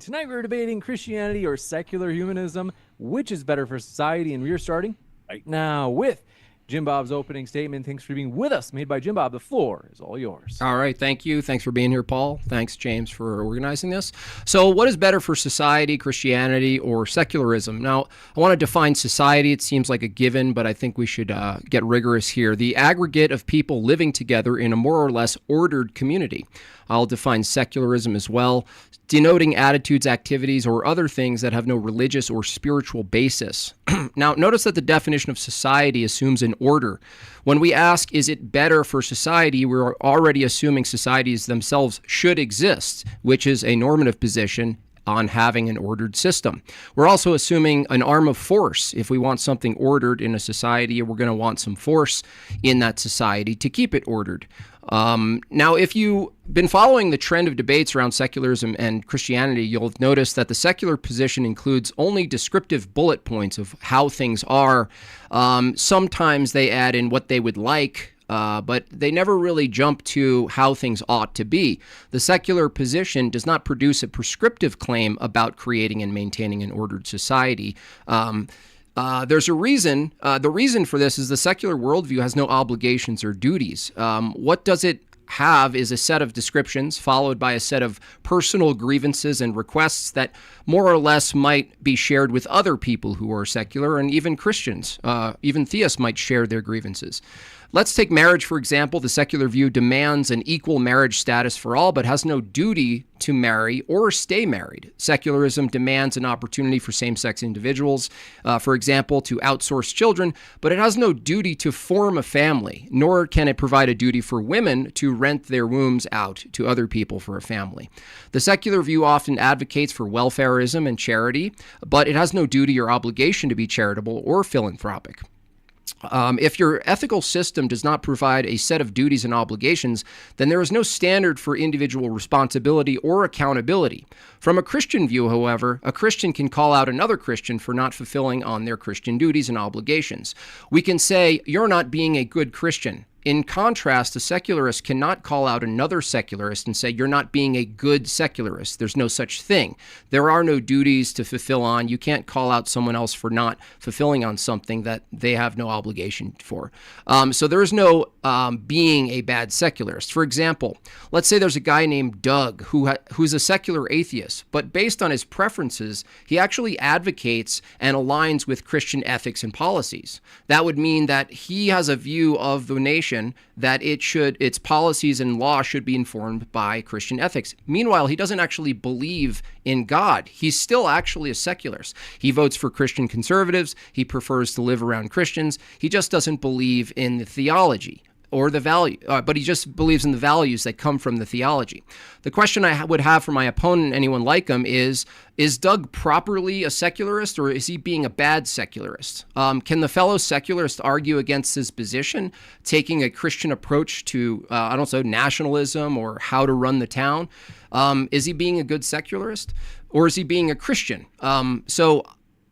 Tonight we're debating Christianity or secular humanism, which is better for society, and we're starting right now with Jim Bob's opening statement. Thanks for being with us, made by Jim Bob. The floor is all yours. All right, thank you. Thanks for being here, Paul. Thanks, James, for organizing this. So what is better for society, Christianity, or secularism? Now, I want to define society. It seems like a given, but I think we should get rigorous here. The aggregate of people living together in a more or less ordered community. I'll define secularism as well, denoting attitudes, activities, or other things that have no religious or spiritual basis. Now, notice that the definition of society assumes an order. When we ask, is it better for society, we're already assuming societies themselves should exist, which is a normative position on having an ordered system. We're also assuming an arm of force. If we want something ordered in a society, we're going to want some force in that society to keep it ordered. Now, if you've been following the trend of debates around secularism and Christianity, you'll notice that the secular position includes only descriptive bullet points of how things are. Sometimes they add in what they would like, but they never really jump to how things ought to be. The secular position does not produce a prescriptive claim about creating and maintaining an ordered society. There's a reason. The reason for this is the secular worldview has no obligations or duties. What does it have is a set of descriptions followed by a set of personal grievances and requests that more or less might be shared with other people who are secular, and even Christians, even theists might share their grievances. Let's take marriage, for example. The secular view demands an equal marriage status for all, but has no duty to marry or stay married. Secularism demands an opportunity for same-sex individuals, for example, to outsource children, but it has no duty to form a family, nor can it provide a duty for women to rent their wombs out to other people for a family. The secular view often advocates for welfarism and charity, but it has no duty or obligation to be charitable or philanthropic. If your ethical system does not provide a set of duties and obligations, then there is no standard for individual responsibility or accountability. From a Christian view, however, a Christian can call out another Christian for not fulfilling on their Christian duties and obligations. We can say, "You're not being a good Christian." In contrast, a secularist cannot call out another secularist and say, "You're not being a good secularist." There's no such thing. There are no duties to fulfill on. You can't call out someone else for not fulfilling on something that they have no obligation for. So there is no being a bad secularist. For example, let's say there's a guy named Doug who's a secular atheist, but based on his preferences, he actually advocates and aligns with Christian ethics and policies. That would mean that he has a view of the nation that its policies and law should be informed by Christian ethics. Meanwhile, he doesn't actually believe in God. He's still actually a secularist. He votes for Christian conservatives. He prefers to live around Christians. He just doesn't believe in the theology or the value, but he just believes in the values that come from the theology. The question I would have for my opponent, anyone like him, is Doug properly a secularist, or is he being a bad secularist? Can the fellow secularist argue against his position, taking a Christian approach to, nationalism or how to run the town? Is he being a good secularist, or is he being a Christian? So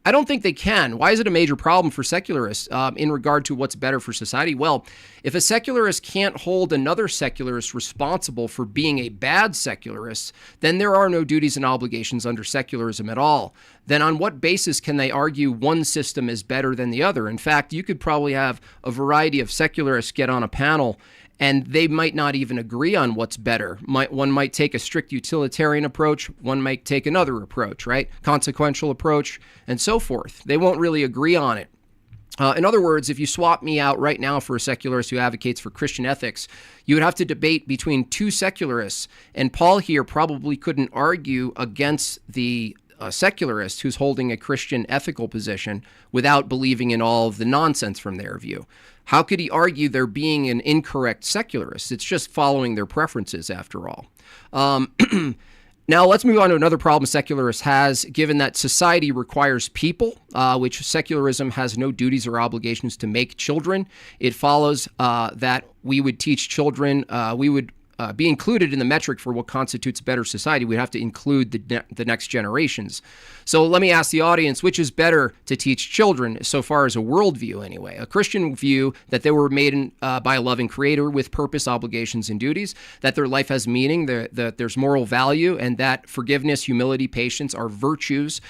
I don't think they can. Why is it a major problem for secularists in regard to what's better for society? Well, if a secularist can't hold another secularist responsible for being a bad secularist, then there are no duties and obligations under secularism at all. Then on what basis can they argue one system is better than the other? In fact, you could probably have a variety of secularists get on a panel and they might not even agree on what's better. One might take a strict utilitarian approach. One might take another approach, right? Consequential approach, and so forth. They won't really agree on it. In other words, if you swap me out right now for a secularist who advocates for Christian ethics, you would have to debate between two secularists. And Paul here probably couldn't argue against the secularist who's holding a Christian ethical position without believing in all of the nonsense from their view. How could he argue they're being an incorrect secularist? It's just following their preferences, after all. Now, let's move on to another problem secularists has, given that society requires people, which secularism has no duties or obligations to make children. It follows that we would teach children, we would be included in the metric for what constitutes a better society, we'd have to include the next generations. So let me ask the audience, which is better to teach children so far as a worldview anyway? A Christian view that they were made by a loving creator with purpose, obligations, and duties, that their life has meaning, that there's moral value, and that forgiveness, humility, patience are virtues.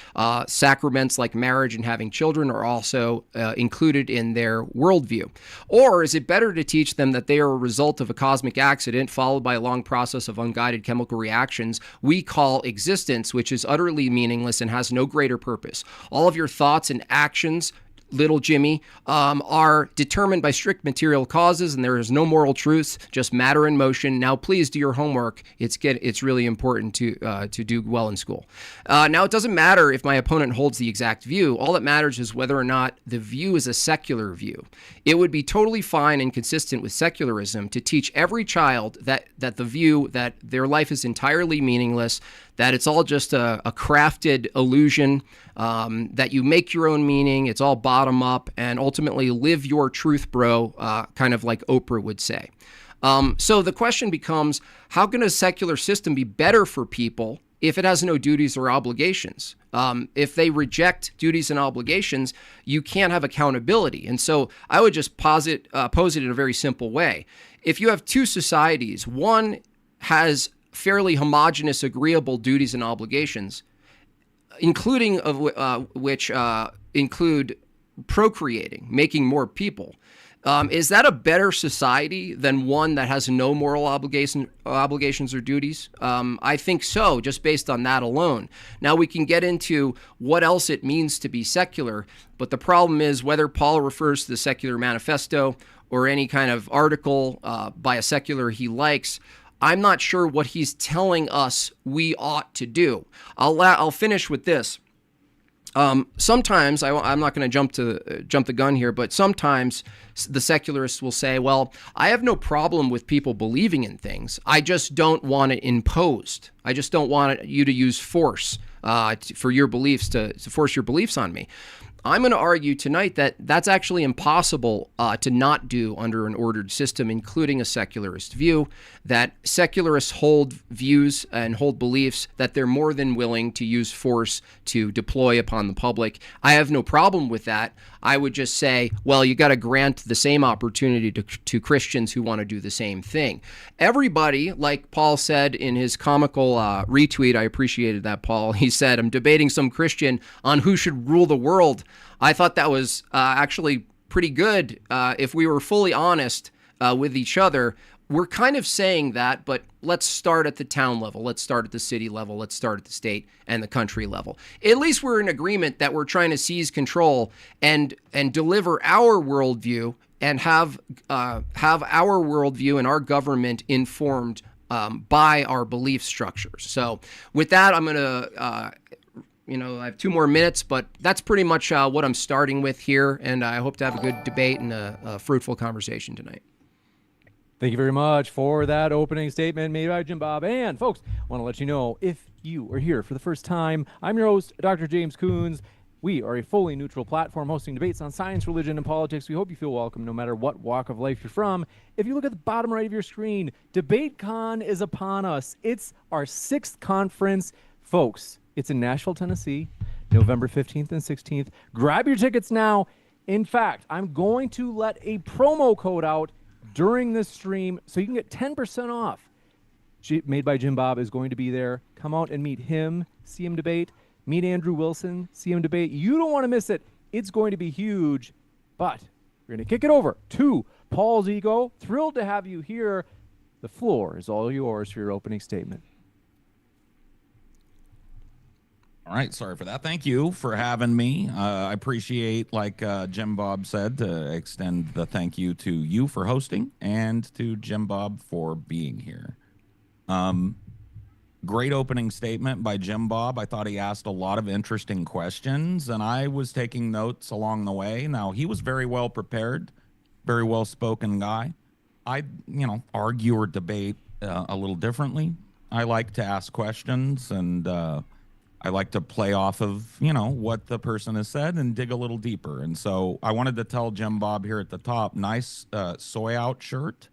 Sacraments like marriage and having children are also included in their worldview. Or is it better to teach them that they are a result of a cosmic accident followed by a long process of unguided chemical reactions we call existence, which is utterly meaningless and has no greater purpose? All of your thoughts and actions, little Jimmy, are determined by strict material causes, and there is no moral truth, just matter in motion. Now, please do your homework. It's really important to do well in school. Now, it doesn't matter if my opponent holds the exact view. All that matters is whether or not the view is a secular view. It would be totally fine and consistent with secularism to teach every child that the view that their life is entirely meaningless, that it's all just a crafted illusion, that you make your own meaning, it's all bottom up, and ultimately live your truth, bro, kind of like Oprah would say. So the question becomes, how can a secular system be better for people if it has no duties or obligations? If they reject duties and obligations, you can't have accountability. And so I would just pose it in a very simple way. If you have two societies, one has fairly homogenous, agreeable duties and obligations, including which include procreating, making more people. Is that a better society than one that has no moral obligations or duties? I think so, just based on that alone. Now, we can get into what else it means to be secular, but the problem is whether Paul refers to the Secular Manifesto or any kind of article by a secular he likes, I'm not sure what he's telling us we ought to do. I'll finish with this. Sometimes I'm not going to jump the gun here, but sometimes the secularists will say, "Well, I have no problem with people believing in things. I just don't want it imposed. I just don't want you to use force for your beliefs to force your beliefs on me." I'm going to argue tonight that that's actually impossible to not do under an ordered system, including a secularist view, that secularists hold views and hold beliefs that they're more than willing to use force to deploy upon the public. I have no problem with that. I would just say, well, you got to grant the same opportunity to Christians who want to do the same thing. Everybody, like Paul said in his comical retweet, I appreciated that, Paul. He said, "I'm debating some Christian on who should rule the world." I thought that was actually pretty good. If we were fully honest with each other, we're kind of saying that, but let's start at the town level. Let's start at the city level. Let's start at the state and the country level. At least we're in agreement that we're trying to seize control and deliver our worldview and have our worldview and our government informed by our belief structures. So with that, I'm going to... I have 2 more minutes, but that's pretty much what I'm starting with here, and I hope to have a good debate and a fruitful conversation tonight. Thank you very much for that opening statement made by Jim Bob. And folks, I want to let you know, if you are here for the first time, I'm your host, Dr. James Coons. We are a fully neutral platform hosting debates on science, religion, and politics. We hope you feel welcome no matter what walk of life you're from. If you look at the bottom right of your screen, DebateCon is upon us. It's our 6th conference. Folks, it's in Nashville, Tennessee, November 15th and 16th. Grab your tickets now. In fact, I'm going to let a promo code out during this stream so you can get 10% off. Made by Jim Bob is going to be there. Come out and meet him, see him debate. Meet Andrew Wilson, see him debate. You don't want to miss it. It's going to be huge. But we're going to kick it over to Paul Zigo. Thrilled to have you here. The floor is all yours for your opening statement. All right, sorry for that. Thank you for having me. I appreciate, like Jim Bob said, to extend the thank you to you for hosting and to Jim Bob for being here. Great opening statement by Jim Bob. I thought he asked a lot of interesting questions, and I was taking notes along the way. Now, he was very well prepared, very well-spoken guy. I, argue or debate a little differently. I like to ask questions, and I like to play off of, what the person has said and dig a little deeper. And so I wanted to tell Jim Bob here at the top, nice soy out shirt.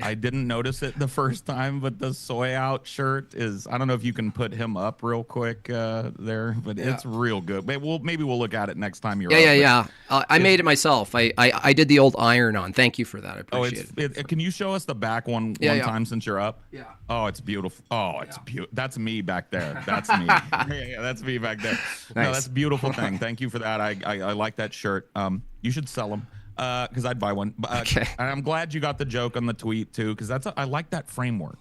I didn't notice it the first time, but the soy out shirt is, I don't know if you can put him up real quick there, but it's real good. Maybe we'll look at it next time you're up. Yeah. I made it myself. I did the old iron on. Thank you for that. I appreciate it. Can you show us the back one time since you're up? Yeah. Oh, it's beautiful. Oh, it's beautiful. That's me back there. That's me. yeah, that's me back there. Nice. No, that's a beautiful thing. Thank you for that. I like that shirt. You should sell them. Because I'd buy one. Okay. And I'm glad you got the joke on the tweet too, because I like that framework.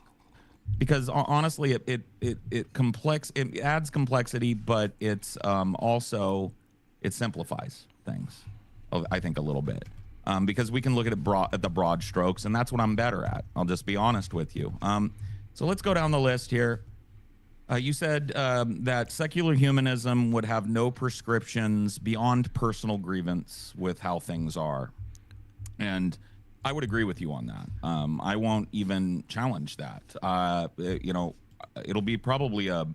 Because honestly, it adds complexity, but it's also it simplifies things. I think a little bit, because we can look at it at the broad strokes, and that's what I'm better at. I'll just be honest with you. So let's go down the list here. You said that secular humanism would have no prescriptions beyond personal grievance with how things are. And I would agree with you on that. I won't even challenge that. It'll be probably a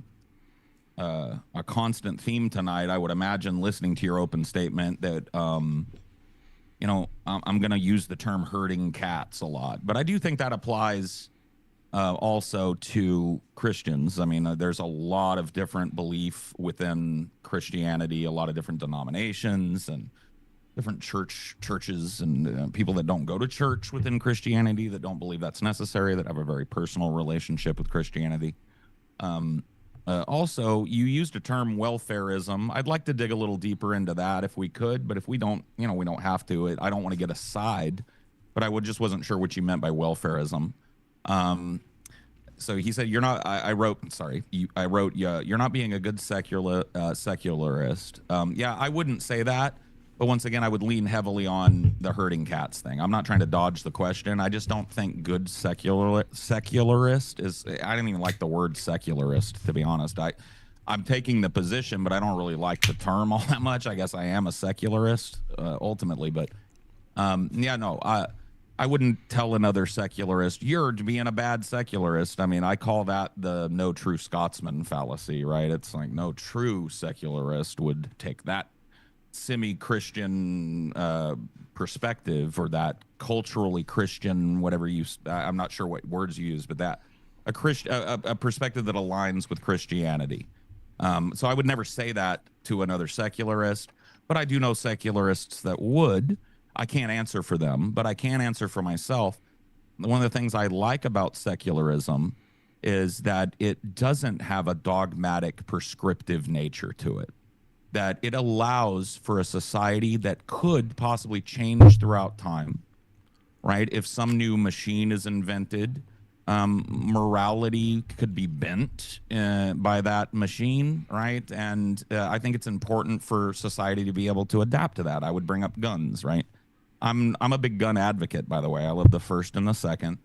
constant theme tonight, I would imagine, listening to your open statement that, I'm going to use the term herding cats a lot. But I do think that applies also to Christians. I mean, there's a lot of different belief within Christianity, a lot of different denominations and different churches and people that don't go to church within Christianity, that don't believe that's necessary, that have a very personal relationship with Christianity. Also, you used a term welfarism. I'd like to dig a little deeper into that if we could, but if we don't, we don't have to. I don't want to get aside, but just wasn't sure what you meant by welfarism. So he said, you're not, I wrote, you're not being a good secularist. Yeah, I wouldn't say that, but once again, I would lean heavily on the herding cats thing. I'm not trying to dodge the question. I just don't think good secularist is, I didn't even like the word secularist, to be honest. I'm taking the position, but I don't really like the term all that much. I guess I am a secularist, ultimately, but, I wouldn't tell another secularist, you're being a bad secularist. I mean, I call that the no true Scotsman fallacy, right? It's like no true secularist would take that semi-Christian perspective, or that culturally Christian, whatever I'm not sure what words you use, but that a perspective that aligns with Christianity. So I would never say that to another secularist, but I do know secularists that would. I can't answer for them, but I can answer for myself. One of the things I like about secularism is that it doesn't have a dogmatic, prescriptive nature to it, that it allows for a society that could possibly change throughout time, right? If some new machine is invented, morality could be bent by that machine, right? And I think it's important for society to be able to adapt to that. I would bring up guns, right? I'm a big gun advocate, by the way. I love the First and the Second.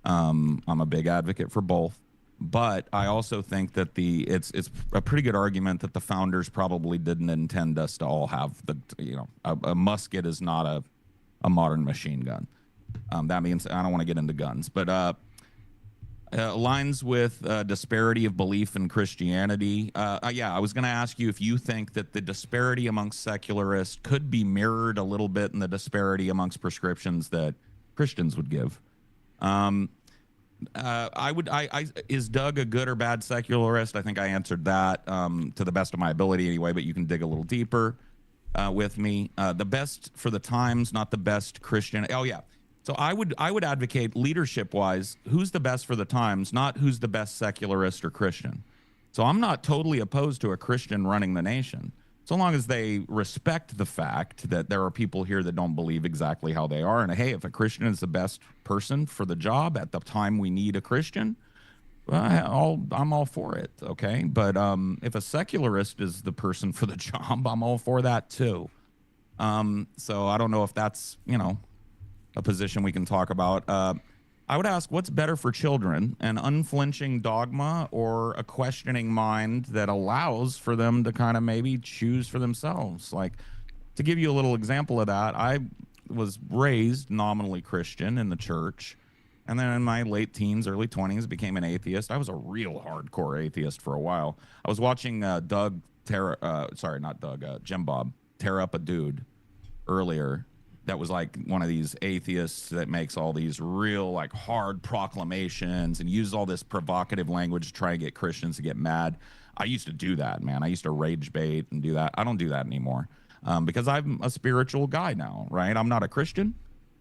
I'm a big advocate for both, but I also think that it's a pretty good argument that the founders probably didn't intend us to all have a musket is not a modern machine gun. That means I don't want to get into guns, but aligns with disparity of belief in Christianity. I was going to ask you if you think that the disparity amongst secularists could be mirrored a little bit in the disparity amongst prescriptions that Christians would give. Is Doug a good or bad secularist? I think I answered that to the best of my ability anyway, but you can dig a little deeper with me. The best for the times, not the best Christian. Oh, yeah. So I would advocate leadership-wise, who's the best for the times, not who's the best secularist or Christian. So I'm not totally opposed to a Christian running the nation, so long as they respect the fact that there are people here that don't believe exactly how they are. And hey, if a Christian is the best person for the job at the time we need a Christian, well, I'm all for it, okay? But if a secularist is the person for the job, I'm all for that too. So I don't know if that's, a position we can talk about. I would ask, what's better for children, an unflinching dogma or a questioning mind that allows for them to kind of maybe choose for themselves? Like, to give you a little example of that, I was raised nominally Christian in the church, and then in my late teens, early 20s, became an atheist. I was a real hardcore atheist for a while. I was watching Jim Bob tear up a dude earlier, that was like one of these atheists that makes all these real like hard proclamations and uses all this provocative language to try to get Christians to get mad. I used to do that, man. I used to rage bait and do that. I don't do that anymore because I'm a spiritual guy now, right? I'm not a Christian.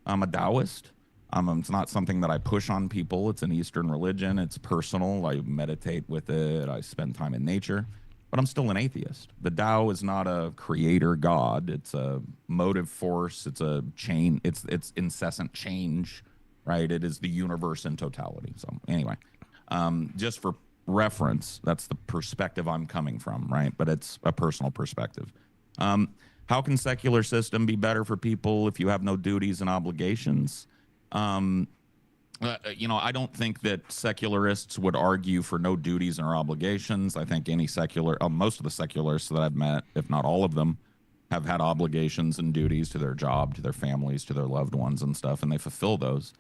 I'm a Taoist. It's not something that I push on people. It's an Eastern religion. It's personal. I meditate with it. I spend time in nature. But I'm still an atheist. The Tao is not a creator God. It's a motive force. It's a chain. It's incessant change, right? It is the universe in totality. So anyway, just for reference, that's the perspective I'm coming from, right? But it's a personal perspective. How can secular system be better for people if you have no duties and obligations? I don't think that secularists would argue for no duties or obligations. I think most of the secularists that I've met, if not all of them, have had obligations and duties to their job, to their families, to their loved ones and stuff, and they fulfill those.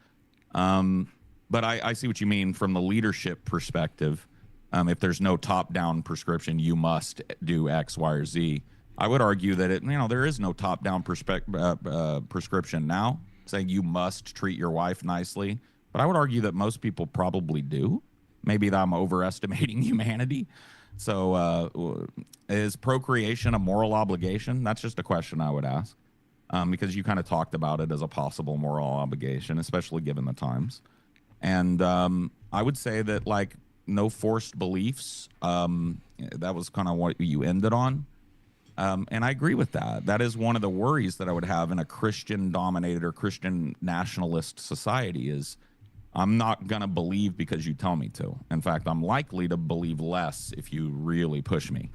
But I see what you mean from the leadership perspective. If there's no top-down prescription, you must do X, Y, or Z. I would argue that there is no top-down prescription now, saying you must treat your wife nicely. But I would argue that most people probably do. Maybe that I'm overestimating humanity. So is procreation a moral obligation? That's just a question I would ask, because you kind of talked about it as a possible moral obligation, especially given the times. And I would say that, like, no forced beliefs. That was kind of what you ended on. And I agree with that. That is one of the worries that I would have in a Christian-dominated or Christian nationalist society is I'm not going to believe because you tell me to. In fact, I'm likely to believe less if you really push me.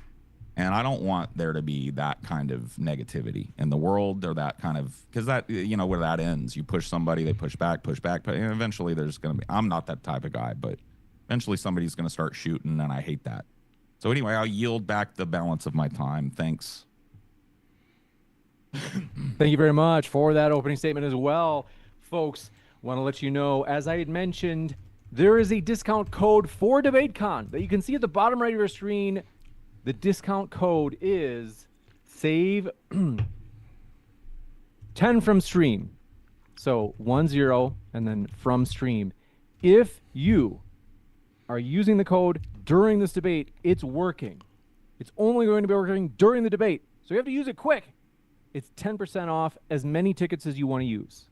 And I don't want there to be that kind of negativity in the world or that kind of, because that, where that ends. You push somebody, they push back, but eventually there's going to be, I'm not that type of guy, but eventually somebody's going to start shooting, and I hate that. So anyway, I'll yield back the balance of my time. Thanks. Thank you very much for that opening statement as well. Folks, want to let you know, as I had mentioned, there is a discount code for DebateCon that you can see at the bottom right of your screen. The discount code is SAVE 10 from stream. So 10 and then from stream. If you are using the code during this debate, it's working. It's only going to be working during the debate. So you have to use it quick. It's 10% off as many tickets as you want to use.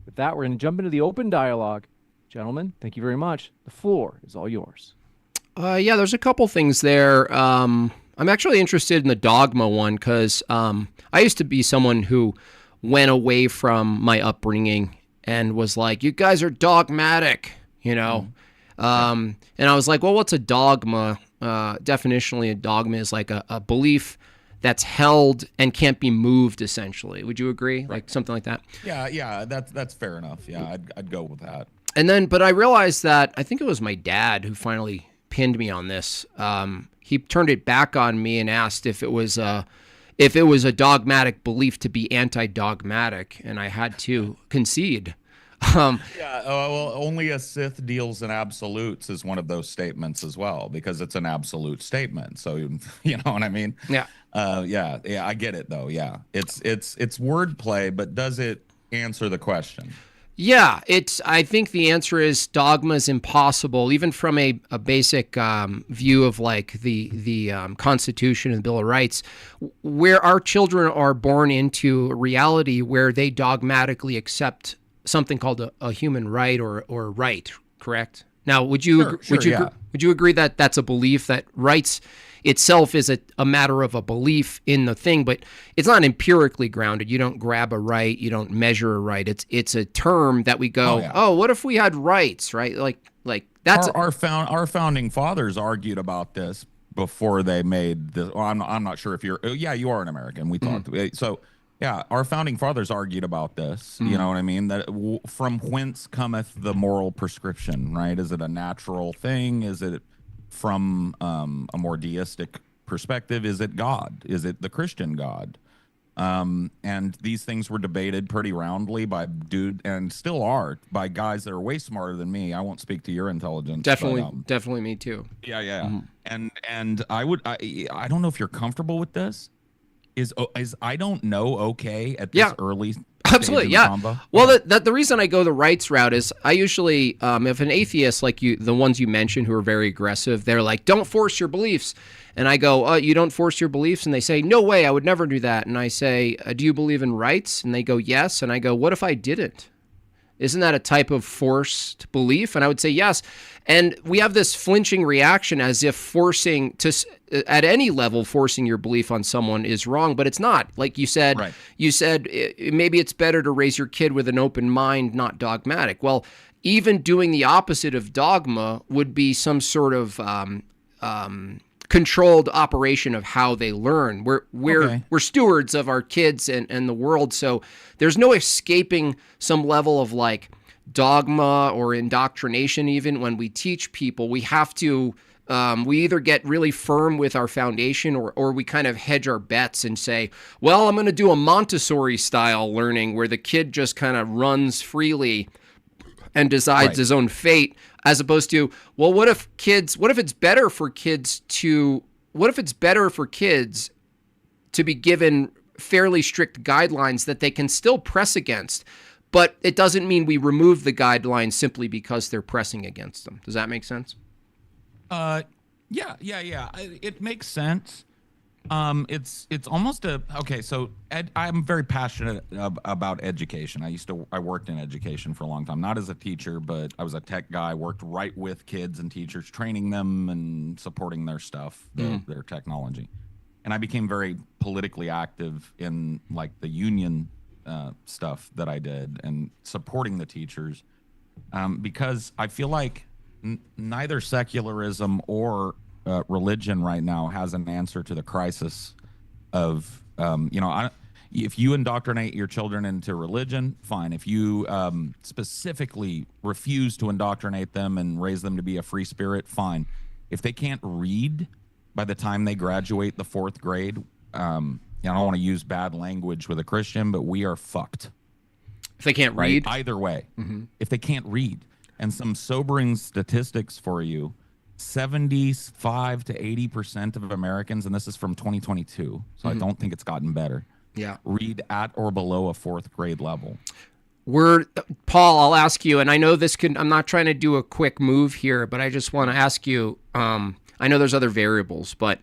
With that, we're going to jump into the open dialogue. Gentlemen, thank you very much. The floor is all yours. Yeah, there's a couple things there. I'm actually interested in the dogma one because I used to be someone who went away from my upbringing and was like, you guys are dogmatic, And I was like, well, what's a dogma? Definitionally, a dogma is like a belief that's held and can't be moved, essentially. Would you agree? Right. Like something like that? Yeah, that's fair enough. Yeah, I'd go with that. But I realized that I think it was my dad who finally pinned me on this. He turned it back on me and asked if it was a dogmatic belief to be anti-dogmatic, and I had to concede. Well, only a Sith deals in absolutes is one of those statements as well, because it's an absolute statement. So you know what I mean? Yeah. Yeah, I get it though. Yeah, it's wordplay, but does it answer the question? Yeah, I think the answer is dogma is impossible, even from a basic view of like the Constitution and the Bill of Rights, where our children are born into a reality where they dogmatically accept something called a human right or right, correct? Now, would you agree that that's a belief, that rights itself is a matter of a belief in the thing, but it's not empirically grounded. You don't grab a right, you don't measure a right. It's a term that we go, what if we had rights, right? Like that's our founding fathers argued about this before they made the. Well, I'm not sure if you're. Yeah, you are an American. We talked. So yeah, our founding fathers argued about this. You know what I mean? That from whence cometh the moral prescription, right? Is it a natural thing? Is it from a more deistic perspective? Is it God? Is it the Christian God? And these things were debated pretty roundly by and still are by guys that are way smarter than me. I won't speak to your intelligence. Definitely me too. Yeah. And I don't know if you're comfortable with this. Is I don't know okay at this early? Absolutely, in the yeah. combo? Well, the reason I go the rights route is I usually, if an atheist like you, the ones you mentioned who are very aggressive, they're like, "Don't force your beliefs," and I go, "You don't force your beliefs," and they say, "No way, I would never do that." And I say, "Do you believe in rights?" And they go, "Yes," and I go, "What if I didn't? Isn't that a type of forced belief?" And I would say yes. And we have this flinching reaction as if forcing to, at any level, forcing your belief on someone is wrong, but it's not. Like you said, Right. Maybe it's better to raise your kid with an open mind, not dogmatic. Well, even doing the opposite of dogma would be some sort of controlled operation of how they learn. We're stewards of our kids and the world, so there's no escaping some level of like dogma or indoctrination. Even when we teach people, we have to we either get really firm with our foundation or we kind of hedge our bets and say, well, I'm going to do a Montessori style learning where the kid just kind of runs freely and decides his own fate, as opposed to, well, what if it's better for kids to be given fairly strict guidelines that they can still press against, but it doesn't mean we remove the guidelines simply because they're pressing against them. Does that make sense? Yeah. It makes sense. It's almost okay. So I'm very passionate about education. I worked in education for a long time, not as a teacher, but I was a tech guy. Worked right with kids and teachers, training them and supporting their stuff, their technology. And I became very politically active in like the union stuff that I did and supporting the teachers, because I feel like neither secularism or religion right now has an answer to the crisis of, if you indoctrinate your children into religion, fine. If you specifically refuse to indoctrinate them and raise them to be a free spirit, fine. If they can't read by the time they graduate the 4th grade, I don't want to use bad language with a Christian, but we are fucked. If they can't read? Either way. If they can't read. And some sobering statistics for you, 75 to 80% of Americans, and this is from 2022, so I don't think it's gotten better, read at or below a 4th grade level. Paul, I'll ask you, and I know I'm not trying to do a quick move here, but I just want to ask you, I know there's other variables, but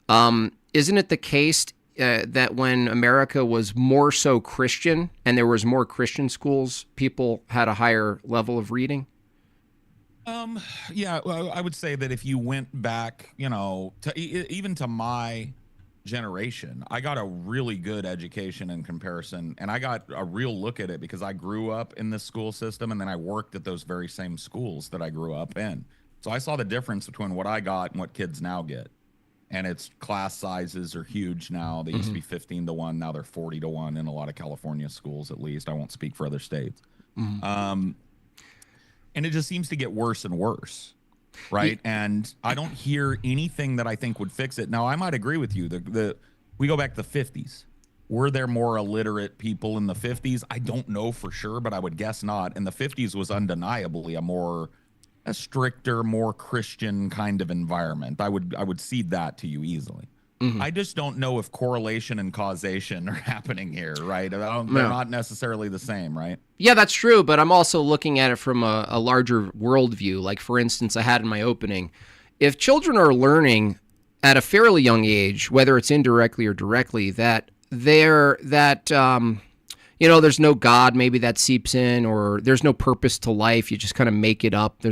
isn't it the case that when America was more so Christian and there was more Christian schools, people had a higher level of reading? Well, I would say that if you went back, even to my generation, I got a really good education in comparison, and I got a real look at it because I grew up in this school system, and then I worked at those very same schools that I grew up in. So I saw the difference between what I got and what kids now get. And its class sizes are huge now. They used to be 15 to 1. Now they're 40 to 1 in a lot of California schools, at least. I won't speak for other states. And it just seems to get worse and worse, right? And I don't hear anything that I think would fix it. Now, I might agree with you. We go back to the 50s. Were there more illiterate people in the 50s? I don't know for sure, but I would guess not. And the 50s was undeniably a stricter, more Christian kind of environment. I would cede that to you easily. I just don't know if correlation and causation are happening here, right? They're not necessarily the same, right? Yeah, that's true, but I'm also looking at it from a larger worldview. Like, for instance, I had in my opening, if children are learning at a fairly young age, whether it's indirectly or directly, that there's no God, maybe that seeps in, or there's no purpose to life. You just kind of make it up.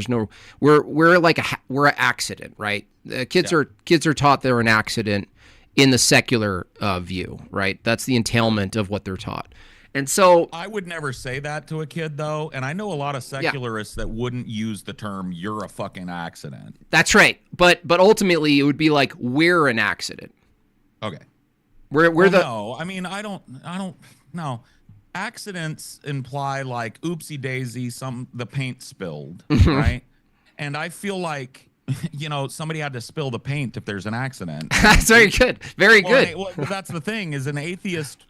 We're an accident, right? Kids are taught they're an accident in the secular view, right? That's the entailment of what they're taught. And so I would never say that to a kid, though. And I know a lot of secularists that wouldn't use the term "you're a fucking accident." That's right. But ultimately, it would be like, we're an accident. Okay. No, I mean, I don't know. Accidents imply like oopsie daisy, the paint spilled, right? And I feel like, somebody had to spill the paint if there's an accident. That's very good. Very good. Well, that's the thing, is an atheist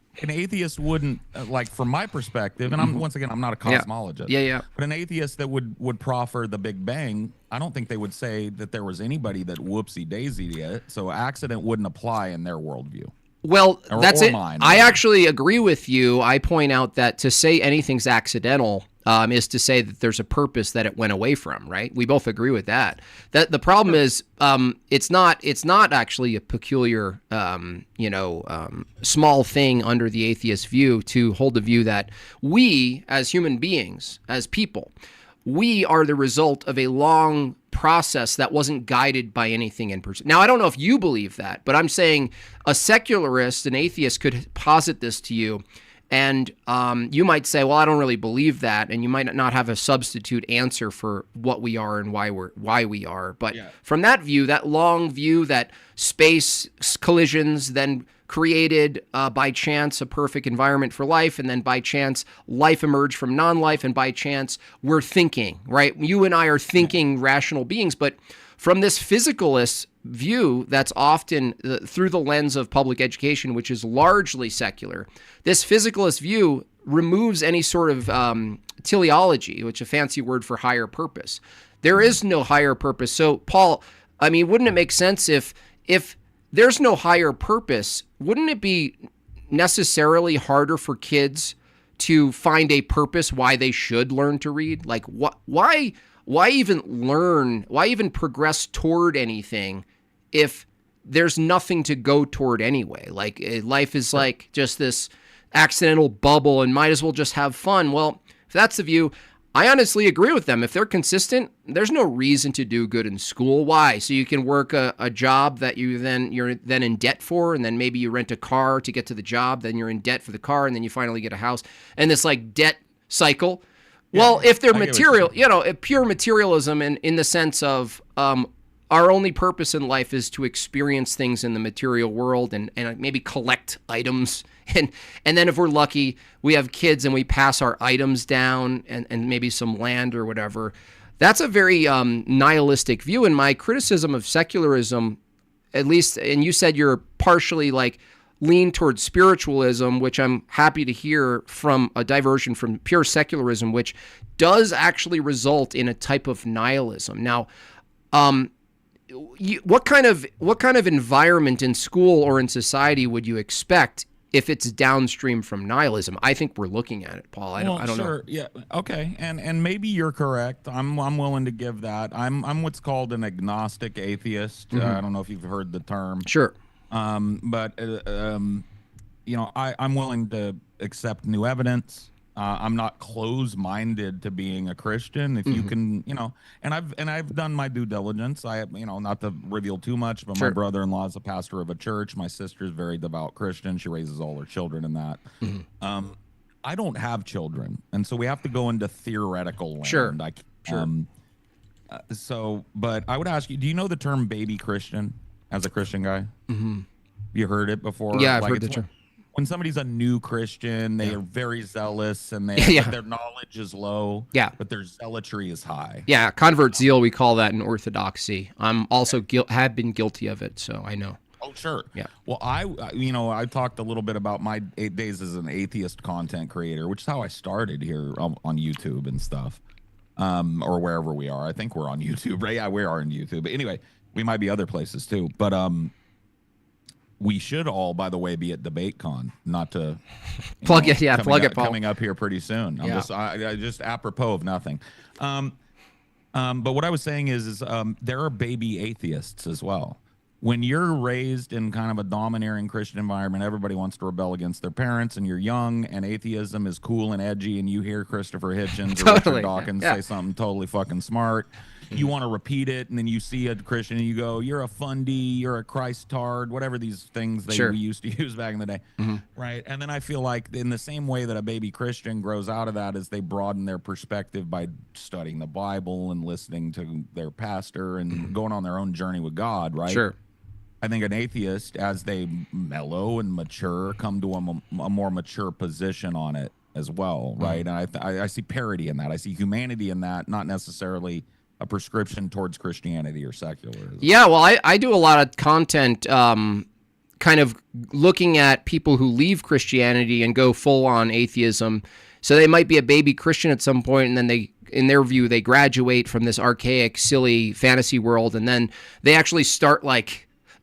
wouldn't, like, from my perspective, and I'm not a cosmologist. Yeah. But an atheist that would proffer the Big Bang, I don't think they would say that there was anybody that whoopsie daisied it. So accident wouldn't apply in their worldview. Well, that's it. Mine. I actually agree with you. I point out that to say anything's accidental is to say that there's a purpose that it went away from, right? We both agree with that. That the problem is it's not actually a peculiar small thing under the atheist view to hold the view that we as human beings, as people, we are the result of a long process that wasn't guided by anything in person. Now, I don't know if you believe that, but I'm saying a secularist, an atheist could posit this to you, and you might say, well, I don't really believe that, and you might not have a substitute answer for what we are and why we are. But from that view, that long view that space collisions then created by chance a perfect environment for life, and then by chance life emerged from non-life, and by chance we're thinking, right? You and I are thinking rational beings, but from this physicalist view that's often through the lens of public education, which is largely secular, this physicalist view removes any sort of teleology, which is a fancy word for higher purpose. There is no higher purpose. So, Paul, I mean, wouldn't it make sense if there's no higher purpose, wouldn't it be necessarily harder for kids to find a purpose why they should learn to read? Like, why even learn? Why even progress toward anything if there's nothing to go toward anyway? Like, life is like just this accidental bubble and might as well just have fun. Well, if that's the view, I honestly agree with them. If they're consistent, there's no reason to do good in school. Why? So you can work a job that you're then in debt for, and then maybe you rent a car to get to the job, then you're in debt for the car, and then you finally get a house, and this like debt cycle. Well, if they're material, pure materialism in the sense of our only purpose in life is to experience things in the material world and maybe collect items. And then if we're lucky, we have kids and we pass our items down and maybe some land or whatever. That's a very nihilistic view. And my criticism of secularism, at least, and you said you're partially like lean towards spiritualism, which I'm happy to hear from a diversion from pure secularism, which does actually result in a type of nihilism. Now, what kind of environment in school or in society would you expect if it's downstream from nihilism? I think we're looking at it, Paul. I don't know. Yeah. Okay. And maybe you're correct. I'm willing to give that. I'm what's called an agnostic atheist. Mm-hmm. I don't know if you've heard the term. Sure. But I'm willing to accept new evidence. I'm not close-minded to being a Christian. If you can, and I've done my due diligence. I have, not to reveal too much, but my brother-in-law is a pastor of a church. My sister's very devout Christian. She raises all her children in that. Mm-hmm. I don't have children, and so we have to go into theoretical land. Sure. But I would ask you, do you know the term baby Christian as a Christian guy? Mm-hmm. You heard it before? Yeah, I've heard the term. When somebody's a new Christian, they are very zealous, and their knowledge is low. Yeah, but their zealotry is high. Yeah, convert zeal, we call that in Orthodoxy. I'm also have been guilty of it, so I know. Oh, sure. Yeah. Well, I talked a little bit about my 8 days as an atheist content creator, which is how I started here on YouTube and stuff, or wherever we are. I think we're on YouTube, right? Yeah, we are on YouTube. But anyway, we might be other places too. But we should all, by the way, be at DebateCon. Not to plug it, Paul. Coming up here pretty soon. I just apropos of nothing. But what I was saying is there are baby atheists as well. When you're raised in kind of a domineering Christian environment, everybody wants to rebel against their parents, and you're young, and atheism is cool and edgy, and you hear Christopher Hitchens or Richard Dawkins say something totally fucking smart. You want to repeat it, and then you see a Christian, and you go, "You're a fundy, you're a Christ-tard," whatever these things we used to use back in the day, right? And then I feel like in the same way that a baby Christian grows out of that, is they broaden their perspective by studying the Bible and listening to their pastor and going on their own journey with God, right? Sure. I think an atheist, as they mellow and mature, come to a more mature position on it as well, right? And I see parity in that. I see humanity in that, not necessarily a prescription towards Christianity or secularism. Yeah, well, I do a lot of content kind of looking at people who leave Christianity and go full-on atheism. So they might be a baby Christian at some point, and then in their view, they graduate from this archaic, silly fantasy world, and then they actually start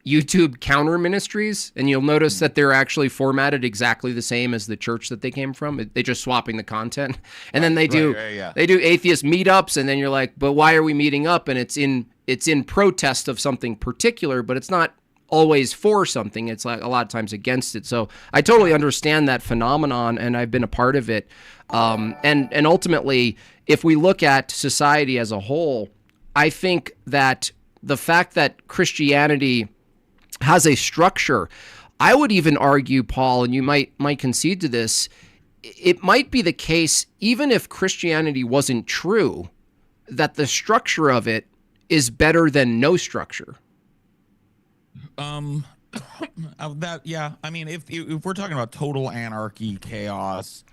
YouTube counter ministries, and you'll notice that they're actually formatted exactly the same as the church that they came from. They're just swapping the content, and then they do atheist meetups, and then you're like, but why are we meeting up? And it's in protest of something particular, but it's not always for something. It's like a lot of times against it. So I totally understand that phenomenon, and I've been a part of it. And ultimately, if we look at society as a whole, I think that the fact that Christianity has a structure, I would even argue, Paul, and you might concede to this, it might be the case, even if Christianity wasn't true, that the structure of it is better than no structure. Yeah. I mean, if we're talking about total anarchy, chaos,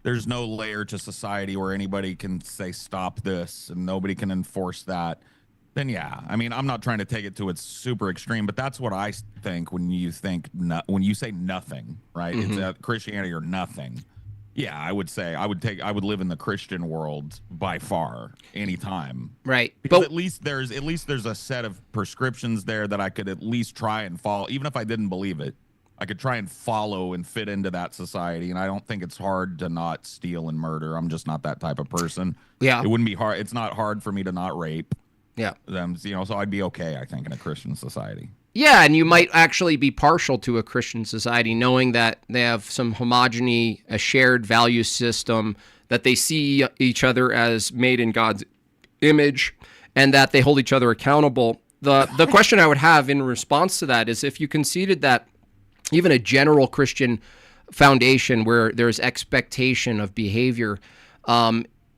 there's no layer to society where anybody can say stop this and nobody can enforce that, then yeah. I mean, I'm not trying to take it to its super extreme, but that's what I think when you say nothing, right? Mm-hmm. It's Christianity or nothing. Yeah, I would say I would live in the Christian world by far anytime. Right. Because But at least there's a set of prescriptions there that I could at least try and follow, even if I didn't believe it. I could try and follow and fit into that society, and I don't think it's hard to not steal and murder. I'm just not that type of person. Yeah. It wouldn't be hard. It's not hard for me to not rape yeah. them, so I'd be okay, I think, in a Christian society. Yeah, and you might actually be partial to a Christian society, knowing that they have some homogeny, a shared value system, that they see each other as made in God's image, and that they hold each other accountable. The question I would have in response to that is, if you conceded that even a general Christian foundation where there's expectation of behavior,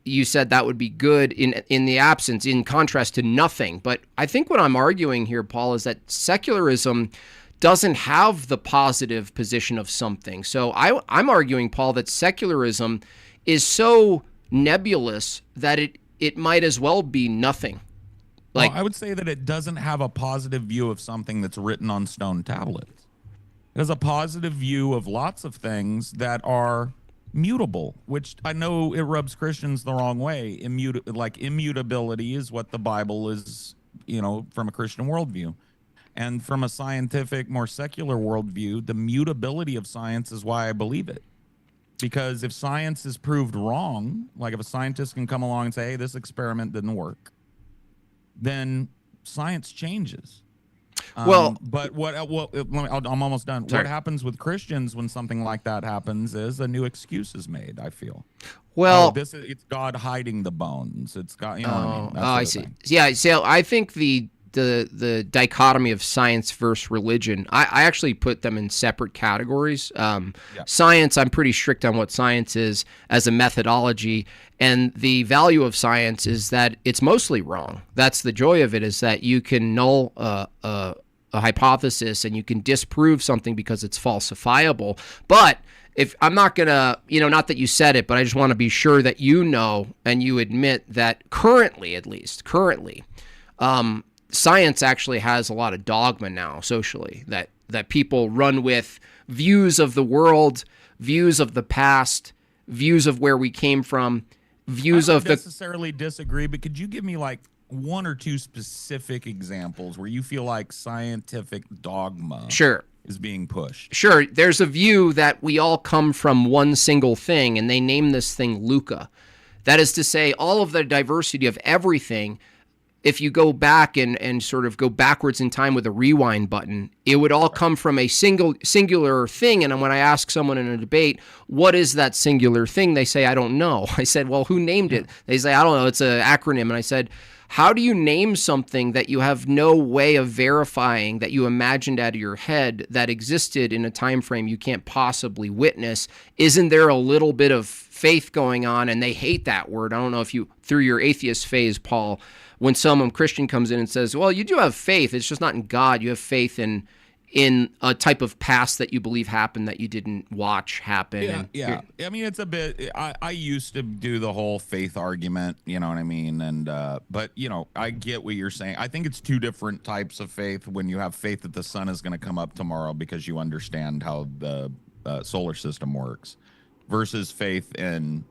you said that would be good in the absence, in contrast to nothing. But I think what I'm arguing here, Paul, is that secularism doesn't have the positive position of something. So I'm arguing, Paul, that secularism is so nebulous that it might as well be nothing. Well, I would say that it doesn't have a positive view of something that's written on stone tablets. It has a positive view of lots of things that are mutable, which I know it rubs Christians the wrong way. Immutability is what the Bible is, from a Christian worldview. And from a scientific, more secular worldview, the mutability of science is why I believe it. Because if science is proved wrong, like if a scientist can come along and say, hey, this experiment didn't work, then science changes. But I'm almost done. Sorry. What happens with Christians when something like that happens is a new excuse is made, I feel. Well, it's God hiding the bones. It's God, what I mean? I see. Yeah, so I think the dichotomy of science versus religion, I actually put them in separate categories. Science, I'm pretty strict on what science is as a methodology, and the value of science is that it's mostly wrong. That's the joy of it, is that you can null a hypothesis and you can disprove something because it's falsifiable. But if I'm not going to, not that you said it, but I just want to be sure that and you admit that currently, science actually has a lot of dogma now socially, that people run with views of the world, views of the past, views of where we came from, views of the... I don't necessarily disagree, but could you give me like one or two specific examples where you feel like scientific dogma is being pushed? Sure. There's a view that we all come from one single thing, and they name this thing Luca. That is to say, all of the diversity of everything, if you go back and sort of go backwards in time with a rewind button, it would all come from a singular thing. And when I ask someone in a debate, what is that singular thing? They say, I don't know. I said, well, who named it? They say, I don't know. It's an acronym. And I said, how do you name something that you have no way of verifying, that you imagined out of your head, that existed in a time frame you can't possibly witness? Isn't there a little bit of faith going on? And they hate that word. I don't know if you, through your atheist phase, Paul, when someone Christian comes in and says, well, you do have faith, it's just not in God. You have faith in a type of past that you believe happened that you didn't watch happen. Yeah. I mean, it's a bit, I used to do the whole faith argument, you know what I mean? And, but I get what you're saying. I think it's two different types of faith. When you have faith that the sun is going to come up tomorrow because you understand how the solar system works, versus faith in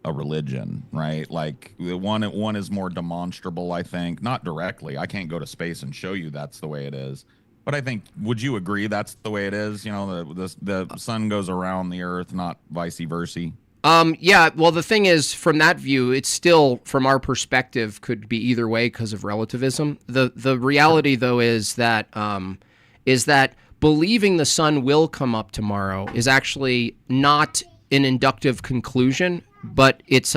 a religion, right? Like the one is more demonstrable, I think, not directly. I can't go to space and show you that's the way it is. But I think, would you agree that's the way it is? You know, the sun goes around the earth, not vice versa. Yeah, well, the thing is, from that view, it's still, from our perspective, could be either way because of relativism. The reality, though, is that believing the sun will come up tomorrow is actually not an inductive conclusion, but it's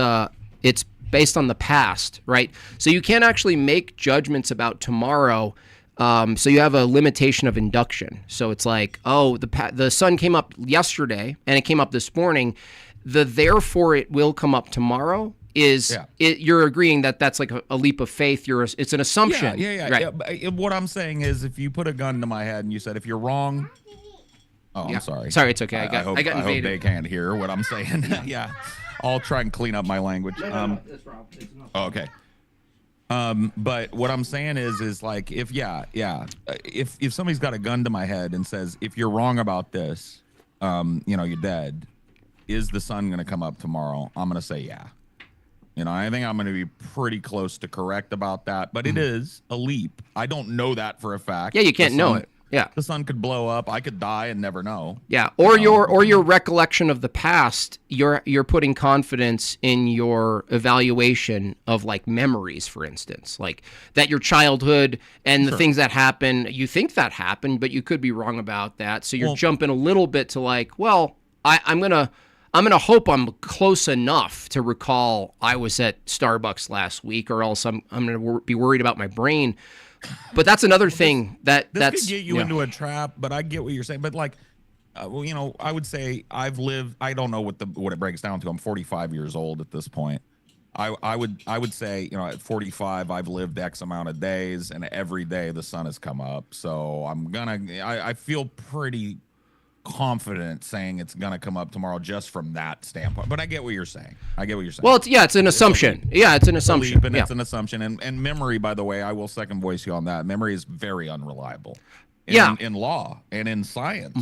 based on the past, right? So you can't actually make judgments about tomorrow. So you have a limitation of induction. So it's like, oh, the sun came up yesterday and it came up this morning. Therefore it will come up tomorrow is you're agreeing that that's like a leap of faith. It's an assumption. Yeah. Right. What I'm saying is, if you put a gun to my head and you said, if you're wrong, I'm sorry. Sorry, it's okay. I hope they can't hear what I'm saying. Yeah, I'll try and clean up my language. That's wrong. Okay. But what I'm saying is like, if somebody's got a gun to my head and says, if you're wrong about this, you're dead. Is the sun going to come up tomorrow? I'm going to say, yeah. I think I'm going to be pretty close to correct about that, but it is a leap. I don't know that for a fact. Yeah, you can't know it. Yeah. The sun could blow up. I could die and never know. Yeah. Or your recollection of the past, you're putting confidence in your evaluation of like memories, for instance, like that your childhood and the things that happen, you think that happened, but you could be wrong about that. So you're jumping a little bit to like, well, I'm gonna hope I'm close enough to recall I was at Starbucks last week, or else I'm gonna be worried about my brain. But that's another thing that's could get you into a trap. But I get what you're saying. But like, I would say I've lived. I don't know what it breaks down to. I'm 45 years old at this point. I would say, at 45, I've lived X amount of days, and every day the sun has come up. So I feel pretty confident saying it's gonna come up tomorrow just from that standpoint. But I get what you're saying. Well, it's an assumption. It's an assumption. It's an assumption. And memory, by the way, I will second voice you on that. Memory is very unreliable. In law and in science.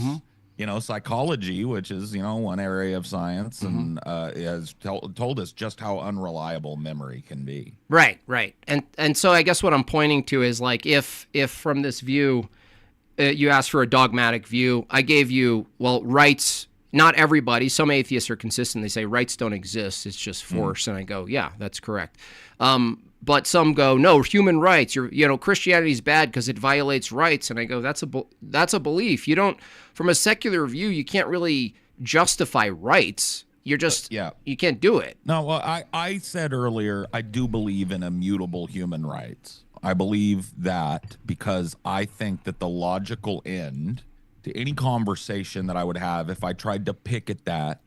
Psychology, which is one area of science, and has told us just how unreliable memory can be. Right. And so I guess what I'm pointing to is like, if from this view, you asked for a dogmatic view. I gave you, rights. Not everybody. Some atheists are consistent. They say rights don't exist. It's just force. And I go, yeah, that's correct. But some go, no, human rights. Christianity's bad because it violates rights. And I go, that's a belief. You don't, from a secular view, you can't really justify rights. You're just, you can't do it. No, well, I said earlier, I do believe in immutable human rights. I believe that because I think that the logical end to any conversation that I would have, if I tried to pick at that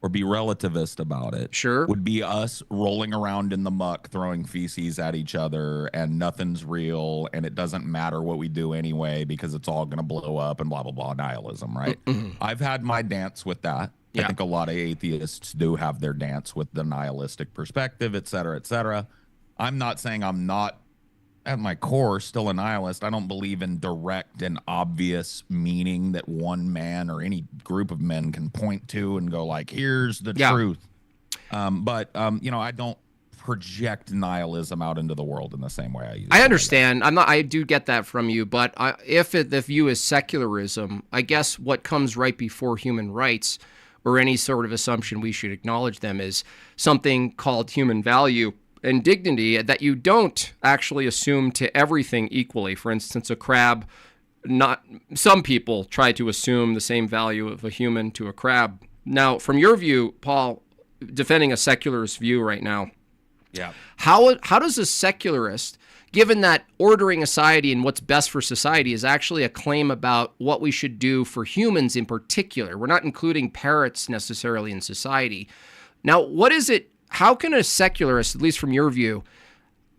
or be relativist about it, would be us rolling around in the muck, throwing feces at each other, and nothing's real, and it doesn't matter what we do anyway because it's all going to blow up and blah, blah, blah, nihilism, right? I've had my dance with that. I think a lot of atheists do have their dance with the nihilistic perspective, et cetera, et cetera. I'm not saying I'm not, at my core, still a nihilist. I don't believe in direct and obvious meaning that one man or any group of men can point to and go like, here's the truth. But I don't project nihilism out into the world in the same way I understand. I do get that from you, but if the view is secularism, I guess what comes right before human rights or any sort of assumption we should acknowledge them is something called human value and dignity that you don't actually assume to everything equally. For instance, a crab, some people try to assume the same value of a human to a crab. Now, from your view, Paul, defending a secularist view right now, how does a secularist, given that ordering a society and what's best for society is actually a claim about what we should do for humans in particular, we're not including parrots necessarily in society. Now, what is it? How can a secularist, at least from your view,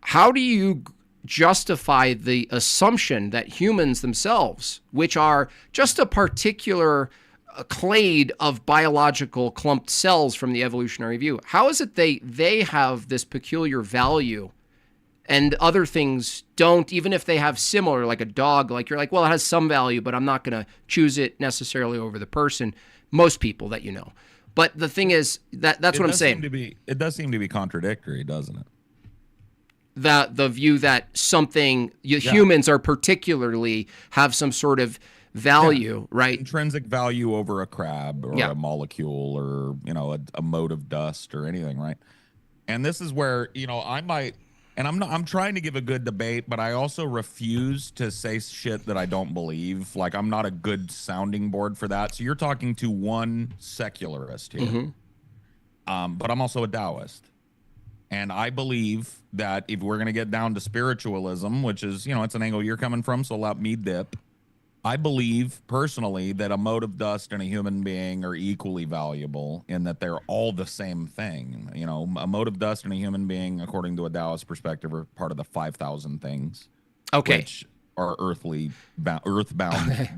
how do you justify the assumption that humans themselves, which are just a particular clade of biological clumped cells from the evolutionary view, how is it they have this peculiar value and other things don't, even if they have similar, like a dog, like you're like, well, it has some value, but I'm not going to choose it necessarily over the person, most people that you know. But the thing is, that's what I'm saying. It does seem to be contradictory, doesn't it? the view that humans are particularly have some sort of value, right? Intrinsic value over a crab or Yeah. a molecule or, a mote of dust or anything, right? And this is where, I might, and I'm trying to give a good debate, but I also refuse to say shit that I don't believe. Like, I'm not a good sounding board for that. So you're talking to one secularist here. But I'm also a Taoist. And I believe that if we're going to get down to spiritualism, which is, it's an angle you're coming from, so let me dip. I believe personally that a mote of dust and a human being are equally valuable in that they're all the same thing. A mote of dust and a human being, according to a Taoist perspective, are part of the 5,000 things. Okay. Which are earthbound,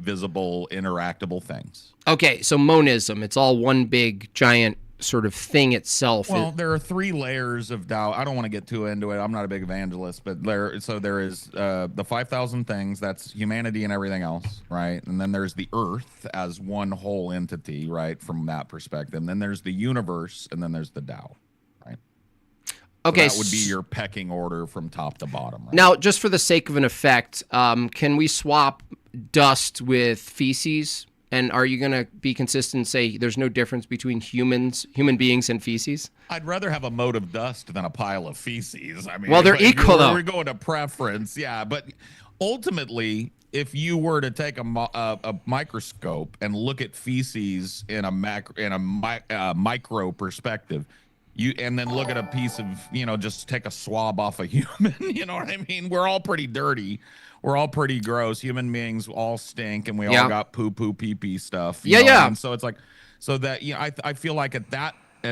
visible, interactable things. Okay, so monism, it's all one big giant sort of thing itself. Well, there are 3 layers of Tao. I don't want to get too into it. I'm not a big evangelist, but there is the 5,000 things. That's humanity and everything else, right? And then there's the Earth as one whole entity, right? From that perspective. And then there's the universe, and then there's the Tao, right? Okay, so that would be your pecking order from top to bottom. Right? Now, just for the sake of an effect, can we swap dust with feces? And are you going to be consistent and say there's no difference between human beings and feces? I'd rather have a mote of dust than a pile of feces. I mean, well, they're equal, though. We're going to preference, yeah. But ultimately, if you were to take a microscope and look at feces in a micro perspective, and then look at a piece of, just take a swab off a human, you know what I mean? We're all pretty dirty. We're all pretty gross. Human beings all stink, and we all got poo-poo, pee-pee stuff. Yeah. And so it's like, so that, I feel like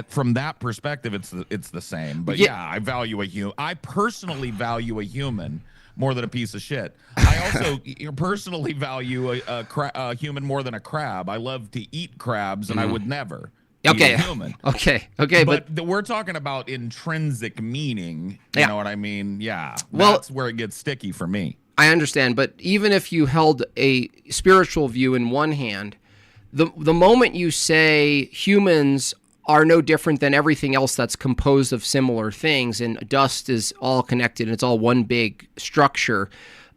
from that perspective, it's the same. But I value I personally value a human more than a piece of shit. I also personally value a human more than a crab. I love to eat crabs, and I would never. Okay. Human. Okay. But we're talking about intrinsic meaning. You know what I mean? Yeah. Well, that's where it gets sticky for me. I understand, but even if you held a spiritual view in one hand, the moment you say humans are no different than everything else that's composed of similar things, and dust is all connected and it's all one big structure,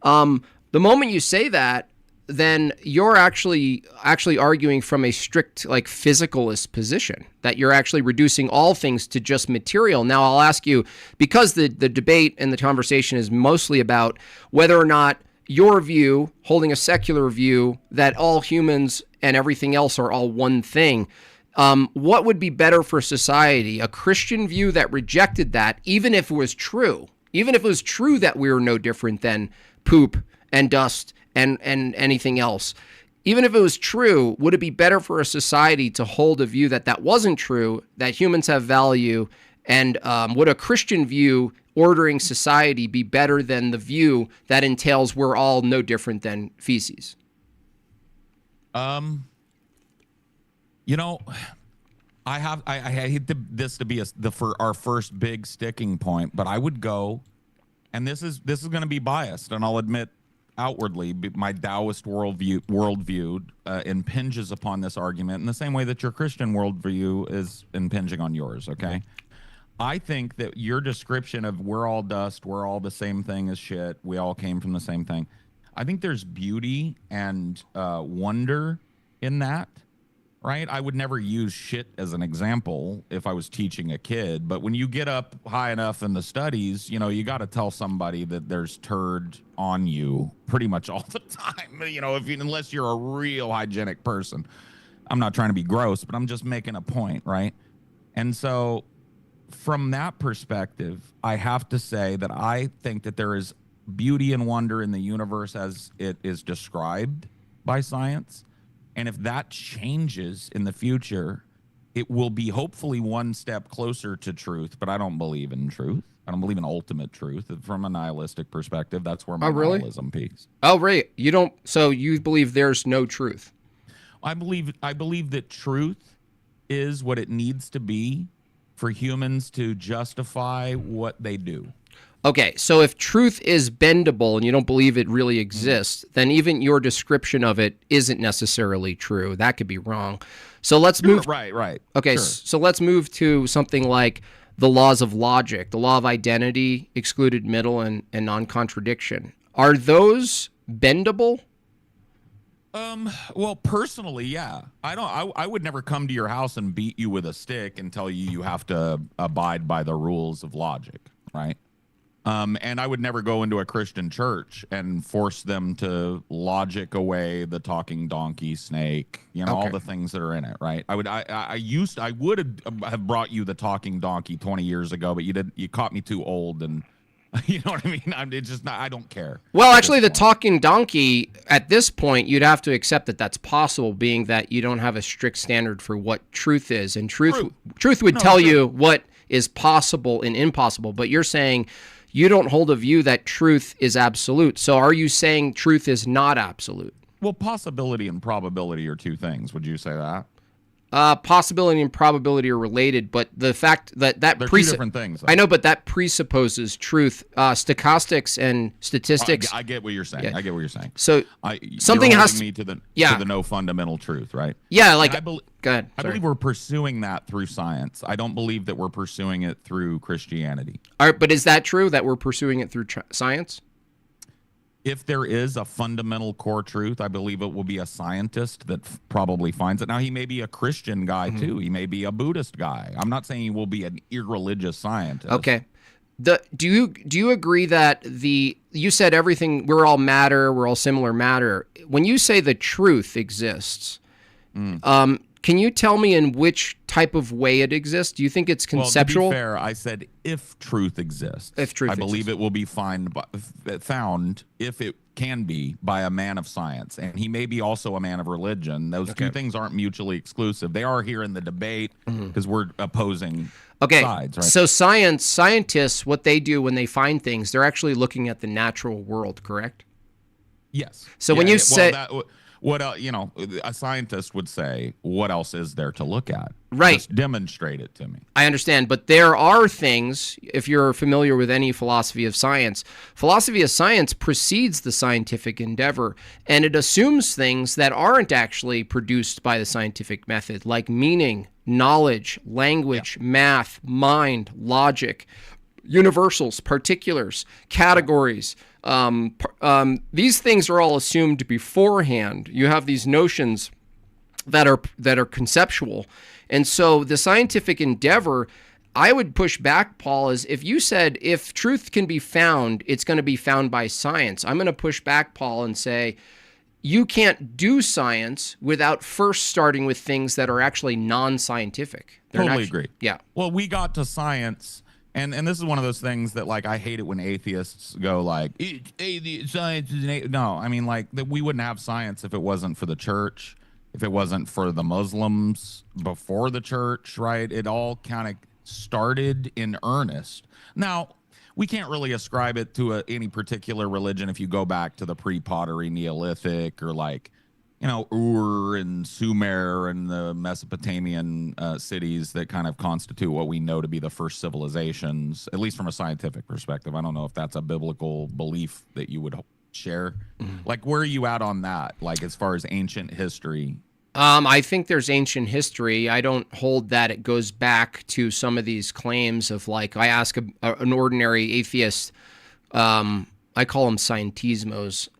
the moment you say that, then you're actually arguing from a strict physicalist position, that you're actually reducing all things to just material. Now I'll ask you, because the debate and the conversation is mostly about whether or not your view, holding a secular view that all humans and everything else are all one thing, what would be better for society? A Christian view that rejected that, even if it was true that we were no different than poop and dust and anything else. Even if it was true, would it be better for a society to hold a view that wasn't true, that humans have value, and would a Christian view ordering society be better than the view that entails we're all no different than feces? I hate this to be for our first big sticking point, but I would go, and this is going to be biased, and I'll admit outwardly my Taoist worldview impinges upon this argument in the same way that your Christian worldview is impinging on yours. Okay, I think that your description of we're all dust, we're all the same thing as shit, we all came from the same thing, I think there's beauty and wonder in that. Right? I would never use shit as an example if I was teaching a kid. But when you get up high enough in the studies, you got to tell somebody that there's turd on you pretty much all the time. Unless you're a real hygienic person. I'm not trying to be gross, but I'm just making a point, right? And so from that perspective, I have to say that I think that there is beauty and wonder in the universe as it is described by science. And if that changes in the future, it will be hopefully one step closer to truth. But I don't believe in truth. I don't believe in ultimate truth. From a nihilistic perspective, that's where my nihilism peaks. Oh, right. You don't. So you believe there's no truth? I believe that truth is what it needs to be for humans to justify what they do. Okay, so if truth is bendable and you don't believe it really exists, then even your description of it isn't necessarily true. That could be wrong. So let's move. Right. Okay, Sure. So let's move to something like the laws of logic, the law of identity, excluded middle, and non-contradiction. Are those bendable? Well, personally, yeah. I would never come to your house and beat you with a stick and tell you have to abide by the rules of logic, right? And I would never go into a Christian church and force them to logic away the talking donkey, snake, all the things that are in it, right? I would have brought you the talking donkey 20 years ago, but you caught me too old, and you know what I mean? It's just not, I don't care. Well, actually, the talking donkey, at this point, you'd have to accept that that's possible, being that you don't have a strict standard for what truth is, and truth would tell you what is possible and impossible, but you're saying you don't hold a view that truth is absolute. So are you saying truth is not absolute? Well, possibility and probability are two things. Would you say that? Possibility and probability are related, but the fact that they're two different things. Though. I know, but that presupposes truth. Stochastics and statistics. I get what you're saying. Yeah. I get what you're saying. So something has me to the no fundamental truth, right? Yeah, like go ahead. I believe we're pursuing that through science. I don't believe that we're pursuing it through Christianity. All right, but is that true that we're pursuing it through science? If there is a fundamental core truth, I believe it will be a scientist that probably finds it. Now, he may be a Christian guy, too. He may be a Buddhist guy. I'm not saying he will be an irreligious scientist. Okay. Do you agree that you said everything, we're all matter, we're all similar matter. When you say the truth exists, can you tell me in which type of way it exists? Do you think it's conceptual? Well, to be fair, I said if truth exists. If truth I believe it will be found if it can be by a man of science. And he may be also a man of religion. Those two things aren't mutually exclusive. They are here in the debate because we're opposing sides. Right? So scientists, what they do when they find things, they're actually looking at the natural world, correct? Yes. So when you say... What a scientist would say, what else is there to look at? Right. Just demonstrate it to me. I understand, but there are things, if you're familiar with any philosophy of science precedes the scientific endeavor, and it assumes things that aren't actually produced by the scientific method, like meaning, knowledge, language, math, mind, logic, universals, particulars, categories. These things are all assumed beforehand. You have these notions that are conceptual. And so the scientific endeavor, I would push back, Paul, is if you said if truth can be found, it's going to be found by science. I'm going to push back, Paul, and say you can't do science without first starting with things that are actually non-scientific. Totally agree. Yeah. Well, we got to science. And this is one of those things that, like, I hate it when atheists go like, science is no. I mean, like, that we wouldn't have science if it wasn't for the church, if it wasn't for the Muslims before the church, right? It all kind of started in earnest. Now, we can't really ascribe it to any particular religion if you go back to the pre-pottery Neolithic or like, Ur and Sumer and the Mesopotamian cities that kind of constitute what we know to be the first civilizations, at least from a scientific perspective. I don't know if that's a biblical belief that you would share. Like, where are you at on that? Like, as far as ancient history? I think there's ancient history. I don't hold that it goes back to some of these claims of, like, I ask an ordinary atheist, I call them scientismos.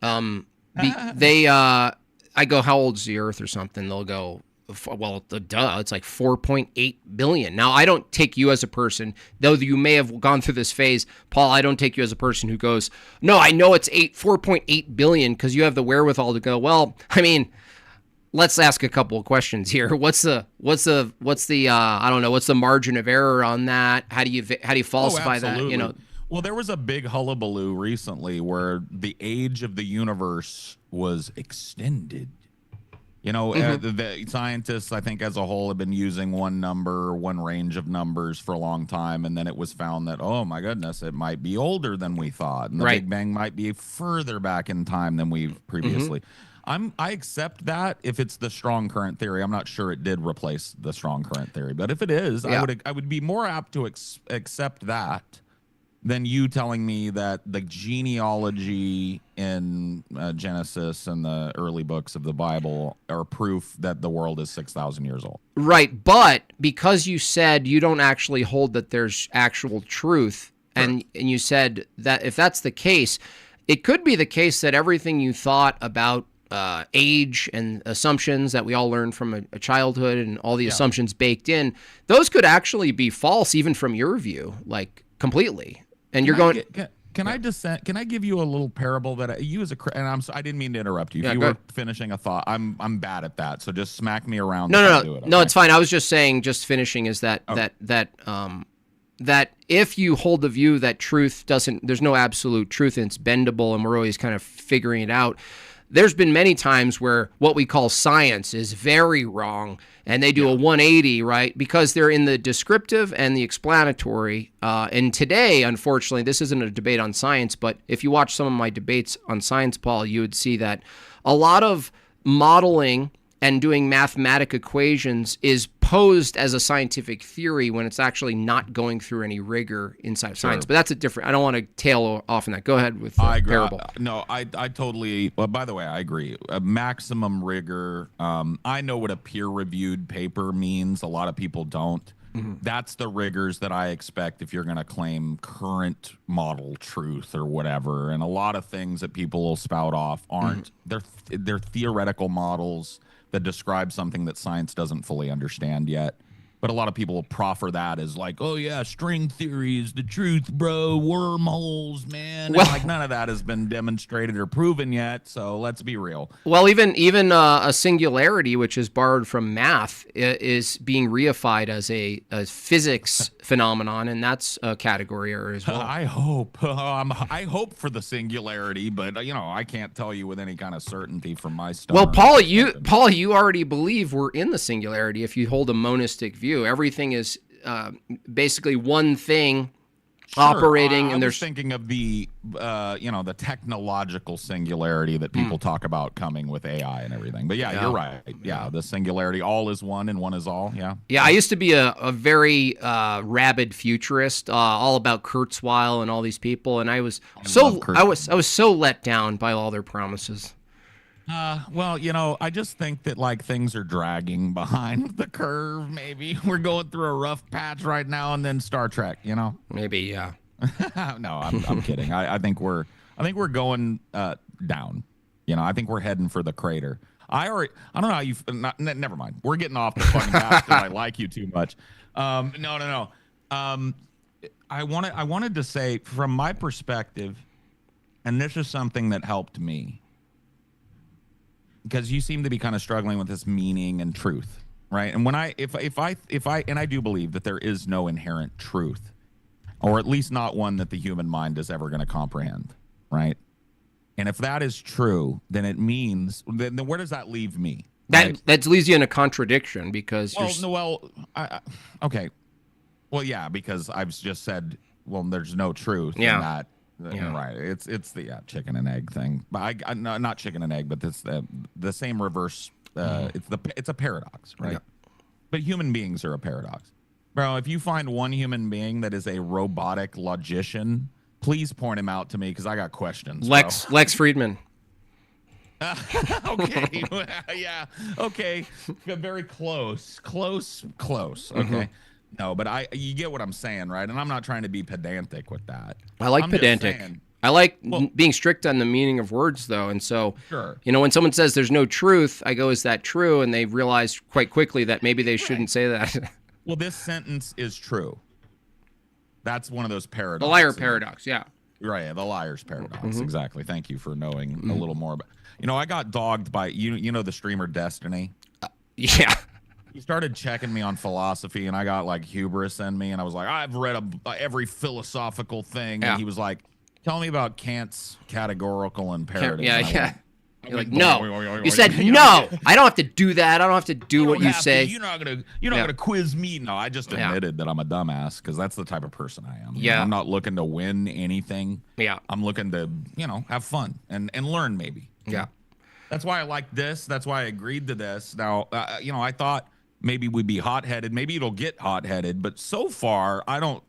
I go, how old's the Earth or something? They'll go, well, it's like 4.8 billion. Now, I don't take you as a person, though you may have gone through this phase, Paul, I don't take you as a person who goes, no, I know it's 4.8 billion because you have the wherewithal to go, well, I mean, let's ask a couple of questions here. What's the I don't know, what's the margin of error on that? How do you falsify that? Well, there was a big hullabaloo recently where the age of the universe was extended. The scientists, I think, as a whole, have been using one range of numbers for a long time, and then it was found that, oh my goodness, it might be older than we thought, and the Big Bang might be further back in time than we've previously. I accept that if it's the strong current theory. I'm not sure it did replace the strong current theory, but if it is, I would be more apt to accept that than you telling me that the genealogy in Genesis and the early books of the Bible are proof that the world is 6,000 years old. Right, but because you said you don't actually hold that there's actual truth, and you said that if that's the case, it could be the case that everything you thought about age and assumptions that we all learned from a childhood and all the assumptions baked in, those could actually be false even from your view, like completely. And you're going. Can I dissent? Can I give you a little parable that you as a and I didn't mean to interrupt you. If you were finishing a thought, I'm bad at that. So just smack me around. No, it's fine. I was just saying, just finishing is that that if you hold the view that truth doesn't, there's no absolute truth and it's bendable, and we're always kind of figuring it out. There's been many times where what we call science is very wrong, and they do a 180, right? Because they're in the descriptive and the explanatory. And today, unfortunately, this isn't a debate on science, but if you watch some of my debates on science, Paul, you would see that a lot of modeling and doing mathematic equations is posed as a scientific theory when it's actually not going through any rigor inside of science. But that's a different, I don't want to tail off on that. Go ahead with the parable. No, I totally, well, by the way, I agree. Maximum rigor. I know what a peer-reviewed paper means. A lot of people don't. Mm-hmm. That's the rigors that I expect if you're going to claim current model truth or whatever. And a lot of things that people will spout off aren't. They're theoretical models that describe something that science doesn't fully understand yet. But a lot of people will proffer that as like, oh yeah, string theory is the truth, bro. Wormholes, man. Well, and like none of that has been demonstrated or proven yet. So let's be real. Well, even a singularity, which is borrowed from math, is being reified as a physics phenomenon, and that's a category error as well. I hope. I hope for the singularity, but I can't tell you with any kind of certainty from my stuff. Well, Paul, you already believe we're in the singularity if you hold a monistic view. Everything is basically one thing operating, and there's thinking of the the technological singularity that people talk about coming with AI and everything. But you're right. Yeah, the singularity, all is one and one is all. Yeah. I used to be a very rabid futurist, all about Kurzweil and all these people, and I was so let down by all their promises. Well, I just think that like things are dragging behind the curve. Maybe we're going through a rough patch right now, and then Star Trek. Maybe, yeah. No, I'm kidding. I think we're going down. I think we're heading for the crater. I don't know how you. Never mind. We're getting off the fucking path because I like you too much. No. I wanted to say from my perspective, and this is something that helped me. Because you seem to be kind of struggling with this meaning and truth, right? And when if I and I do believe that there is no inherent truth, or at least not one that the human mind is ever going to comprehend, right? And if that is true, then it means then where does that leave me? That leaves you in a contradiction because okay, well yeah, because I've just said there's no truth in that. Right. It's the chicken and egg thing. But I not chicken and egg, but it's the same reverse. It's a paradox, right? Yeah. But human beings are a paradox, bro. If you find one human being that is a robotic logician, please point him out to me because I got questions. Lex Friedman. Okay. Yeah. Okay. Very close. Okay. Mm-hmm. No, but you get what I'm saying, right? And I'm not trying to be pedantic with that. I like pedantic. I like being strict on the meaning of words, though. And so, when someone says there's no truth, I go, is that true? And they realize quite quickly that maybe they shouldn't say that. Well, this sentence is true. That's one of those paradoxes. The liar paradox, yeah. Right, the liar's paradox, exactly. Thank you for knowing a little more about. I got dogged by the streamer Destiny. Yeah. He started checking me on philosophy, and I got like hubris in me, and I was like, I've read every philosophical thing, and he was like, tell me about Kant's categorical imperative. Yeah. You're like, no. You said no. I don't have to do that. I don't have to do what you say. You're not gonna quiz me. No, I just admitted that I'm a dumbass because that's the type of person I am. Yeah. I'm not looking to win anything. Yeah. I'm looking to have fun and learn maybe. Yeah. That's why I like this. That's why I agreed to this. Now, I thought maybe we'd be hot-headed. Maybe it'll get hot-headed. But so far, I don't.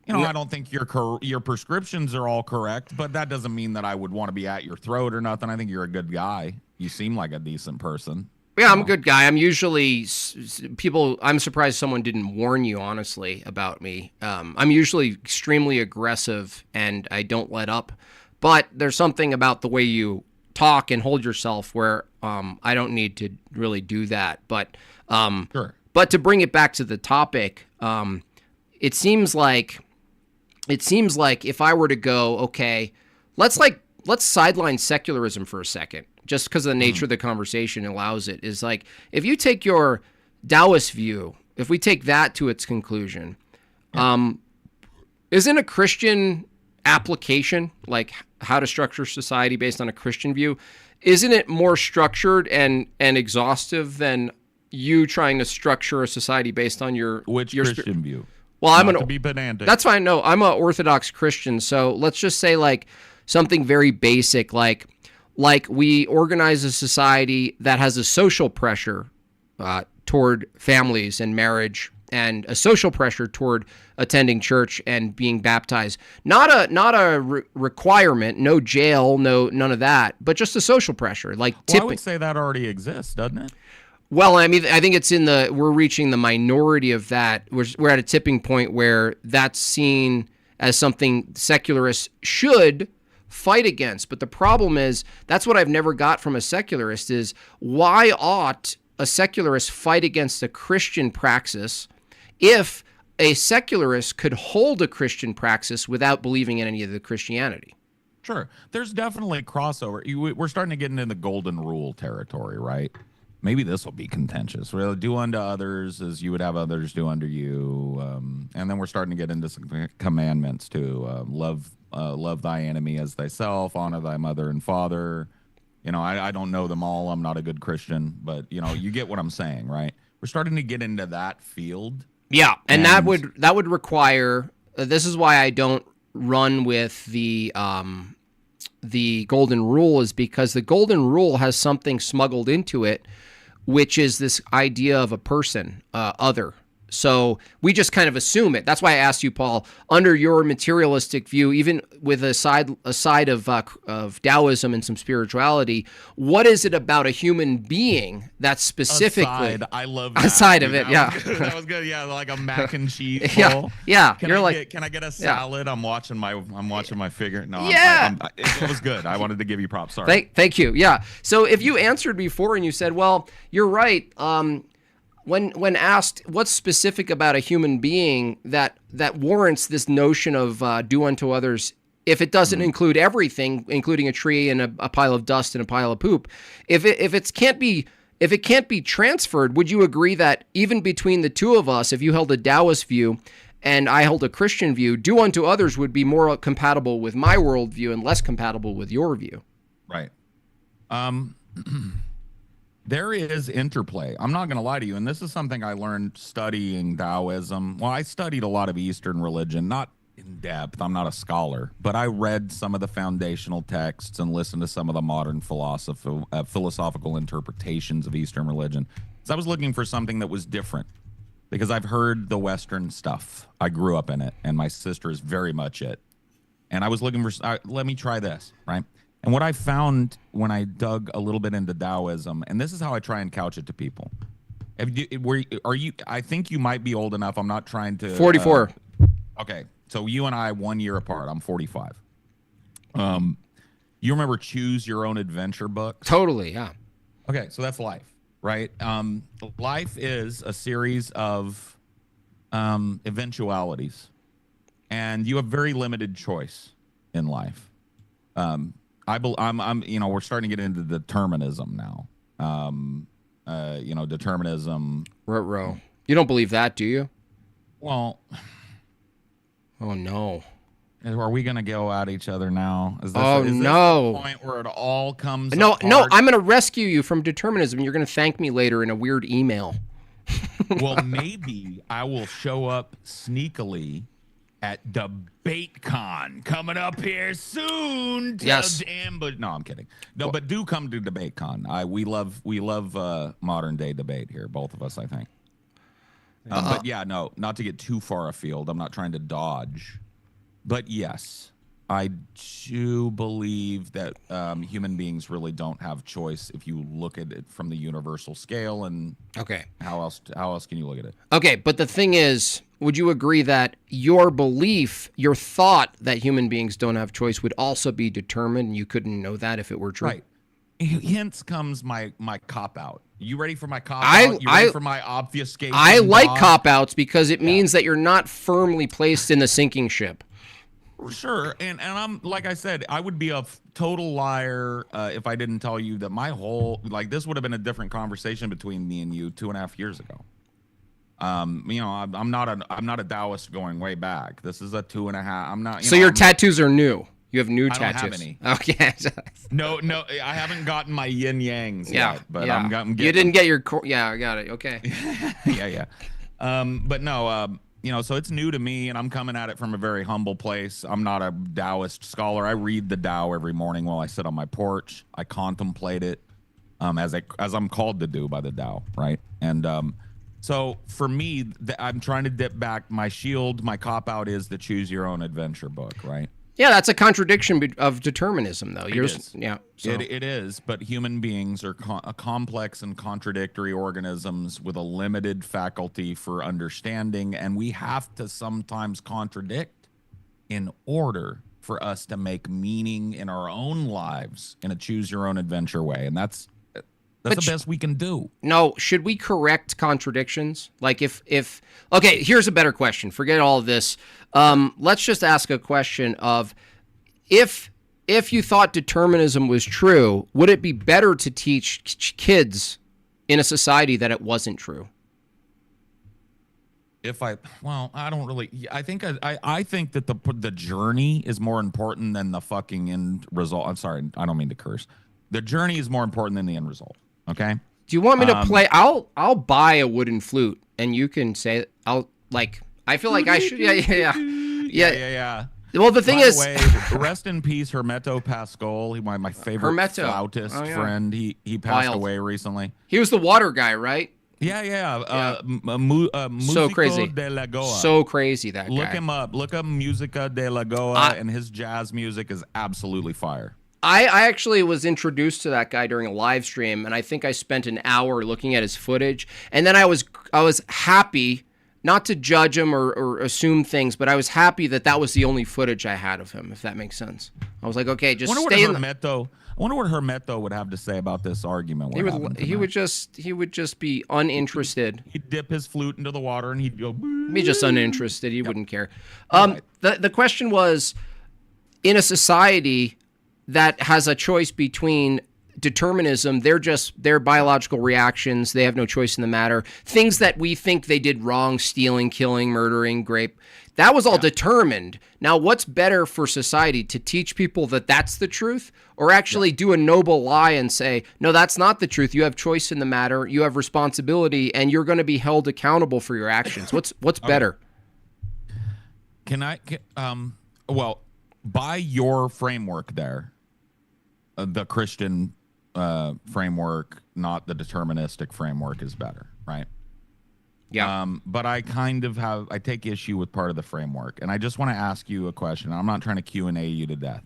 You know, I don't think your prescriptions are all correct, but that doesn't mean that I would want to be at your throat or nothing. I think you're a good guy. You seem like a decent person. Yeah, I'm a good guy. I'm usually I'm surprised someone didn't warn you, honestly, about me. I'm usually extremely aggressive and I don't let up. But there's something about the way you talk and hold yourself where I don't need to really do that. But Sure. But to bring it back to the topic, it seems like if I were to go, okay, let's sideline secularism for a second, just because of the nature of the conversation allows it, is like, if you take your Taoist view, if we take that to its conclusion, isn't a Christian application, like how to structure society based on a Christian view, isn't it more structured and exhaustive than you trying to structure a society based on your Christian view? Well, I'm to be pedantic. That's fine. No, I'm an Orthodox Christian. So let's just say like something very basic, like we organize a society that has a social pressure toward families and marriage, and a social pressure toward attending church and being baptized. Not a requirement, no jail, none of that, but just a social pressure, like tipping. I would say that already exists, doesn't it? Well, I mean, I think we're reaching the minority of that. We're at a tipping point where that's seen as something secularists should fight against. But the problem is, that's what I've never got from a secularist, is why ought a secularist fight against a Christian praxis if a secularist could hold a Christian praxis without believing in any of the Christianity? Sure. There's definitely crossover. We're starting to get into the golden rule territory, right? Maybe this will be contentious. We'll do unto others as you would have others do unto you. And then we're starting to get into some commandments too. Love thy enemy as thyself, honor thy mother and father. You know, I don't know them all. I'm not a good Christian, but you know, you get what I'm saying, right? We're starting to get into that field. Yeah, and that would require. This is why I don't run with the golden rule, is because the golden rule has something smuggled into it, which is this idea of a person, other. So we just kind of assume it. That's why I asked you, Paul, under your materialistic view, even with a side of Taoism and some spirituality, what is it about a human being that's specifically I love that. a side of it? Yeah, that was good. Yeah, like a mac and cheese bowl. Yeah. Can I get a salad? Yeah. I'm watching my figure. No, yeah, it was good. I wanted to give you props. Sorry. Thank you. Yeah. So if you answered before and you said, well, you're right. When asked what's specific about a human being that warrants this notion of do unto others, if it doesn't include everything, including a tree and a pile of dust and a pile of poop, if it can't be transferred, would you agree that even between the two of us, if you held a Taoist view and I held a Christian view, do unto others would be more compatible with my worldview and less compatible with your view? Right. There is interplay. I'm not going to lie to you, and this is something I learned studying Taoism. Well, I studied a lot of Eastern religion, not in depth. I'm not a scholar, but I read some of the foundational texts and listened to some of the modern philosophical interpretations of Eastern religion. So I was looking for something that was different, because I've heard the Western stuff. I grew up in it, and my sister is very much it. And I was looking for, let me try this, right? And what I found when I dug a little bit into Taoism, and this is how I try and couch it to people. I think you might be old enough. I'm not trying to. 44. Okay. So you and I 1 year apart. I'm 45. You remember Choose Your Own Adventure books? Totally. Yeah. Okay. So that's life, right? Life is a series of eventualities, and you have very limited choice in life. We're starting to get into determinism now. Determinism. Ruh-roh. You don't believe that, do you? Well. Oh, no. Are we going to go at each other now? Is this no. the point where it all comes apart? No, I'm going to rescue you from determinism. You're going to thank me later in a weird email. Well, maybe I will show up sneakily at DebateCon coming up here soon. Yes. No, I'm kidding. No, but do come to DebateCon. We love modern day debate here, both of us, I think. But yeah, no, not to get too far afield. I'm not trying to dodge. But yes, I do believe that human beings really don't have choice if you look at it from the universal scale. And Okay. how else can you look at it? Okay, but the thing is, would you agree that your belief, your thought that human beings don't have choice would also be determined, and you couldn't know that if it were true? Right. Hence comes my cop out. You ready for my cop out? You ready for my obfuscation? I like dodge? cop outs because it means that you're not firmly placed in the sinking ship. Sure, and I'm like I said, I would be a total liar if I didn't tell you that my whole this would have been a different conversation between me and you 2.5 years ago. I'm not a Taoist going way back. This is a 2.5. I'm not. So your tattoos are new. You have new tattoos. I don't have any. Okay. No, I haven't gotten my yin yangs yet. But yeah. I'm getting. You didn't get your. Yeah, I got it. Okay. yeah. But no. So it's new to me, and I'm coming at it from a very humble place. I'm not a Taoist scholar. I read the Tao every morning while I sit on my porch. I contemplate it, as I'm called to do by the Tao, right? And so for me, I'm trying to dip back. My shield, my cop out is the Choose Your Own Adventure book, right? Yeah, that's a contradiction of determinism, though. It is. Yeah. So. It is, but human beings are complex and contradictory organisms with a limited faculty for understanding, and we have to sometimes contradict in order for us to make meaning in our own lives in a choose your own adventure way, and that's the best we can do. No, should we correct contradictions? Like if okay, here's a better question. Forget all of this. Let's just ask a question of if you thought determinism was true, would it be better to teach kids in a society that it wasn't true? I don't really. I think I think that the journey is more important than the fucking end result. I'm sorry, I don't mean to curse. The journey is more important than the end result. Okay. Do you want me to play? I'll buy a wooden flute, and you can say I feel like I should. Yeah. Well, the thing By is, the way, rest in peace, Hermeto Pascal. My favorite flautist friend. He passed away recently. He was the water guy, right? Yeah. So crazy. De la Goa. So crazy, that guy. Look him up. Look up Musica de la Goa, and his jazz music is absolutely fire. I actually was introduced to that guy during a live stream, and I think I spent an hour looking at his footage, and then I was happy, not to judge him or assume things, but I was happy that was the only footage I had of him, if that makes sense. I was like, okay, just stay in I wonder what Hermeto would have to say about this argument. He would just be uninterested. He'd dip his flute into the water and he'd go. Be just uninterested. He wouldn't care. The question was, in a society that has a choice between determinism, their biological reactions, they have no choice in the matter. Things that we think they did wrong, stealing, killing, murdering, rape, that was all determined. Now, what's better for society, to teach people that that's the truth, or actually do a noble lie and say, no, that's not the truth. You have choice in the matter. You have responsibility, and you're going to be held accountable for your actions. What's better? Well, by your framework there, the Christian framework, not the deterministic framework, is better, right? Yeah. But I take issue with part of the framework, and I just want to ask you a question. I'm not trying to Q&A you to death,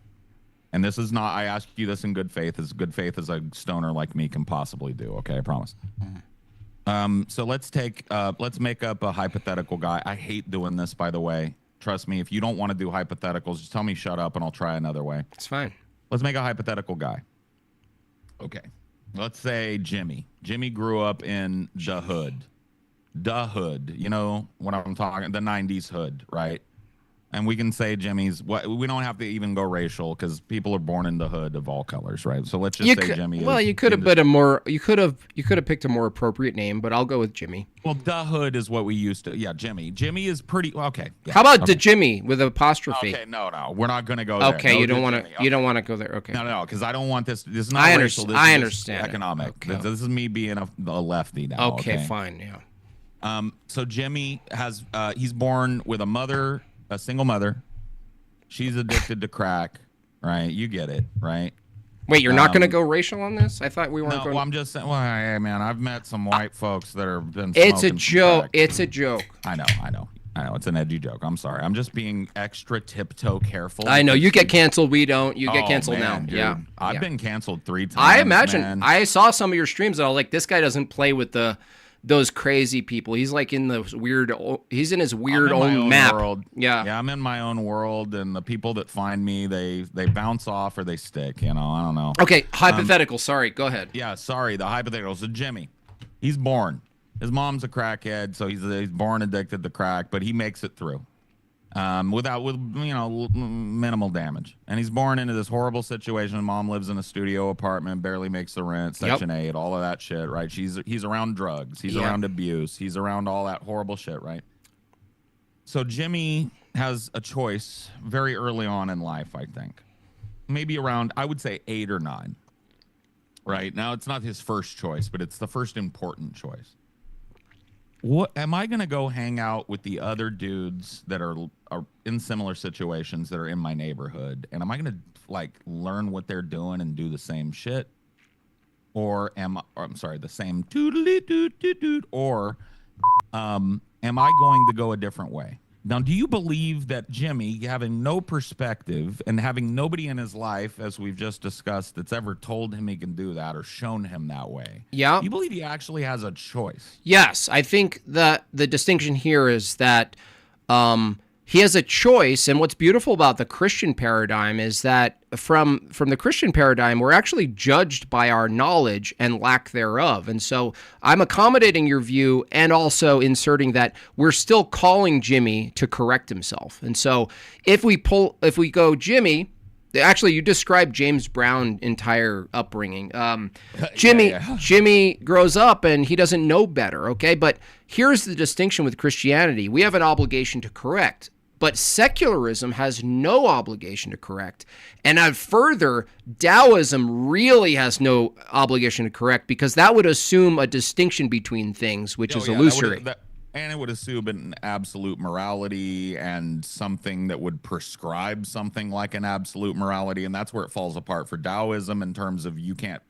and this is not. I ask you this in good faith, as a stoner like me can possibly do. Okay, I promise. So let's make up a hypothetical guy. I hate doing this, by the way. Trust me, if you don't want to do hypotheticals, just tell me shut up, and I'll try another way. It's fine. Let's make a hypothetical guy. Okay. Let's say Jimmy. Jimmy grew up in the hood. The hood. You know what I'm talking, the 90s hood, right? And we can say Jimmy's, we don't have to even go racial, because people are born in the hood of all colors, right? So let's just say Jimmy. Well, you could have put you could have picked a more appropriate name, but I'll go with Jimmy. Well, the hood is what we used to. Yeah, Jimmy. Jimmy is pretty okay. Yeah, how about the Jimmy with apostrophe? Okay, no, we're not going to go there. Okay, no, you don't want to. You don't want to go there. Okay. No, because I don't want this. This is not racial. This I is understand. Economic. Okay. This is me being a lefty now. Okay, fine. Yeah. So Jimmy has he's born with a single mother. She's addicted to crack, right? You get it, right? Wait, you're not going to go racial on this? I thought we weren't No, going. well, I'm just saying. Well, hey, man, I've met some white folks that have been. It's a smoking some joke. crack. It's a joke. I know. It's an edgy joke. I'm sorry. I'm just being extra tiptoe careful. I know. You because get canceled. We don't. You get Oh, canceled man, now. dude. Yeah. I've yeah. been canceled 3 times. I imagine. man. I saw some of your streams and I was like, this guy doesn't play with those crazy people. He's like in the weird. He's in his weird I'm in my own own map. world. Yeah. Yeah, I'm in my own world, and the people that find me, they bounce off or they stick. You know, I don't know. Okay. Hypothetical. Sorry. Go ahead. Yeah, sorry. The hypothetical. So Jimmy, he's born. His mom's a crackhead, so he's born addicted to crack, but he makes it through, with minimal damage. And he's born into this horrible situation. Mom lives in a studio apartment, barely makes the rent, Section 8, all of that shit, right? He's around drugs, he's around abuse, he's around all that horrible shit, right? So Jimmy has a choice very early on in life, I think, maybe around, I would say 8 or 9. Right now, it's not his first choice, but it's the first important choice. What am I going to go hang out with the other dudes that are in similar situations that are in my neighborhood? And am I going to like learn what they're doing and do the same shit? Or the same toodly doot doot doot? Or am I going to go a different way? Now, do you believe that Jimmy, having no perspective and having nobody in his life, as we've just discussed, that's ever told him he can do that or shown him that way? Yeah. Do you believe he actually has a choice? Yes, I think that the distinction here is that he has a choice, and what's beautiful about the Christian paradigm is that from the Christian paradigm, we're actually judged by our knowledge and lack thereof. And so I'm accommodating your view and also inserting that we're still calling Jimmy to correct himself. And so if we go Jimmy. Actually, you described James Brown's entire upbringing. Jimmy grows up and he doesn't know better, okay? But here's the distinction with Christianity. We have an obligation to correct, but secularism has no obligation to correct. And further, Taoism really has no obligation to correct because that would assume a distinction between things, which is illusory. And it would assume an absolute morality and something that would prescribe something like an absolute morality, and that's where it falls apart for Taoism in terms of you can't.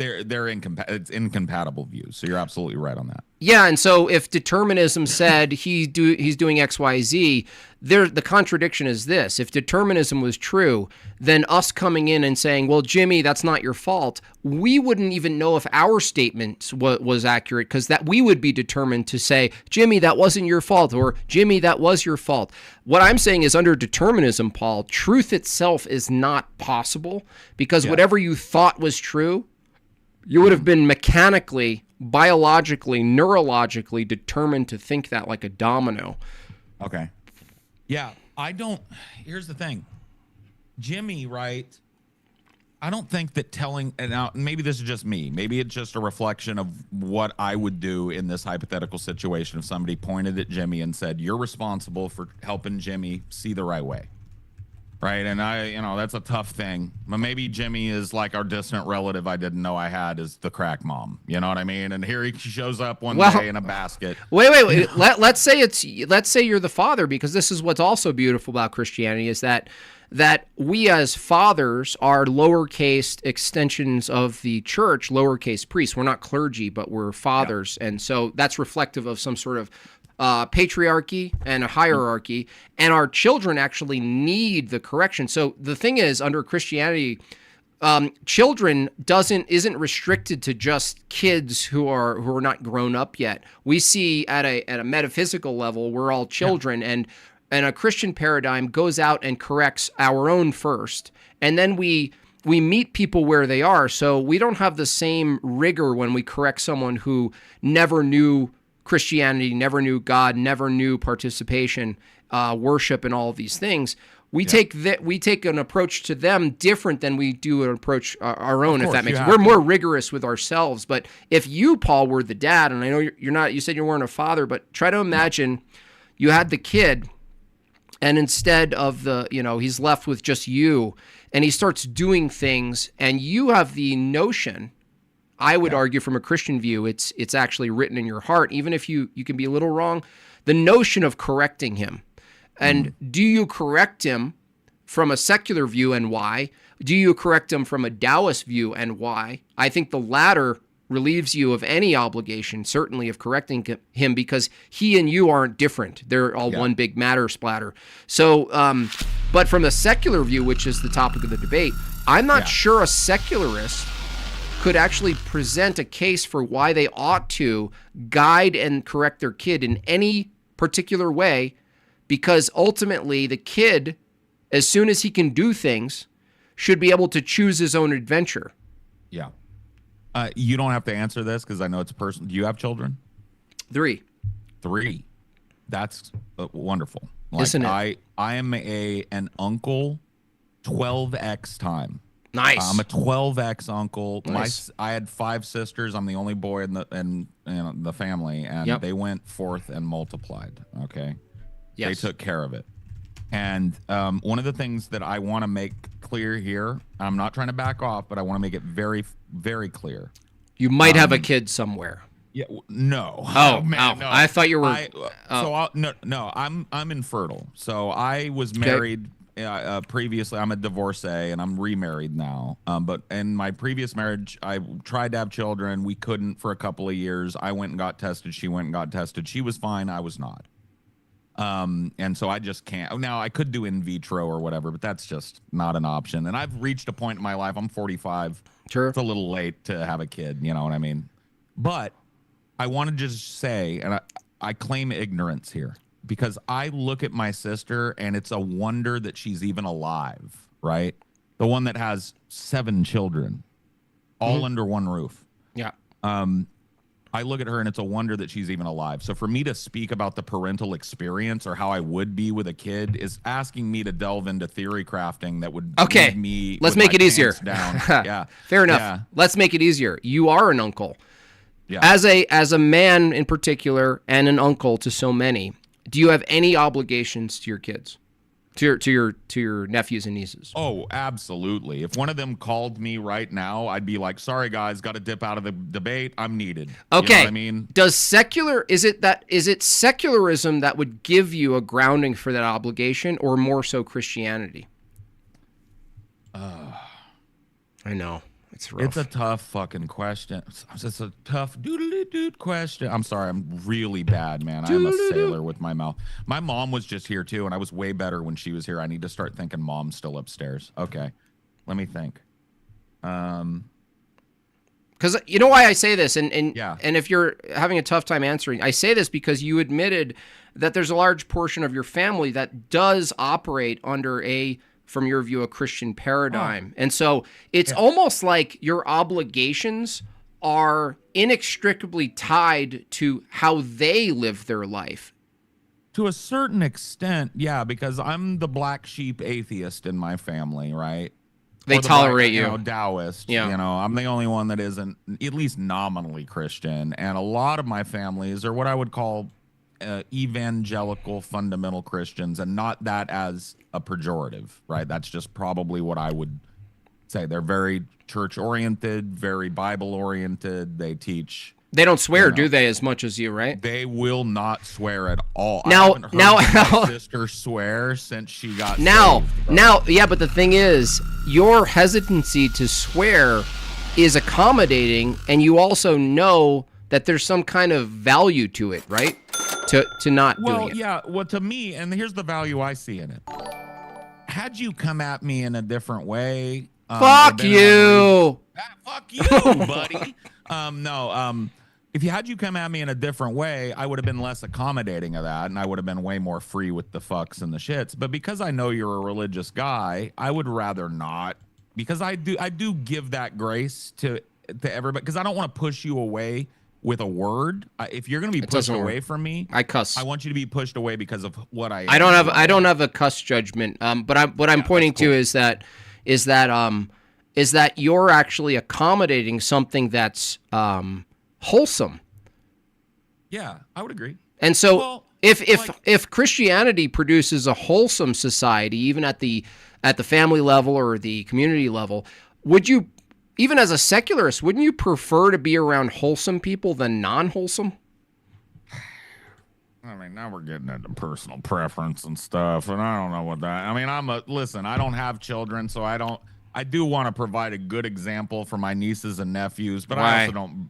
It's incompatible views. So you're absolutely right on that. Yeah, and so if determinism said he's doing X, Y, Z, the contradiction is this: if determinism was true, then us coming in and saying, "Well, Jimmy, that's not your fault," we wouldn't even know if our statement was accurate because that we would be determined to say, "Jimmy, that wasn't your fault," or "Jimmy, that was your fault." What I'm saying is, under determinism, Paul, truth itself is not possible because whatever you thought was true, you would have been mechanically, biologically, neurologically determined to think that like a domino. Okay. Yeah, here's the thing. Jimmy, right? I don't think that and now maybe this is just me. Maybe it's just a reflection of what I would do in this hypothetical situation if somebody pointed at Jimmy and said, "You're responsible for helping Jimmy see the right way." Right. And that's a tough thing. But maybe Jimmy is like our distant relative I didn't know I had is the crack mom. You know what I mean? And here he shows up one day in a basket. Wait. Let's say you're the father, because this is what's also beautiful about Christianity is that we as fathers are lowercase extensions of the church, lowercase priests. We're not clergy, but we're fathers. Yeah. And so that's reflective of some sort of patriarchy and a hierarchy, and our children actually need the correction. So the thing is, under Christianity, children isn't restricted to just kids who are not grown up yet. We see at a metaphysical level, we're all children, and a Christian paradigm goes out and corrects our own first, and then we meet people where they are. So we don't have the same rigor when we correct someone who never knew Christianity, never knew God, never knew participation, worship, and all of these things. We take an approach to them different than we do an approach our own. If that makes sense, we're more rigorous with ourselves. But if you, Paul, were the dad, and I know you're not, you said you weren't a father, but try to imagine you had the kid, and instead of he's left with just you, and he starts doing things, and you have the notion. I would argue from a Christian view, it's actually written in your heart, even if you can be a little wrong, the notion of correcting him. And do you correct him from a secular view, and why? Do you correct him from a Taoist view, and why? I think the latter relieves you of any obligation, certainly of correcting him, because he and you aren't different. They're all one big matter splatter. So, but from a secular view, which is the topic of the debate, I'm not sure a secularist could actually present a case for why they ought to guide and correct their kid in any particular way, because ultimately the kid, as soon as he can do things, should be able to choose his own adventure. Yeah. You don't have to answer this because I know it's personal. Do you have children? 3. That's wonderful. Like, Isn't it? I am an uncle 12x time. Nice. I'm a 12x uncle. Nice. I had 5 sisters. I'm the only boy in the family, and they went forth and multiplied. Okay. Yes. They took care of it. And one of the things that I want to make clear here, I'm not trying to back off, but I want to make it very, very clear. You might have a kid somewhere. Yeah, no. Oh, man, no. I thought you were. No. I'm infertile. So I was married previously. I'm a divorcee, and I'm remarried now. But in my previous marriage, I tried to have children. We couldn't for a couple of years. I went and got tested. She went and got tested. She was fine. I was not. And so I just can't. Now I could do in vitro or whatever, but that's just not an option. And I've reached a point in my life. I'm 45. Sure. It's a little late to have a kid. You know what I mean? But I want to just say, and I claim ignorance here, because I look at my sister and it's a wonder that she's even alive, right? The one that has 7 children, all under one roof. Yeah. I look at her and it's a wonder that she's even alive. So for me to speak about the parental experience or how I would be with a kid is asking me to delve into theory crafting that would leave me. Let's make it easier. Down. Yeah. Fair enough. Yeah. Let's make it easier. You are an uncle. Yeah. As a man in particular and an uncle to so many, do you have any obligations to your kids? To your nephews and nieces? Oh, absolutely. If one of them called me right now, I'd be like, "Sorry guys, got to dip out of the debate. I'm needed." Okay. You know what I mean? Is it secularism that would give you a grounding for that obligation, or more so Christianity? I know. It's rough. It's a tough fucking question. It's a tough doodly-dood question. I'm sorry. I'm really bad, man. I'm a sailor with my mouth. My mom was just here, too, and I was way better when she was here. I need to start thinking mom's still upstairs. Okay. Let me think. Because you know why I say this, and if you're having a tough time answering, I say this because you admitted that there's a large portion of your family that does operate under from your view, a Christian paradigm. And so it's almost like your obligations are inextricably tied to how they live their life. To a certain extent, yeah, because I'm the black sheep atheist in my family, right? They tolerate you. Taoist. Yeah. You know, I'm the only one that isn't at least nominally Christian. And a lot of my families are what I would call evangelical fundamental Christians, and not that as a pejorative, right? That's just probably what I would say. They're very church oriented, very Bible oriented. They teach. They don't swear, do they, as much as you, right? They will not swear at all. Now, I haven't heard my sister swear since she got saved, but the thing is, your hesitancy to swear is accommodating, and you also know that there's some kind of value to it, right? To not doing it. Well, yeah. Well, to me, and here's the value I see in it. Had you come at me in a different way, fuck you, buddy. If you had you come at me in a different way, I would have been less accommodating of that, and I would have been way more free with the fucks and the shits. But because I know you're a religious guy, I would rather not, because I do give that grace to everybody, because I don't want to push you away with a word. If you're going to be pushed away from me, I cuss. I want you to be pushed away because of what I am. I don't have a cuss judgment. But what I'm pointing to is that you're actually accommodating something that's wholesome. Yeah, I would agree. And so if Christianity produces a wholesome society, even at the family level or the community level, would you, even as a secularist, wouldn't you prefer to be around wholesome people than non-wholesome? I mean, now we're getting into personal preference and stuff, and I don't know what that. I mean, listen. I don't have children, so I don't. I do want to provide a good example for my nieces and nephews, but I Why? also don't.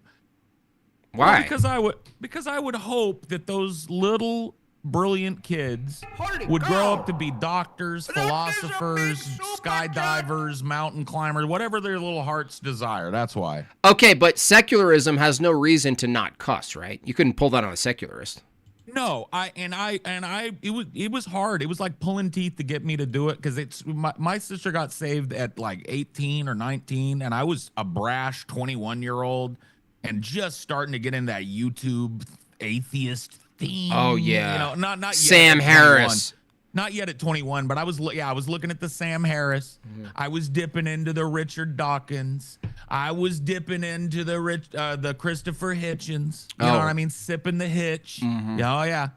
Why? Well, because I would hope that those little brilliant kids would grow up to be doctors, philosophers, skydivers, mountain climbers, whatever their little hearts desire. That's why. Okay, but secularism has no reason to not cuss, right? You couldn't pull that on a secularist. No, it was hard. It was like pulling teeth to get me to do it because my sister got saved at like 18 or 19, and I was a brash 21-year-old and just starting to get in that YouTube atheist theme. Oh yeah, not yet Sam at 21. Harris. Not yet at 21, but I was looking at the Sam Harris. I was dipping into the Richard Dawkins. I was dipping into the Christopher Hitchens. You know what I mean? Sipping the hitch. Oh yeah.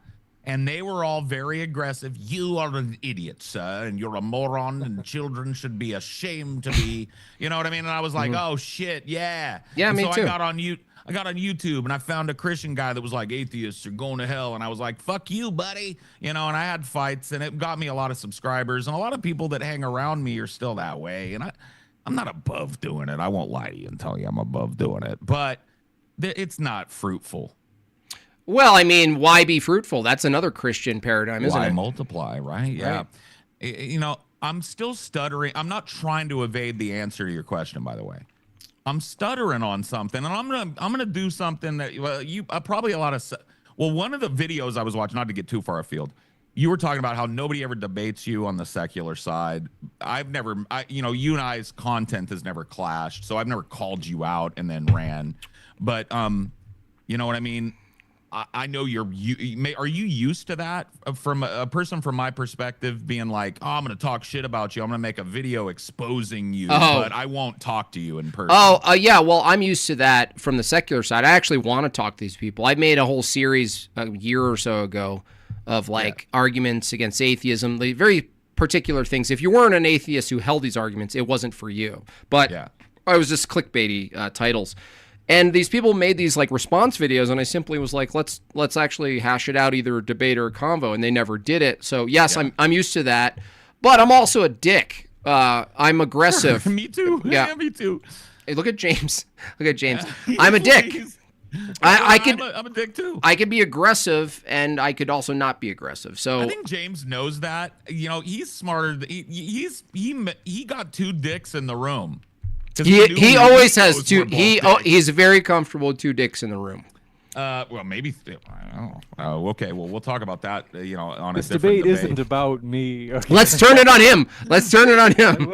And they were all very aggressive. You are an idiot, sir, and you're a moron, and children should be ashamed to be. You know what I mean? And I was like, oh shit, yeah. Yeah, and me so too. I got on YouTube and I found a Christian guy that was like, atheists are going to hell. And I was like, fuck you, buddy. And I had fights, and it got me a lot of subscribers, and a lot of people that hang around me are still that way. And I'm not above doing it. I won't lie to you and tell you I'm above doing it, but it's not fruitful. Well, I mean, why be fruitful? That's another Christian paradigm, isn't Why it? multiply, right? Yeah. Right. I'm still stuttering. I'm not trying to evade the answer to your question, by the way. I'm stuttering on something, and I'm gonna do something that probably a lot of. Well, one of the videos I was watching, not to get too far afield, you were talking about how nobody ever debates you on the secular side. You and I's content has never clashed, so I've never called you out and then ran. But you know what I mean? I know are you used to that from a person from my perspective being like, oh, I'm going to talk shit about you. I'm going to make a video exposing you, but I won't talk to you in person. Yeah. Well, I'm used to that from the secular side. I actually want to talk to these people. I made a whole series a year or so ago of arguments against atheism, the very particular things. If you weren't an atheist who held these arguments, it wasn't for you. But I was just clickbaity titles. And these people made these response videos, and I simply was like, let's actually hash it out, either a debate or a convo, and they never did it. So yes, I'm used to that, but I'm also a dick. I'm aggressive. Me too. Yeah, me too. Hey, look at James. Look at James. I'm a dick. I'm a dick too. I could be aggressive, and I could also not be aggressive. So I think James knows that. He's smarter. He got two dicks in the room. He always has two. He's very comfortable with two dicks in the room. Well, maybe. I don't know. Okay. Well, we'll talk about that. On this a different debate isn't about me. Okay. Let's turn it on him. Let's turn it on him.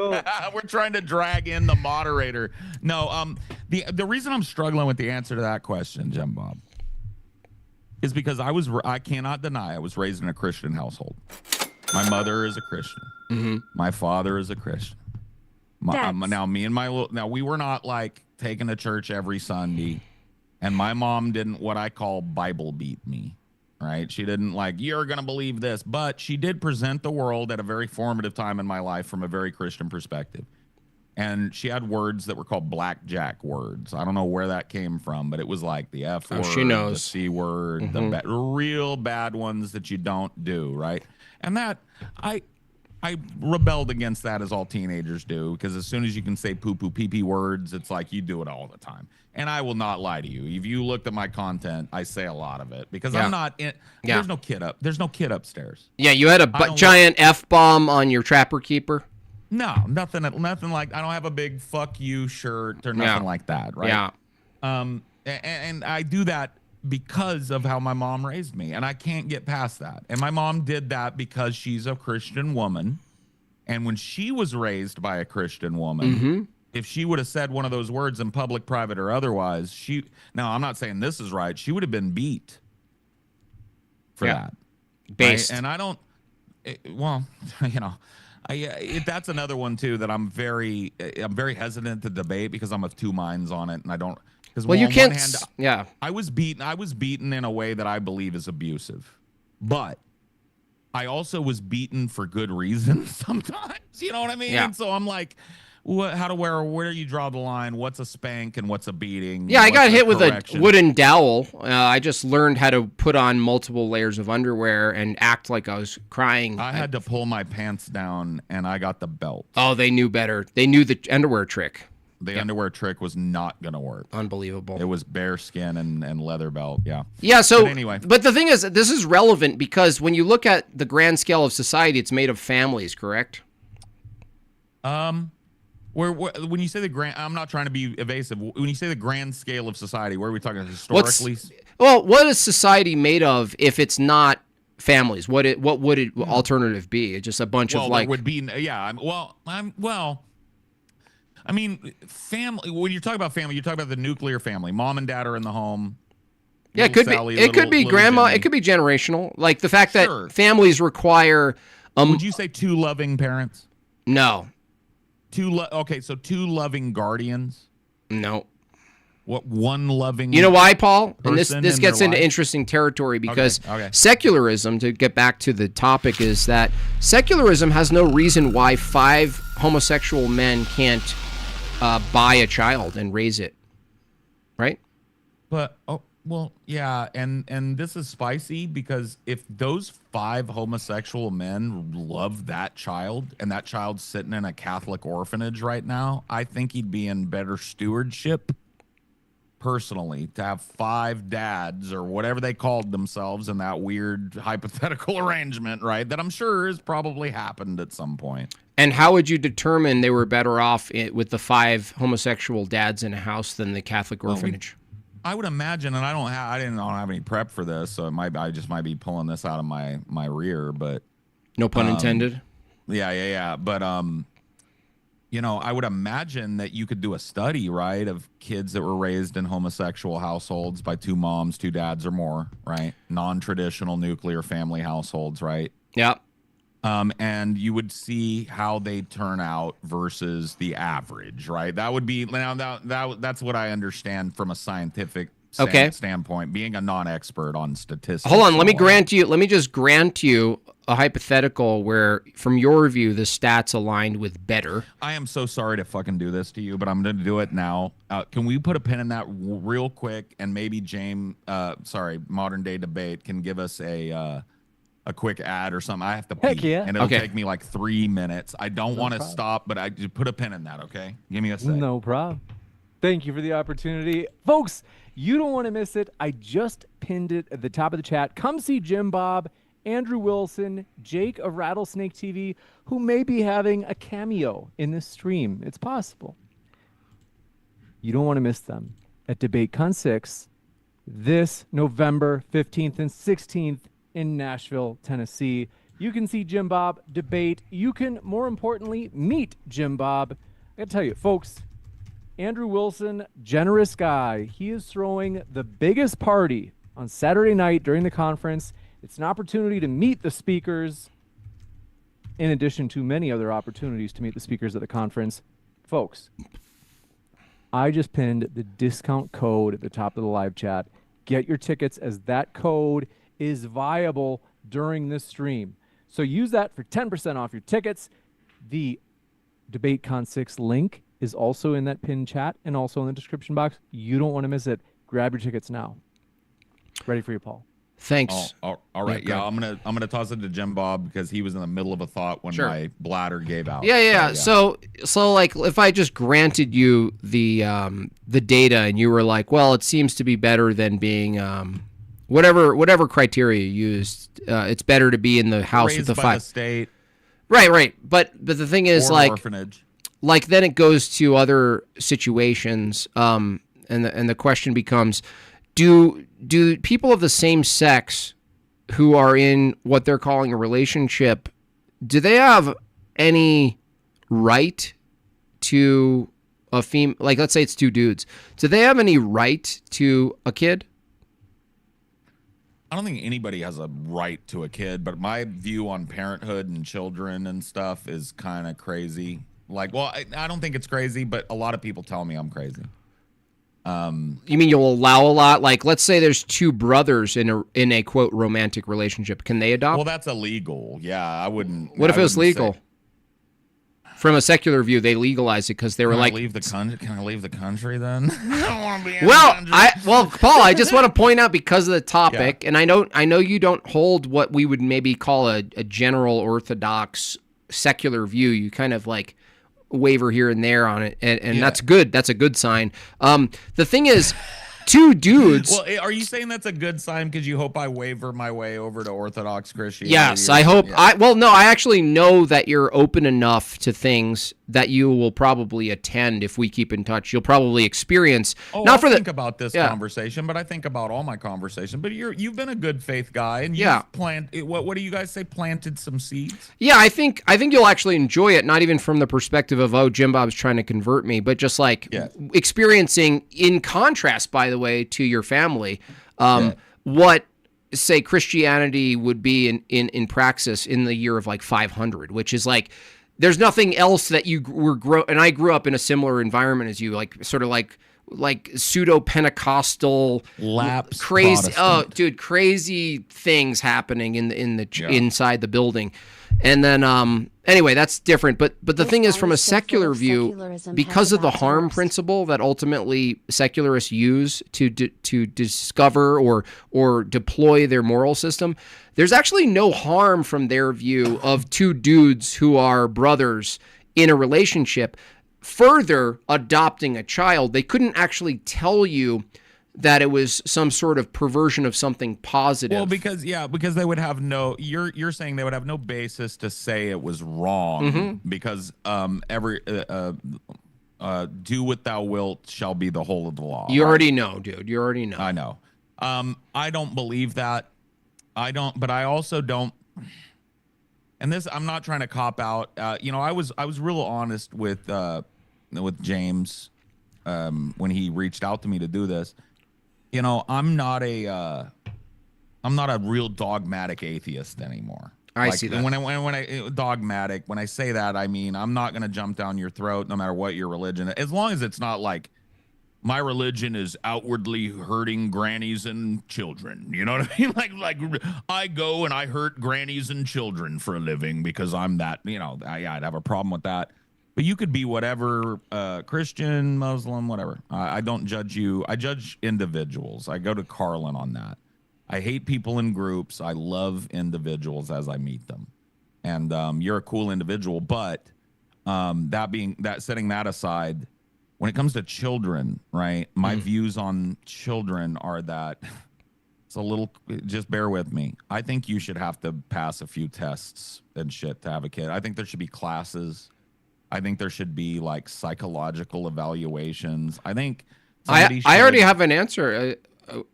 We're trying to drag in the moderator. No. The reason I'm struggling with the answer to that question, Jim Bob, is because I cannot deny I was raised in a Christian household. My mother is a Christian. Mm-hmm. My father is a Christian. Now we were not taking to church every Sunday, and my mom didn't what I call Bible beat me, right? She didn't you're gonna believe this, but she did present the world at a very formative time in my life from a very Christian perspective, and she had words that were called blackjack words. I don't know where that came from, but it was like the F word, she knows. the C word, the real bad ones that you don't do, right? And that I rebelled against that, as all teenagers do, because as soon as you can say poo-poo, pee-pee words, it's like you do it all the time. And I will not lie to you. If you looked at my content, I say a lot of it because I'm not in. There's no kid upstairs. Yeah, you had a giant F-bomb on your Trapper Keeper. No, nothing like. I don't have a big "fuck you" shirt or nothing like that, right? Yeah. And I do that because of how my mom raised me, and I can't get past that. And my mom did that because she's a Christian woman, and when she was raised by a Christian woman, if she would have said one of those words in public, private, or otherwise, now I'm not saying this is right, she would have been beat for that. Based. Right? And I don't. That's another one too that I'm very hesitant to debate because I'm of two minds on it, and I don't. Well, you can't. I was beaten in a way that I believe is abusive, but I also was beaten for good reasons sometimes. You know what I mean? Yeah. And so I'm like, where do you draw the line? What's a spank and what's a beating? Yeah, I What's got hit with a correction? wooden dowel. I just learned how to put on multiple layers of underwear and act like I was crying. I had to pull my pants down, and I got the belt. Oh, they knew better. They knew the underwear trick. The underwear trick was not gonna work. Unbelievable. It was bear skin and leather belt. Yeah. Yeah. So, But anyway. but the thing is, this is relevant because when you look at the grand scale of society, it's made of families, correct? When you say the grand, I'm not trying to be evasive. When you say the grand scale of society, where are we talking historically? What is society made of if it's not families? What would it alternative be? It's just a bunch of like. There would be I mean, family. When you're talking about family, you're talking about the nuclear family. Mom and dad are in the home. Yeah, it could Sally, be. It could be grandma. Jimmy. It could be generational. Like the fact Sure. that families require. Would you say two loving parents? No. Okay, so two loving guardians. No. What one loving? You know why, Paul? And this person this in gets their into life? interesting territory because Okay. secularism, to get back to the topic, is that secularism has no reason why 5 homosexual men can't buy a child and raise it, right? But yeah, and this is spicy because if those 5 homosexual men love that child and that child's sitting in a Catholic orphanage right now, I think he'd be in better stewardship personally to have 5 dads or whatever they called themselves in that weird hypothetical arrangement, right? That I'm sure has probably happened at some point. And how would you determine they were better off with the 5 homosexual dads in a house than the Catholic orphanage? I would imagine, and I don't have any prep for this, so I just might be pulling this out of my rear, but No pun intended. yeah. But I would imagine that you could do a study, right, of kids that were raised in homosexual households by 2 moms, 2 dads, or more, right? Non-traditional nuclear family households, right? Yeah. And you would see how they turn out versus the average, right? That would be that's what I understand from a scientific standpoint, being a non-expert on statistics. Hold on, let me just grant you a hypothetical where, from your view, the stats aligned with better. I am so sorry to fucking do this to you, but I'm going to do it now. Can we put a pin in that real quick, and maybe Modern Day Debate can give us a quick ad or something. I have to pee, Heck yeah. and it'll take me like 3 minutes. I don't want to stop, but I just put a pin in that, okay? Give me a sec. No problem. Thank you for the opportunity. Folks, you don't want to miss it. I just pinned it at the top of the chat. Come see Jim Bob, Andrew Wilson, Jake of Rattlesnake TV, who may be having a cameo in this stream. It's possible. You don't want to miss them at DebateCon 6 this November 15th and 16th in Nashville, Tennessee. You can see Jim Bob debate. You can, more importantly, meet Jim Bob. I gotta tell you, folks, Andrew Wilson, generous guy. He is throwing the biggest party on Saturday night during the conference. It's an opportunity to meet the speakers, in addition to many other opportunities to meet the speakers at the conference. Folks, I just pinned the discount code at the top of the live chat. Get your tickets, as that code is viable during this stream. So use that for 10% off your tickets. The DebateCon 6 link is also in that pinned chat and also in the description box. You don't want to miss it. Grab your tickets now. Ready for you, Paul. Thanks. All right. Yeah, I'm gonna toss it to Jim Bob because he was in the middle of a thought when my bladder gave out. Yeah. So like, if I just granted you the data and you were like, well, it seems to be better than being whatever criteria you used, it's better to be in the house Raised with the by 5. the state, Right. But the thing is, or like, orphanage. like then it goes to other situations, and the question becomes, do people of the same sex who are in what they're calling a relationship, do they have any right to a female? Like, let's say it's 2 dudes. Do they have any right to a kid? I don't think anybody has a right to a kid, but my view on parenthood and children and stuff is kind of crazy. Like, well, I don't think it's crazy, but a lot of people tell me I'm crazy. You mean you'll allow a lot? Like, let's say there's 2 brothers in a quote romantic relationship. Can they adopt? Well, that's illegal. Yeah, I wouldn't. What if it was legal? From a secular view, they legalized it because they were Can like, I leave the country? Can I leave the country then? I don't want to be in well, the country. Paul, I just want to point out because of the topic, and I know you don't hold what we would maybe call a general orthodox secular view. You kind of like waver here and there on it, and that's good. That's a good sign. The thing is, two dudes. Well, are you saying that's a good sign because you hope I waver my way over to Orthodox Christianity? Yes, I hope. Yeah. I actually know that you're open enough to things that you will probably attend if we keep in touch. You'll probably experience. Oh, not I for think the about this conversation, but I think about all my conversations. But you've been a good faith guy, and you've what do you guys say? Planted some seeds. Yeah, I think you'll actually enjoy it. Not even from the perspective of Jim Bob's trying to convert me, but just like experiencing, in contrast, by the way, to your family, what say Christianity would be in praxis in the year of like 500, which is like there's nothing else that you were and I grew up in a similar environment as you, like sort of like pseudo Pentecostal lapsed crazy Protestant. dude, crazy things happening in the inside the building. And then anyway, that's different, but the thing is, from a secular view, because of the harm principle that ultimately secularists use to discover or deploy their moral system, there's actually no harm from their view of two dudes who are brothers in a relationship further adopting a child. They couldn't actually tell you that it was some sort of perversion of something positive. Well, because they would have no. You're saying they would have no basis to say it was wrong because do what thou wilt shall be the whole of the law. You already know, dude. You already know. I know. I don't believe that. I don't, but I also don't. And this, I'm not trying to cop out. I was real honest with James when he reached out to me to do this. I'm not a real dogmatic atheist anymore. I see that. When I dogmatic, when I say that, I mean I'm not going to jump down your throat no matter what your religion is, as long as it's not like my religion is outwardly hurting grannies and children. You know what I mean? Like I go and I hurt grannies and children for a living because I'm that. I'd have a problem with that. But you could be whatever, Christian, Muslim, whatever. I don't judge you. I judge individuals. I go to Carlin on that. I hate people in groups. I love individuals as I meet them. And you're a cool individual. But setting that aside, when it comes to children, right, my views on children are that it's a little, just bear with me. I think you should have to pass a few tests and shit to have a kid. I think there should be classes. I think there should be like psychological evaluations. I think I already have an answer.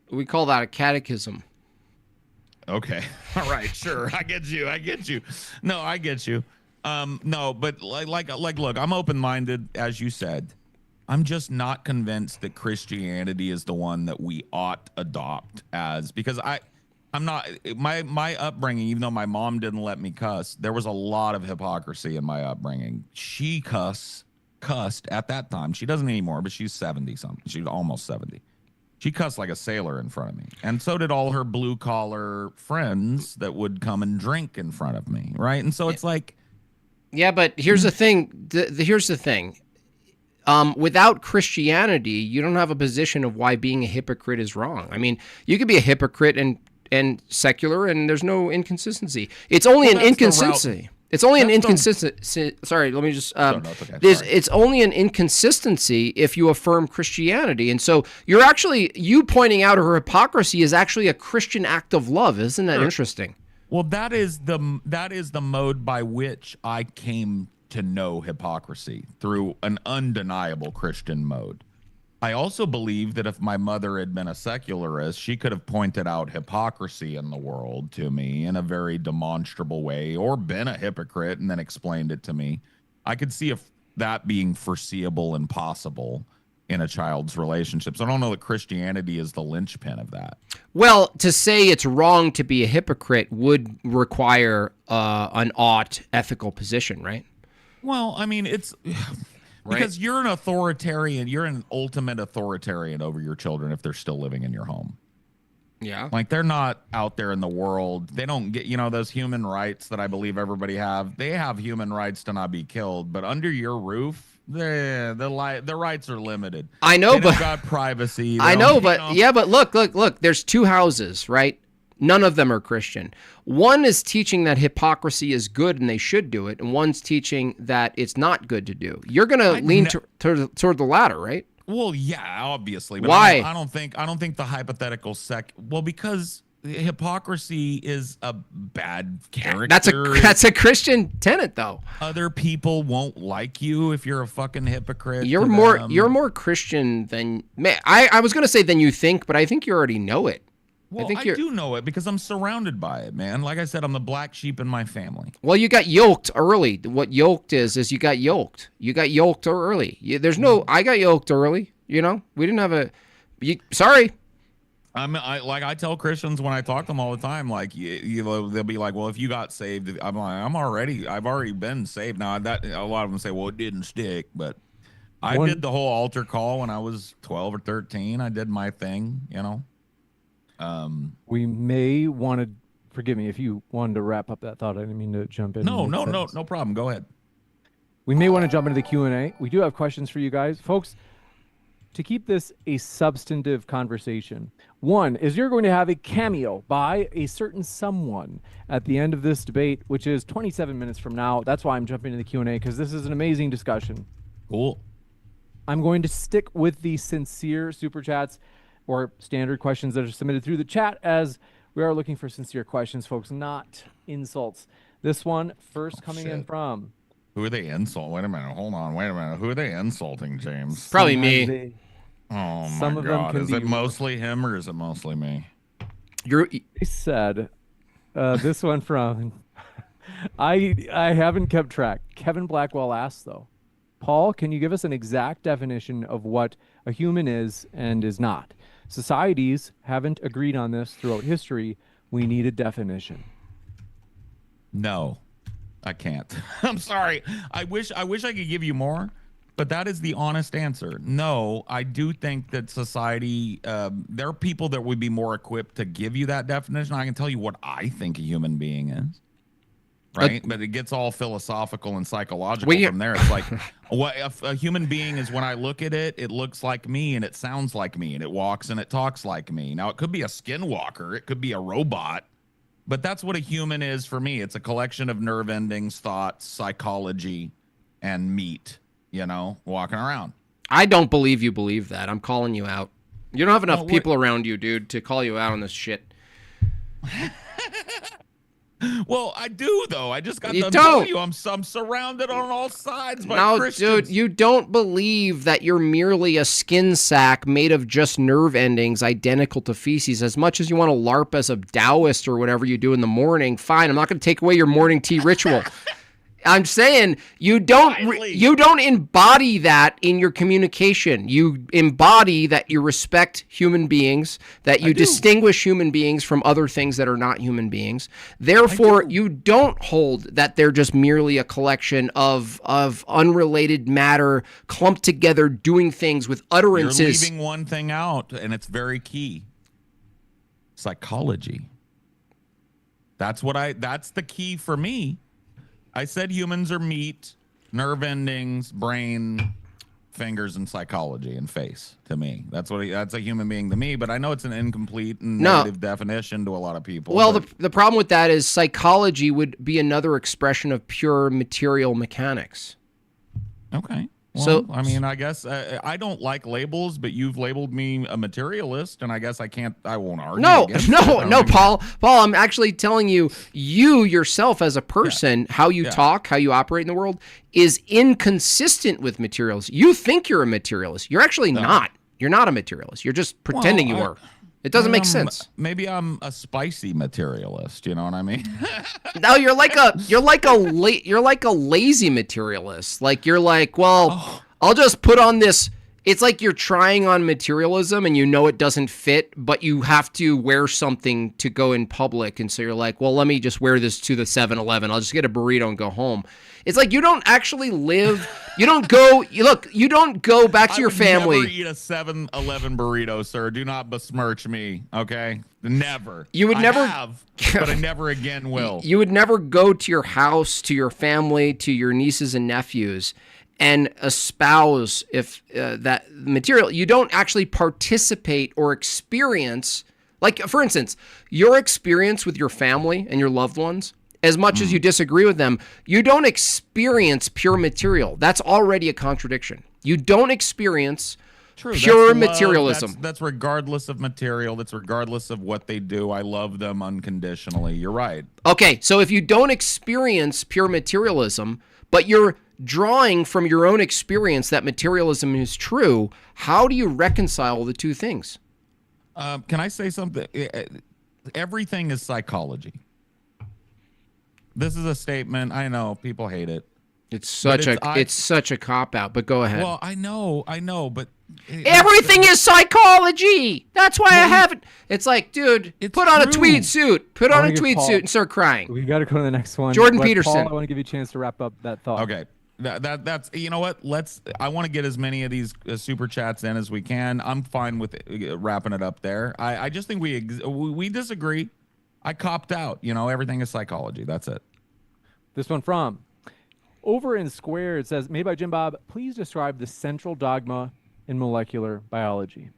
We call that a catechism. Okay. All right. Sure. I get you. No, I get you. No, but like, look, I'm open-minded, as you said. I'm just not convinced that Christianity is the one that we ought adopt because I'm not, my upbringing, even though my mom didn't let me cuss, there was a lot of hypocrisy in my upbringing. She cussed at that time. She doesn't anymore, but she's 70 something. She's almost 70. She cussed like a sailor in front of me. And so did all her blue collar friends that would come and drink in front of me. Right. And so it's like, yeah, but here's the thing. Here's the thing. Without Christianity, you don't have a position of why being a hypocrite is wrong. I mean, you could be a hypocrite and secular, and there's no inconsistency. It's only an inconsistency. It's only an inconsistency. Sorry, let me just. No, it's okay. It's only an inconsistency if you affirm Christianity, and so you pointing out her hypocrisy is actually a Christian act of love. Isn't that interesting? Well, that is the mode by which I came to know hypocrisy, through an undeniable Christian mode. I also believe that if my mother had been a secularist, she could have pointed out hypocrisy in the world to me in a very demonstrable way, or been a hypocrite and then explained it to me. I could see if that being foreseeable and possible in a child's relationships. I don't know that Christianity is the linchpin of that. Well, to say it's wrong to be a hypocrite would require an ought ethical position, right? Well, I mean, it's because you're an authoritarian. You're an ultimate authoritarian over your children if they're still living in your home. Yeah. Like, they're not out there in the world. They don't get, those human rights that I believe everybody have. They have human rights to not be killed, but under your roof, the rights are limited. I know, They don't but got privacy. I know, but yeah, but look. There's two houses, right? None of them are Christian. One is teaching that hypocrisy is good and they should do it, and one's teaching that it's not good to do. You're gonna lean toward the latter, right? Well, yeah, obviously. But Why? I don't think the hypothetical Well, because hypocrisy is a bad character. That's a Christian tenet, though. Other people won't like you if you're a fucking hypocrite. You're more Christian than I was gonna say than you think, but I think you already know it. Well, I do know it because I'm surrounded by it, man. Like I said, I'm the black sheep in my family. Well, you got yoked early. What yoked is you got yoked. You got yoked early. I got yoked early. We didn't have sorry. I tell Christians when I talk to them all the time, like, they'll be like, well, if you got saved, I'm like, I've already been saved. Now that a lot of them say, well, it didn't stick, but I did the whole altar call when I was 12 or 13. I did my thing, We may want to, forgive me if you wanted to wrap up that thought. I didn't mean to jump in. No problem. Go ahead. We may want to jump into the Q&A. We do have questions for you guys. Folks, to keep this a substantive conversation, one is you're going to have a cameo by a certain someone at the end of this debate, which is 27 minutes from now. That's why I'm jumping into the Q&A, because this is an amazing discussion. Cool. I'm going to stick with the sincere super chats or standard questions that are submitted through the chat, as we are looking for sincere questions, folks, not insults. This one first coming in from... Who are they insulting? Wait a minute. Hold on. Wait a minute. Who are they insulting, James? Probably me. Oh, my God. Is it mostly him or is it mostly me? They said, this one from... I haven't kept track. Kevin Blackwell asked, though, Paul, can you give us an exact definition of what a human is and is not? Societies haven't agreed on this throughout history. We need a definition. No, I can't. I'm sorry. I wish I could give you more, but that is the honest answer. No, I do think that society, there are people that would be more equipped to give you that definition. I can tell you what I think a human being is. Right, but it gets all philosophical and psychological from there. It's like, what a human being is when I look at it, it looks like me and it sounds like me and it walks and it talks like me. Now, it could be a skinwalker, it could be a robot, but that's what a human is for me. It's a collection of nerve endings, thoughts, psychology, and meat, walking around. I don't believe you believe that. I'm calling you out. You don't have enough people around you, dude, to call you out on this shit. Well, I do, though. I just got to tell you, I'm surrounded on all sides by Christians. Dude, you don't believe that you're merely a skin sack made of just nerve endings identical to feces. As much as you want to LARP as a Taoist or whatever you do in the morning, fine. I'm not going to take away your morning tea ritual. I'm saying you don't embody that in your communication. You embody that you respect human beings, that you distinguish human beings from other things that are not human beings. Therefore, you don't hold that they're just merely a collection of unrelated matter clumped together doing things with utterances. You're leaving one thing out, and it's very key. Psychology. That's the key for me. I said humans are meat, nerve endings, brain, fingers, and psychology and face to me. That's a human being to me, but I know it's an incomplete and negative definition to a lot of people. Well, the problem with that is psychology would be another expression of pure material mechanics. Okay. Well, I mean, I guess I don't like labels, but you've labeled me a materialist, and I guess I won't argue. No, Paul, I'm actually telling you, you yourself as a person, how you talk, how you operate in the world is inconsistent with materialism. You think you're a materialist. You're actually not. You're not a materialist. You're just pretending you are. It doesn't make sense. Maybe I'm a spicy materialist. You know what I mean? No, you're like a lazy materialist. Like you're like, well, I'll just put on this It's like you're trying on materialism and you know it doesn't fit, but you have to wear something to go in public. And so you're like, well, let me just wear this to the 7-Eleven. I'll just get a burrito and go home. It's like you don't actually live. You don't go. You don't go back to your family. I would never eat a 7-Eleven burrito, sir. Do not besmirch me, okay? Never. You would never have, but I never again will. You would never go to your house, to your family, to your nieces and nephews and espouse if that material. You don't actually participate or experience, like, for instance, your experience with your family and your loved ones, as much as you disagree with them, you don't experience pure material. That's already a contradiction. You don't experience pure materialism. That's regardless of material. That's regardless of what they do. I love them unconditionally. You're right. Okay, so if you don't experience pure materialism, but you're drawing from your own experience that materialism is true, how do you reconcile the two things? Can I say something? Everything is psychology. This is a statement. I know people hate it. It's such a cop out, but go ahead. Well, I know, but everything is psychology. That's why I haven't. It's like, dude, put on a tweed suit. Put on a tweed suit and start crying. We got to go to the next one. Jordan Peterson. Paul, I want to give you a chance to wrap up that thought. Okay. That's you know what? I want to get as many of these super chats in as we can. I'm fine with wrapping it up there. I just think we disagree. I copped out. Everything is psychology. That's it. This one from Over in Square. It says, made by Jim Bob. Please describe the central dogma in molecular biology.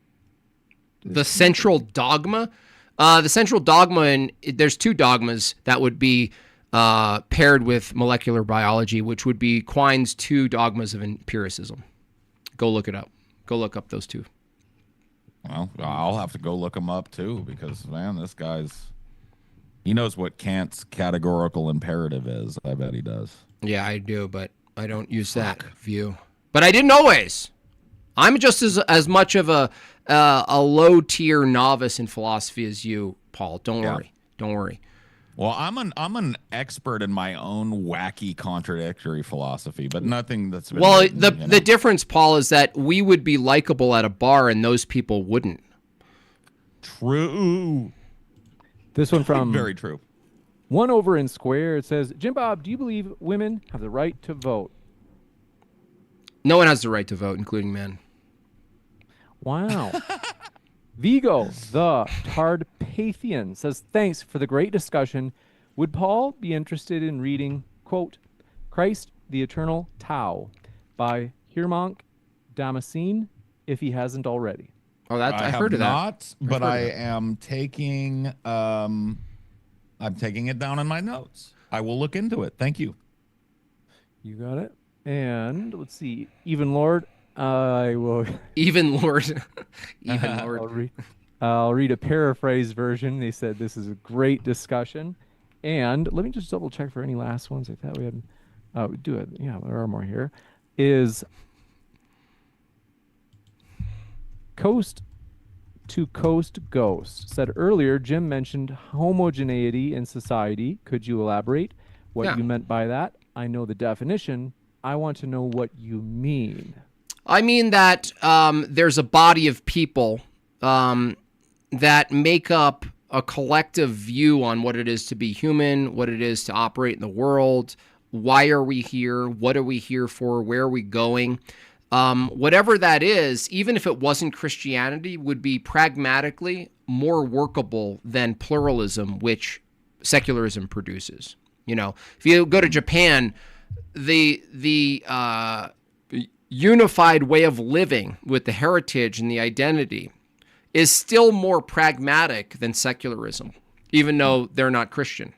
The central dogma? The central dogma, and there's two dogmas that would be paired with molecular biology, which would be Quine's two dogmas of empiricism. Go look it up. Go look up those two. Well, I'll have to go look them up too, because man, this he knows what Kant's categorical imperative is. I bet he does. Yeah, I do, but I don't use that view. But I didn't always. I'm just as much of a low tier novice in philosophy as you, Paul. Don't worry. Don't worry. Well, I'm an expert in my own wacky contradictory philosophy, but nothing that's been written, the difference, Paul, is that we would be likable at a bar and those people wouldn't. True. This one from very true. One Over in Square. It says, Jim Bob, do you believe women have the right to vote? No one has the right to vote, including men. Wow. Vigo, the Tardpathian, says, thanks for the great discussion. Would Paul be interested in reading, quote, Christ the Eternal Tao by Hirmonk Damascene, if he hasn't already? Oh, I heard of that. Not, but I am taking I'm taking it down in my notes. I will look into it. Thank you. You got it. And let's see, Even Lord, I will. Even Lord. Even Lord. I'll read a paraphrase version. They said this is a great discussion. And let me just double check for any last ones. I thought we had. We do it. Yeah, there are more here. Is Coast to Coast Ghost said earlier, Jim mentioned homogeneity in society. Could you elaborate what you meant by that? I know the definition. I want to know what you mean. I mean that there's a body of people that make up a collective view on what it is to be human, what it is to operate in the world, why are we here, what are we here for, where are we going. Whatever that is, even if it wasn't Christianity, would be pragmatically more workable than pluralism, which secularism produces. If you go to Japan, the unified way of living with the heritage and the identity is still more pragmatic than secularism, even though they're not Christian.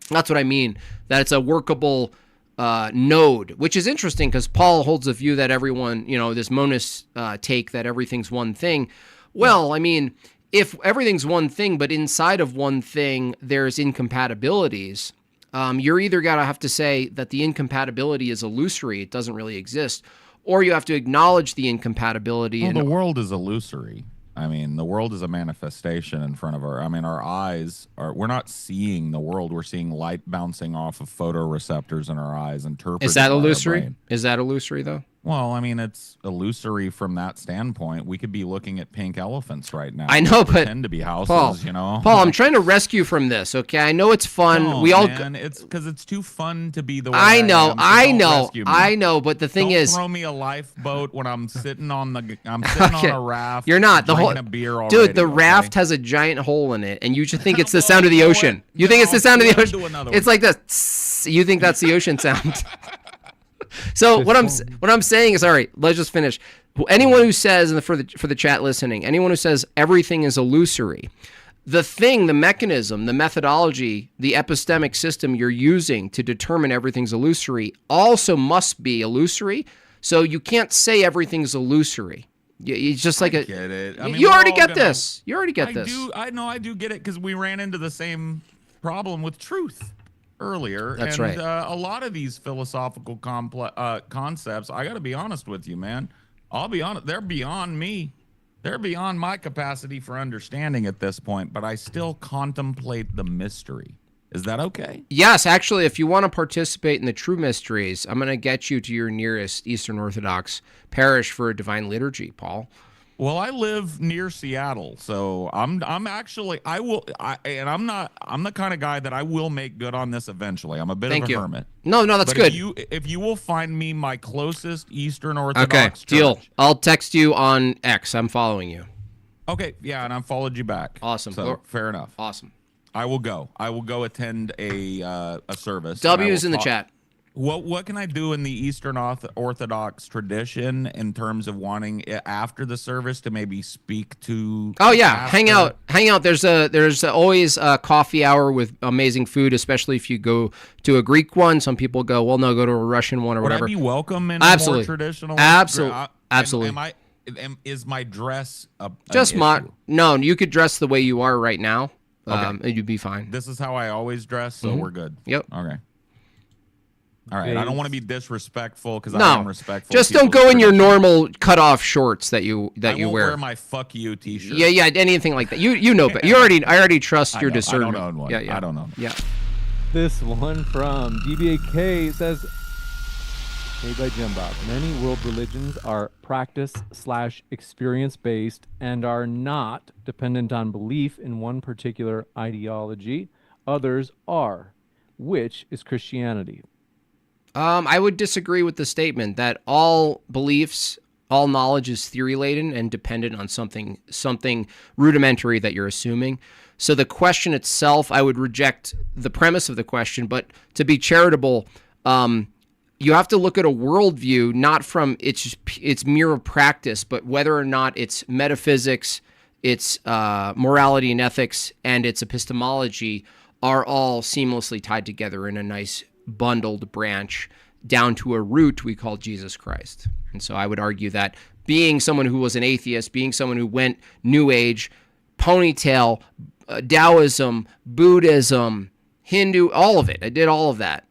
That's what I mean, that it's a workable node, which is interesting because Paul holds a view that everyone, this monist take that everything's one thing. Well, I mean, if everything's one thing, but inside of one thing, there's incompatibilities, you're either got to have to say that the incompatibility is illusory, it doesn't really exist, or you have to acknowledge the incompatibility. Well, the world is illusory. I mean, the world is a manifestation in front of our eyes we're not seeing the world. We're seeing light bouncing off of photoreceptors in our eyes, interpreted. Is that illusory? Is that illusory, though? Well, I mean, it's illusory from that standpoint. We could be looking at pink elephants right now. I know, that but pretend to be houses, Paul, you know. Paul, I'm trying to rescue from this. Okay, I know it's fun. No, we all. man, it's because it's too fun to be the way I know, am, so I don't know, rescue me. I know. But the thing Don't is, throw me a lifeboat when I'm sitting on Okay. a raft. You're not the drinking whole a beer already, dude. The okay? raft has a giant hole in it, and you just think it's the Well, sound of the you know ocean. what? You think it's the No, sound of the let him ocean? do another It's one. like this. Tss. You think that's the ocean sound? So what I'm saying is, all right. Let's just finish. Anyone who says, and for the chat listening, anyone who says everything is illusory, the thing, the mechanism, the methodology, the epistemic system you're using to determine everything's illusory also must be illusory. So you can't say everything's illusory. It's just like I get it. I mean, you we're already all get gonna- this. You already get this. I know I do get it because we ran into the same problem with truth earlier. That's and, right. A lot of these philosophical concepts, I got to be honest with you, man. I'll be honest, they're beyond me. They're beyond my capacity for understanding at this point, but I still contemplate the mystery. Is that okay? Yes, actually, if you want to participate in the true mysteries, I'm going to get you to your nearest Eastern Orthodox parish for a divine liturgy, Paul. Well, I live near Seattle, so I'm actually I'm the kind of guy that I will make good on this eventually. I'm a bit Thank of a you. hermit. No, that's But good. if you will find me my closest Eastern Orthodox Okay, church. deal. I'll text you on X. I'm following you. Okay, yeah, and I followed you back. Awesome. So fair enough. Awesome. I will go. I will go attend a service. and I W's will in the talk- chat. What can I do in the Eastern Orthodox tradition in terms of wanting after the service to maybe speak to? Oh the yeah, pastor? hang out. There's always a coffee hour with amazing food, especially if you go to a Greek one. Some people go, well, no, go to a Russian one or Would whatever. I be welcome in Absolutely. a more traditional? Absolutely. Is my dress Just an issue? no, you could dress the way you are right now. Okay. And you'd be fine. This is how I always dress, so we're good. Yep. Okay. All right. I don't want to be disrespectful because I No, am respectful. just of don't people's go in your tradition. normal cut-off shorts that you I won't wear. wear my "fuck you" T-shirt. Yeah, anything like that. You know, but I already trust your discernment. I don't own one. Yeah. I don't own one. Yeah. This one from DBAK says, made by Jim Bob. Many world religions are practice/experience based and are not dependent on belief in one particular ideology. Others are. Which is Christianity? I would disagree with the statement that all beliefs, all knowledge is theory laden and dependent on something rudimentary that you're assuming. So the question itself, I would reject the premise of the question, but to be charitable, you have to look at a worldview not from its mere practice, but whether or not its metaphysics, its morality and ethics, and its epistemology are all seamlessly tied together in a nice bundled branch down to a root we call Jesus Christ. And so I would argue that being someone who was an atheist, being someone who went New Age, ponytail, Taoism, Buddhism, Hindu, all of it. I did all of that.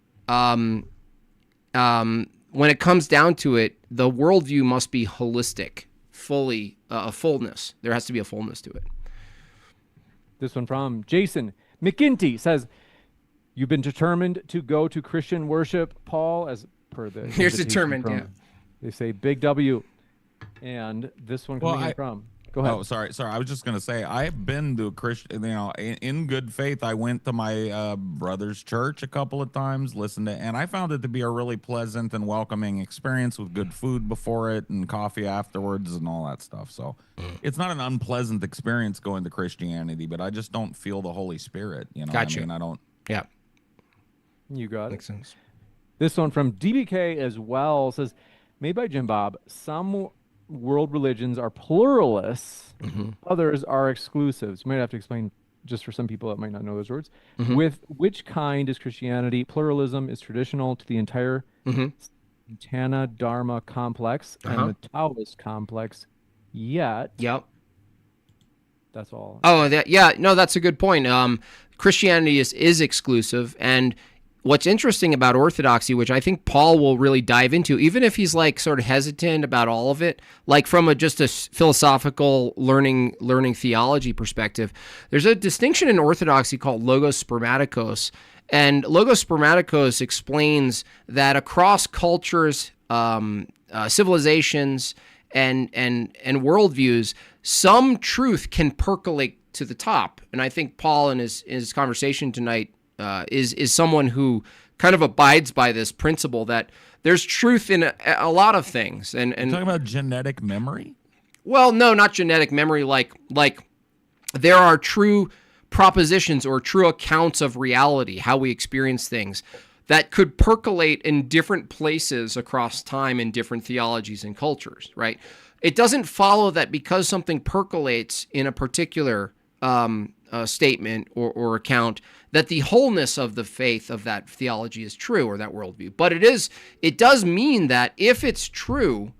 When it comes down to it, the worldview must be holistic, fully, a fullness. There has to be a fullness to it. This one from Jason McGinty says, you've been determined to go to Christian worship, Paul, as per the Here's invitation determined, from- yeah. They say big W. And this one coming in from. Go ahead. Oh, sorry. I was just gonna say I've been to a Christian. You know, in good faith, I went to my brother's church a couple of times, listened to, and I found it to be a really pleasant and welcoming experience with good food before it and coffee afterwards and all that stuff. So it's not an unpleasant experience going to Christianity, but I just don't feel the Holy Spirit. You know, Gotcha. I mean, I don't. Yeah. You got it. Makes sense. This one from DBK as well says, made by Jim Bob, some world religions are pluralists, others are exclusives. You might have to explain just for some people that might not know those words. With which kind is Christianity? Pluralism is traditional to the entire Tana Dharma complex and the Taoist complex, yet Yep. that's all. Oh, no, that's a good point. Christianity is exclusive, and what's interesting about Orthodoxy, which I think Paul will really dive into, even if he's like sort of hesitant about all of it, like from just a philosophical learning theology perspective, there's a distinction in Orthodoxy called logos spermaticos, and logos spermaticos explains that across cultures, civilizations and worldviews, some truth can percolate to the top. And I think Paul in his conversation tonight is someone who kind of abides by this principle that there's truth in a lot of things. And You're talking about genetic memory? Well, no, not genetic memory. Like there are true propositions or true accounts of reality, how we experience things, that could percolate in different places across time in different theologies and cultures, right? It doesn't follow that because something percolates in a particular statement or account that the wholeness of the faith of that theology is true or that worldview. But it does mean that if it's true,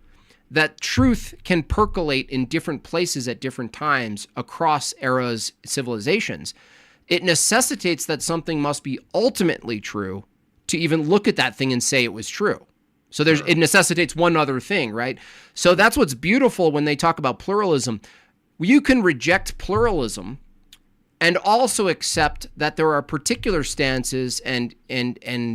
that truth can percolate in different places at different times across eras, civilizations. It necessitates that something must be ultimately true to even look at that thing and say it was true. So it necessitates one other thing, right? So that's what's beautiful when they talk about pluralism. You can reject pluralism and also accept that there are particular stances and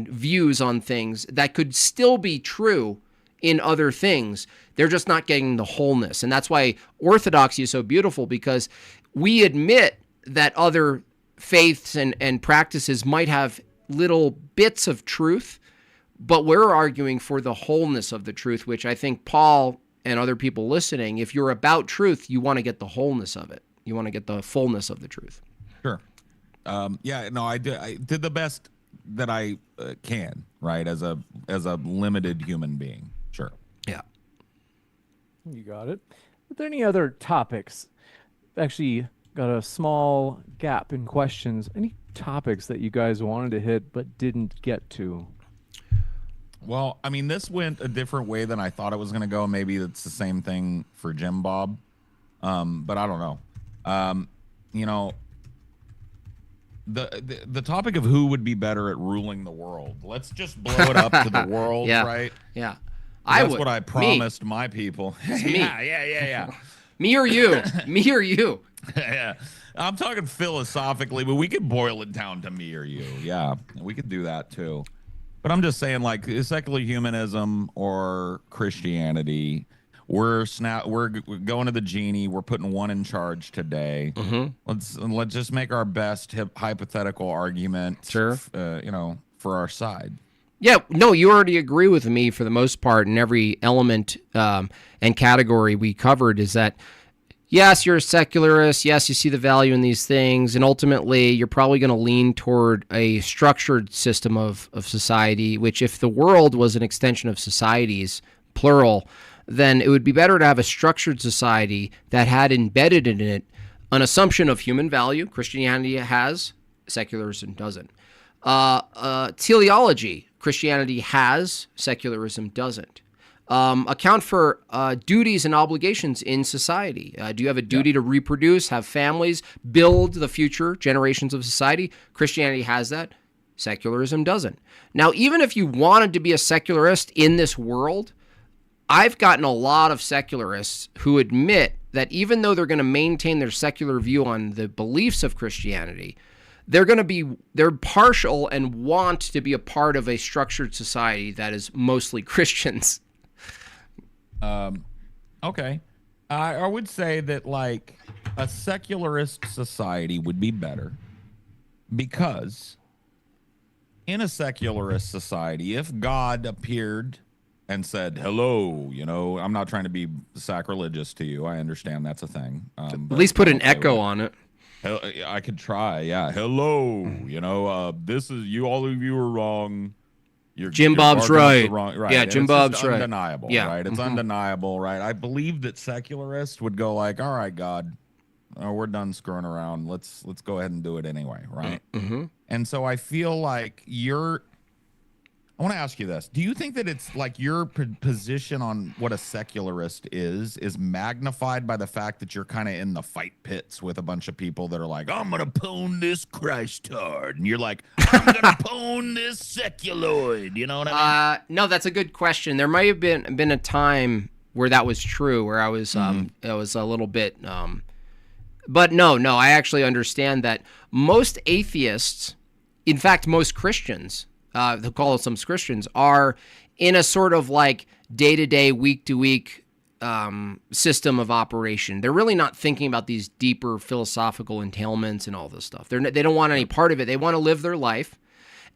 views on things that could still be true in other things. They're just not getting the wholeness. And that's why orthodoxy is so beautiful, because we admit that other faiths and practices might have little bits of truth, but we're arguing for the wholeness of the truth, which I think Paul and other people listening, if you're about truth, you want to get the wholeness of it. You want to get the fullness of the truth. Sure. I did the best that I can, right? As a limited human being. Sure. Yeah. You got it. Are there any other topics? Actually, got a small gap in questions. Any topics that you guys wanted to hit but didn't get to? Well, I mean, this went a different way than I thought it was going to go. Maybe it's the same thing for Jim Bob, but I don't know. The topic of who would be better at ruling the world. Let's just blow it up to the world, Yeah. right? Yeah. That's what I promised my people. Me. Yeah. Me or you? Me or you? Yeah. I'm talking philosophically, but we could boil it down to me or you. Yeah, we could do that too. But I'm just saying, like, secular humanism or Christianity, we're going to the genie. We're putting one in charge today. Mm-hmm. Let's just make our best hypothetical argument. Sure. For our side. Yeah, no, you already agree with me for the most part, and every element and category we covered is that, yes, you're a secularist, yes, you see the value in these things, and ultimately you're probably going to lean toward a structured system of society, which if the world was an extension of societies, plural, then it would be better to have a structured society that had embedded in it an assumption of human value. Christianity has, secularism doesn't. Teleology, Christianity has, secularism doesn't. Account for duties and obligations in society. Do you have a duty to reproduce, have families, build the future generations of society? Christianity has that. Secularism doesn't. Now, even if you wanted to be a secularist in this world, I've gotten a lot of secularists who admit that even though they're going to maintain their secular view on the beliefs of Christianity, they're partial and want to be a part of a structured society that is mostly Christians. Okay. I would say that, like, a secularist society would be better because in a secularist society, if God appeared and said, hello, I'm not trying to be sacrilegious to you. I understand that's a thing. At least put an echo on it. I could try. Yeah. Hello. This is you. All of you are wrong. Jim Bob's right. Right. Yeah, And Jim it's Bob's just right. undeniable, Yeah. right? It's undeniable, right? I believe that secularists would go like, all right, God, we're done screwing around. Let's go ahead and do it anyway, right? Mm-hmm. And so I feel like I want to ask you this. Do you think that it's like your position on what a secularist is magnified by the fact that you're kind of in the fight pits with a bunch of people that are like, I'm going to pwn this Christard. And you're like, I'm going to pwn this seculoid. You know what I mean? No, that's a good question. There might have been a time where that was true, where I was a little bit but no, I actually understand that most atheists, in fact, most Christians, they'll call some Christians, are in a sort of like day-to-day, week-to-week system of operation. They're really not thinking about these deeper philosophical entailments and all this stuff. They don't want any part of it. They want to live their life.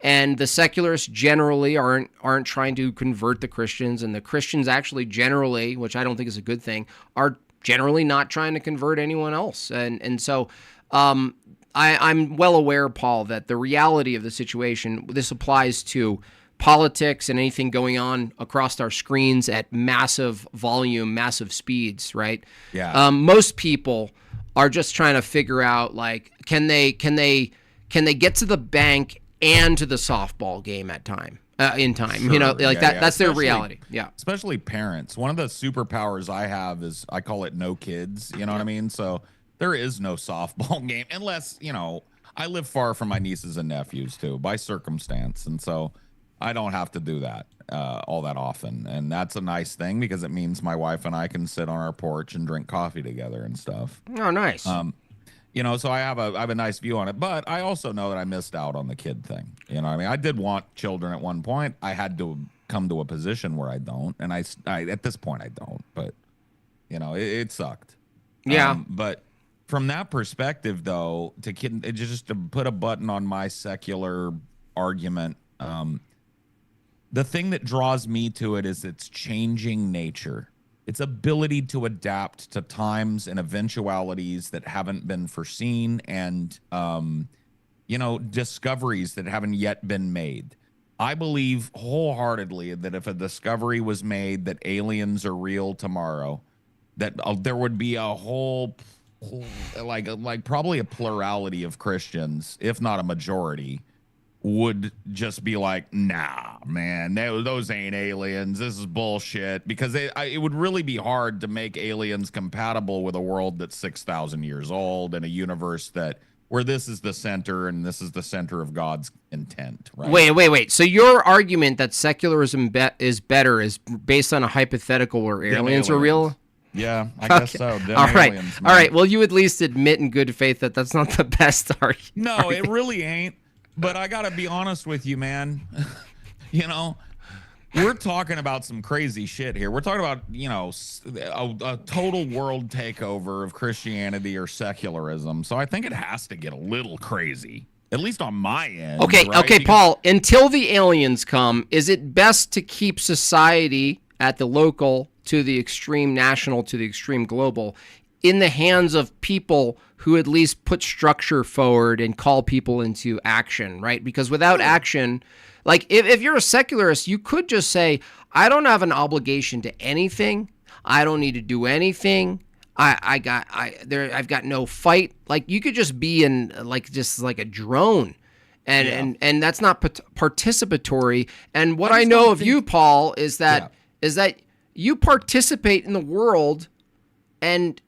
And the secularists generally aren't trying to convert the Christians, and the Christians actually generally, which I don't think is a good thing, are generally not trying to convert anyone else. And so I'm well aware, Paul, that the reality of the situation, this applies to politics and anything going on across our screens at massive volume, massive speeds, right? Yeah. Most people are just trying to figure out, like, can they get to the bank and to the softball game in time. Sure. You know, like Yeah. that's their reality. Yeah. Especially parents. One of the superpowers I have is I call it no kids. You know what I mean? So there is no softball game unless, you know, I live far from my nieces and nephews too by circumstance. And so I don't have to do that all that often. And that's a nice thing because it means my wife and I can sit on our porch and drink coffee together and stuff. Oh, nice. You know, so I have a nice view on it, but I also know that I missed out on the kid thing. You know what I mean? I did want children at one point. I had to come to a position where I don't, and I at this point I don't, but you know, it sucked. Yeah. But from that perspective though, just to put a button on my secular argument, the thing that draws me to it is its changing nature. Its ability to adapt to times and eventualities that haven't been foreseen and, you know, discoveries that haven't yet been made. I believe wholeheartedly that if a discovery was made that aliens are real tomorrow, that there would be a whole, like probably a plurality of Christians, if not a majority, would just be like, nah, man, those ain't aliens. This is bullshit. Because it would really be hard to make aliens compatible with a world that's 6,000 years old and a universe where this is the center and this is the center of God's intent. Right? Wait. So your argument that secularism is better is based on a hypothetical where aliens are real? Yeah, I guess so. All right. Well, you at least admit in good faith that that's not the best argument. No, it really ain't. But I got to be honest with you, man. You know, we're talking about some crazy shit here. We're talking about, you know, a total world takeover of Christianity or secularism. So I think it has to get a little crazy, at least on my end. Okay, right? Because Paul, until the aliens come, is it best to keep society at the local to the extreme national to the extreme global in the hands of people who at least put structure forward and call people into action, right? Because without action, like if you're a secularist, you could just say, I don't have an obligation to anything. I don't need to do anything. I've got no fight. Like you could just be in just like a drone. And that's not participatory. And what I know of you, Paul, is that you participate in the world and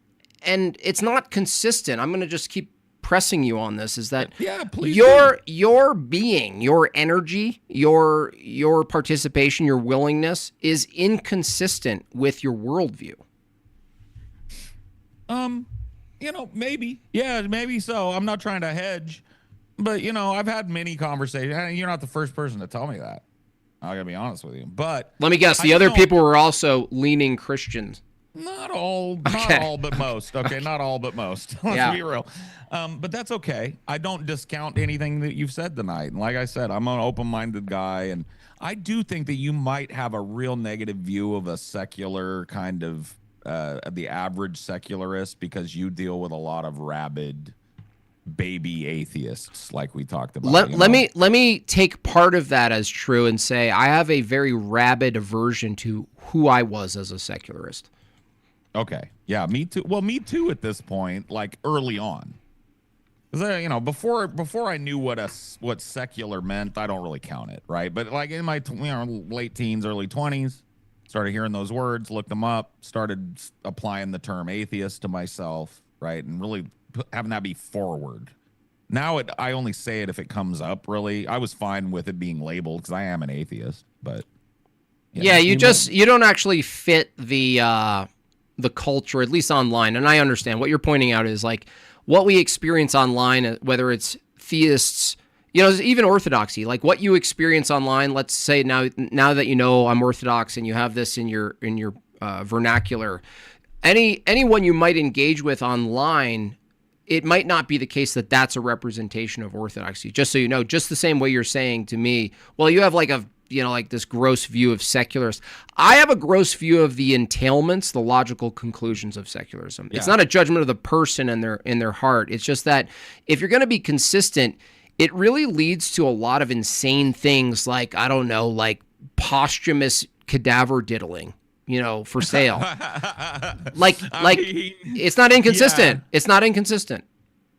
it's not consistent. I'm going to just keep pressing you on this. Is that please your being, your energy, your participation, your willingness is inconsistent with your worldview? You know, maybe. Yeah, maybe so. I'm not trying to hedge, but you know, I've had many conversations. And you're not the first person to tell me that. I gotta be honest with you. But let me guess, the other people were also leaning Christians. Not all, but most. Okay, not all, but most. Let's be real. But that's okay. I don't discount anything that you've said tonight. And like I said, I'm an open-minded guy, and I do think that you might have a real negative view of a secular kind of the average secularist because you deal with a lot of rabid baby atheists, like we talked about. Let me take part of that as true and say I have a very rabid aversion to who I was as a secularist. Okay. Yeah, me too. Well, me too at this point, like early on. Because, you know, before I knew what secular meant, I don't really count it, right? But like in my late teens, early 20s, started hearing those words, looked them up, started applying the term atheist to myself, right? And really having that be forward. Now I only say it if it comes up, really. I was fine with it being labeled because I am an atheist, but... you don't actually fit the culture, at least online. And I understand what you're pointing out is like what we experience online, whether it's theists You know, even orthodoxy, like what you experience online. Let's say now that you know I'm Orthodox and you have this in your vernacular, anyone you might engage with online, it might not be the case that that's a representation of Orthodoxy. Just so you know, just the same way you're saying to me, well, you have like this gross view of secularists. I have a gross view of the entailments, the logical conclusions of secularism. Yeah. It's not a judgment of the person and their heart. It's just that if you're going to be consistent, it really leads to a lot of insane things like, I don't know, like posthumous cadaver diddling, for sale. It's not inconsistent. Yeah. It's not inconsistent.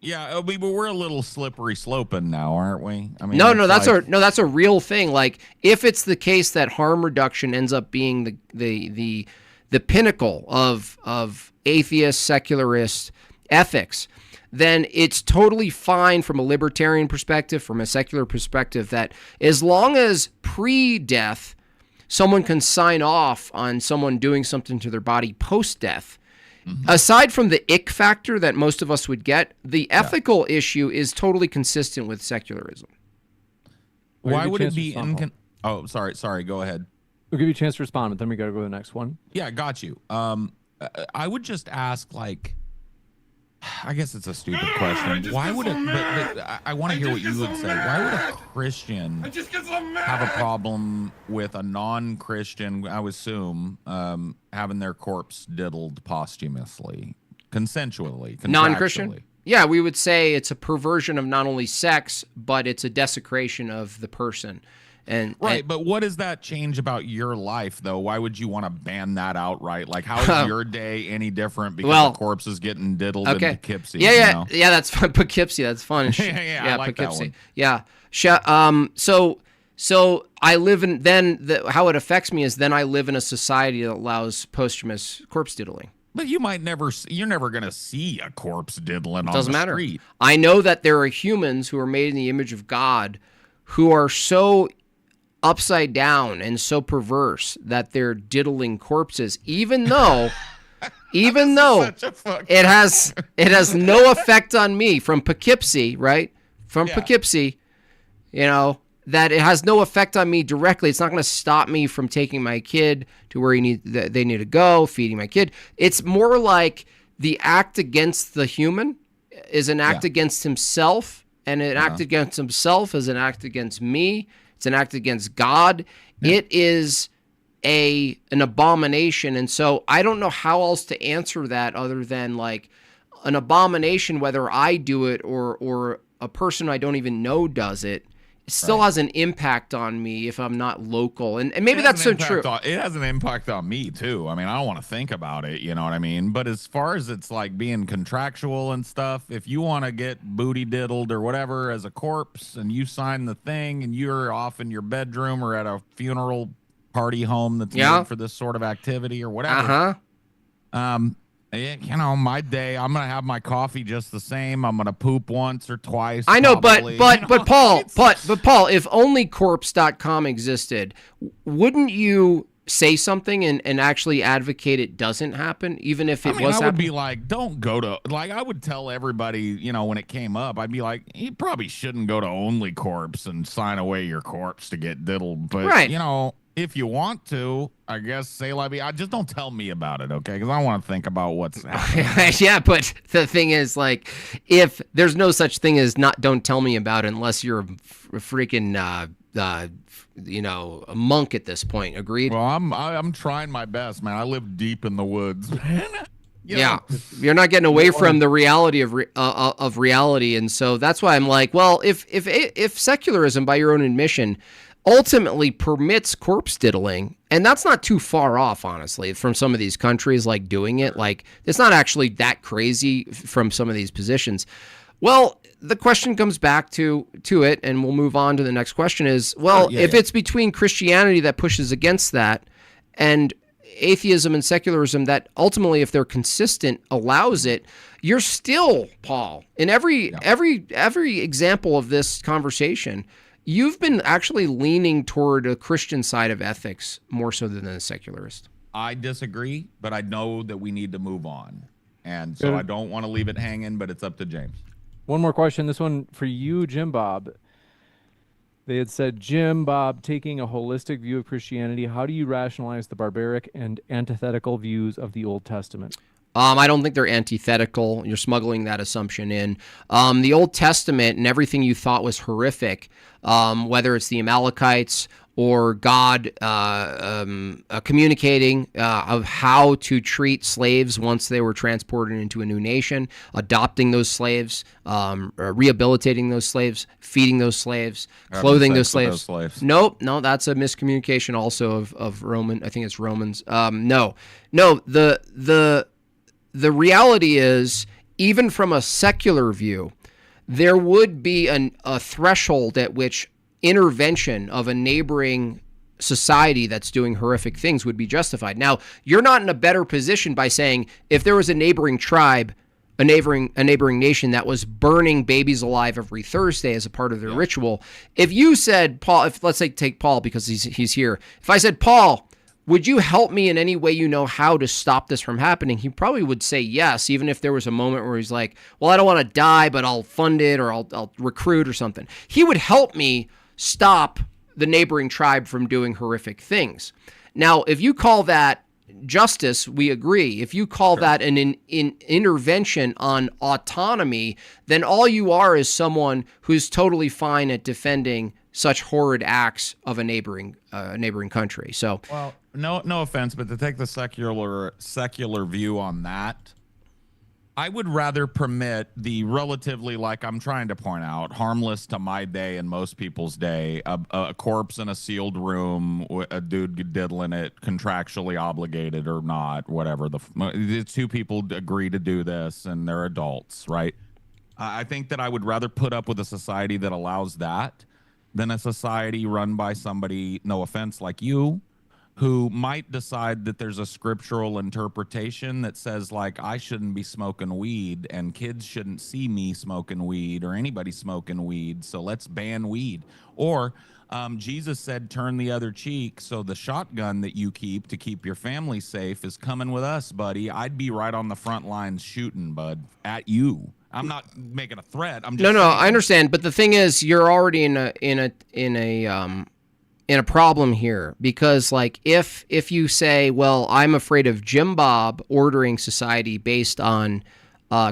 Yeah, we're a little slippery sloping now, aren't we? I mean, that's a real thing. Like, if it's the case that harm reduction ends up being the pinnacle of atheist secularist ethics, then it's totally fine from a libertarian perspective, from a secular perspective, that as long as pre-death someone can sign off on someone doing something to their body post-death, aside from the ick factor that most of us would get, the ethical issue is totally consistent with secularism. Why would it be Oh, sorry, go ahead. We'll give you a chance to respond, but then we got to go to the next one. Yeah, got you. I would just ask, like, I guess it's a stupid question. Why would it? But I want to hear what you would say. Why would a Christian have a problem with a non-Christian, I would assume, having their corpse diddled posthumously, consensually, non-Christian? Yeah, we would say it's a perversion of not only sex, but it's a desecration of the person. But what does that change about your life, though? Why would you want to ban that outright? Like, how is your day any different because the corpse is getting diddled in Poughkeepsie? Yeah, that's fun. Poughkeepsie, that's fun. yeah, I like Poughkeepsie. That one. Yeah. So I live in how it affects me is then I live in a society that allows posthumous corpse diddling. But you're never going to see a corpse diddling on the street. I know that there are humans who are made in the image of God who are so upside down and so perverse that they're diddling corpses, even though it has no effect on me from Poughkeepsie, right? Poughkeepsie, that it has no effect on me directly. It's not going to stop me from taking my kid to where they need to go, feeding my kid. It's more like the act against the human is an act against himself, and an act against himself is an act against me. It's an act against God. Yeah. It is an abomination. And so I don't know how else to answer that other than like an abomination, whether I do it or a person I don't even know does it. It still has an impact on me if I'm not local. And maybe that's so true. It has an impact on me, too. I mean, I don't want to think about it, you know what I mean? But as far as it's like being contractual and stuff, if you want to get booty diddled or whatever as a corpse and you sign the thing and you're off in your bedroom or at a funeral party home that's made for this sort of activity or whatever. My day, I'm going to have my coffee just the same. I'm going to poop once or twice. I know, probably. but Paul, if only corpse.com existed, wouldn't you say something and actually advocate it doesn't happen, even if it was happening? I would be like, don't go to, like, I would tell everybody, when it came up, I'd be like, you probably shouldn't go to Only Corpse and sign away your corpse to get diddled. But, if you want to, I guess say like I just don't tell me about it, okay? Because I want to think about what's happening. Yeah, but the thing is, like, if there's no such thing as don't tell me about it unless you're a freaking a monk at this point. Agreed? Well, I'm trying my best, man. I live deep in the woods, man. You're not getting away from the reality of reality, and so that's why I'm like, well, if secularism, by your own admission, ultimately permits corpse diddling, and that's not too far off, honestly, from some of these countries like doing it. Like, it's not actually that crazy from some of these positions. Well, the question comes back to it, and we'll move on to the next question is, if it's between Christianity that pushes against that and atheism and secularism that ultimately, if they're consistent, allows it, you're still, Paul, in every example of this conversation, you've been actually leaning toward a Christian side of ethics more so than a secularist. I disagree, but I know that we need to move on. And so I don't want to leave it hanging, but it's up to James. One more question. This one for you, Jim Bob. They had said, Jim, Bob, taking a holistic view of Christianity, how do you rationalize the barbaric and antithetical views of the Old Testament? I don't think they're antithetical. You're smuggling that assumption in. The Old Testament and everything you thought was horrific, whether it's the Amalekites or God communicating of how to treat slaves once they were transported into a new nation, adopting those slaves, rehabilitating those slaves, feeding those slaves, clothing those slaves. Nope, no, that's a miscommunication also of Roman. I think it's Romans. No, the reality is, even from a secular view, there would be a threshold at which intervention of a neighboring society that's doing horrific things would be justified. Now, you're not in a better position by saying if there was a neighboring tribe, a neighboring nation that was burning babies alive every Thursday as a part of their ritual. If you said, Paul, if let's say take Paul because he's here. If I said, Paul, would you help me in any way you know how to stop this from happening? He probably would say yes, even if there was a moment where he's like, well, I don't want to die, but I'll fund it or I'll recruit or something. He would help me stop the neighboring tribe from doing horrific things. Now, if you call that justice, we agree. If you call that an intervention on autonomy, then all you are is someone who's totally fine at defending such horrid acts of a neighboring country. So, well, no offense, but to take the secular view on that, I would rather permit the relatively, like I'm trying to point out, harmless to my day and most people's day, a corpse in a sealed room, a dude diddling it, contractually obligated or not, whatever. The two people agree to do this, and they're adults, right? I think that I would rather put up with a society that allows that than a society run by somebody, no offense, like you, who might decide that there's a scriptural interpretation that says, like, I shouldn't be smoking weed and kids shouldn't see me smoking weed or anybody smoking weed, so let's ban weed. Or Jesus said, turn the other cheek, so the shotgun that you keep to keep your family safe is coming with us, buddy. I'd be right on the front lines shooting, bud, at you. I'm not making a threat. I'm just saying. I understand, but the thing is, you're already in a problem here because, like, if you say, well, I'm afraid of Jim Bob ordering society based on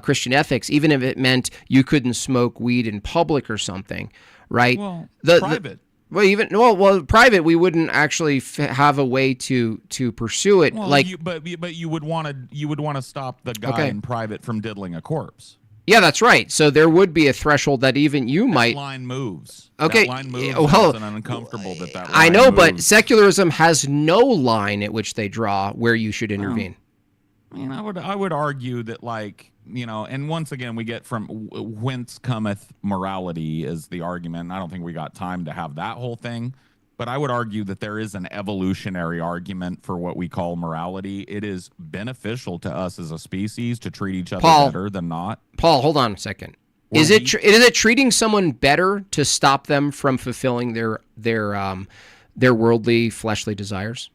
Christian ethics, even if it meant you couldn't smoke weed in public or something, right? Well, private. Private, we wouldn't actually have a way to pursue it. Well, but you would want to stop the guy in private from diddling a corpse. Yeah, that's right. So there would be a threshold that even you might. Line moves. Okay. That line moves. Well, and uncomfortable that line I know, moves. but secularism has no line at which they draw where you should intervene. I mean, I would argue that, like, you know, and once again we get from whence cometh morality is the argument. I don't think we got time to have that whole thing. But I would argue that there is an evolutionary argument for what we call morality. It is beneficial to us as a species to treat each other better than not. Paul, hold on a second. Is it treating someone better to stop them from fulfilling their worldly, fleshly desires?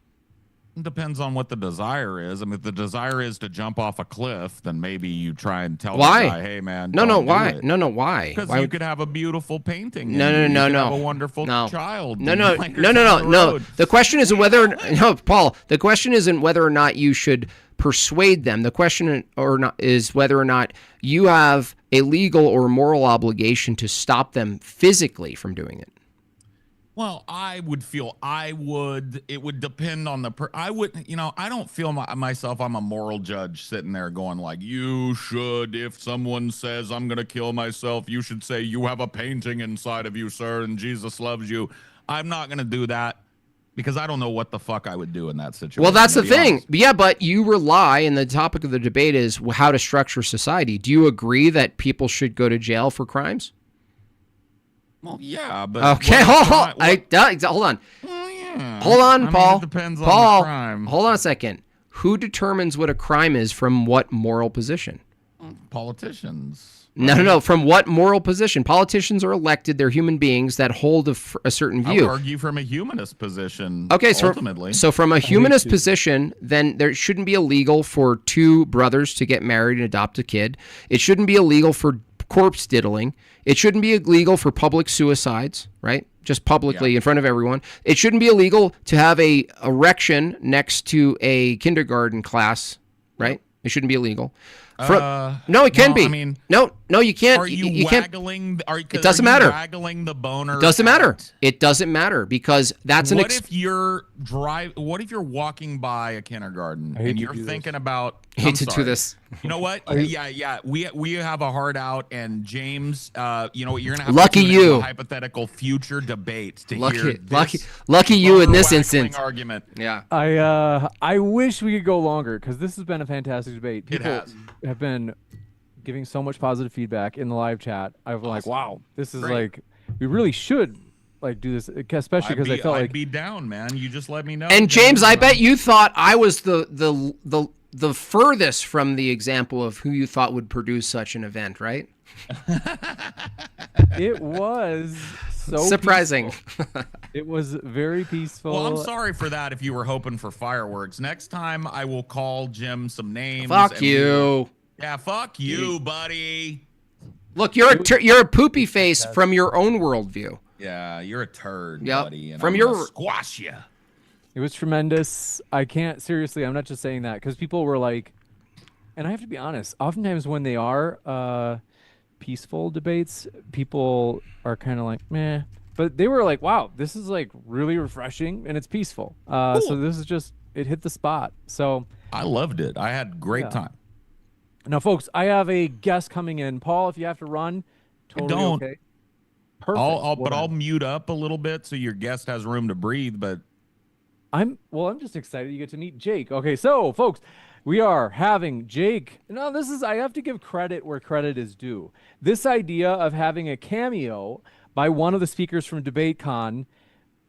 It depends on what the desire is. I mean, if the desire is to jump off a cliff, then maybe you try and tell the guy, hey, man, why? Why? Because you could have a beautiful painting. No. Have a wonderful child. No. The question isn't Paul. The question isn't whether or not you should persuade them. The question is whether or not you have a legal or moral obligation to stop them physically from doing it. Well, it would depend on I don't feel myself, I'm a moral judge sitting there going like, you should, if someone says I'm going to kill myself, you should say you have a painting inside of you, sir, and Jesus loves you. I'm not going to do that because I don't know what the fuck I would do in that situation. Well, that's the thing. Yeah, but you rely, and the topic of the debate is how to structure society. Do you agree that people should go to jail for crimes? Well, yeah, but okay. Hold on. Well, yeah. Hold on, Paul. I mean, it depends on the crime. Hold on a second. Who determines what a crime is from what moral position? Politicians. No. From what moral position? Politicians are elected. They're human beings that hold a certain view. I would argue from a humanist position. Okay, ultimately. So from a humanist position, then there shouldn't be illegal for two brothers to get married and adopt a kid. It shouldn't be illegal for corpse diddling. It shouldn't be illegal for public suicides, right? Just publicly in front of everyone. It shouldn't be illegal to have a erection next to a kindergarten class, right? It shouldn't be illegal. No, it can be. I mean, no, you can't. Are you can't. waggling? It doesn't matter. Waggling the boner. It doesn't matter. It doesn't matter because that's What if you're walking by a kindergarten and you're thinking about? I hate to do this. You know what? Yeah. We have a heart out, and James, you know what? You're gonna have lucky to you a hypothetical future debate to lucky, hear lucky you in this instance. Argument. Yeah. I wish we could go longer because this has been a fantastic debate. People have been giving so much positive feedback in the live chat. I'm like, wow, this is like, we really should like do this, especially because I felt I'd like be down, man. You just let me know. And James, I bet you thought I was the furthest from the example of who you thought would produce such an event, right? it was so surprising. It was very peaceful. Well, I'm sorry for that if you were hoping for fireworks. Next time I will call Jim some names. Fuck you. Yeah, fuck you, buddy. Look, you're a poopy face from your own worldview. Yeah, you're a turd, buddy. And from I'm your gonna squash you. It was tremendous. I can't, seriously, I'm not just saying that because people were like, and I have to be honest, oftentimes when they are peaceful debates, people are kind of like, meh. But they were like, wow, this is like really refreshing and it's peaceful. Cool. So this is just, it hit the spot. So I loved it. I had a great time. Now, folks, I have a guest coming in. I'm if you have to run, totally okay. Perfect. I'll mute up a little bit so your guest has room to breathe. But I'm just excited you get to meet Jake. Okay, so folks, we are having Jake. Now, I have to give credit where credit is due. This idea of having a cameo by one of the speakers from DebateCon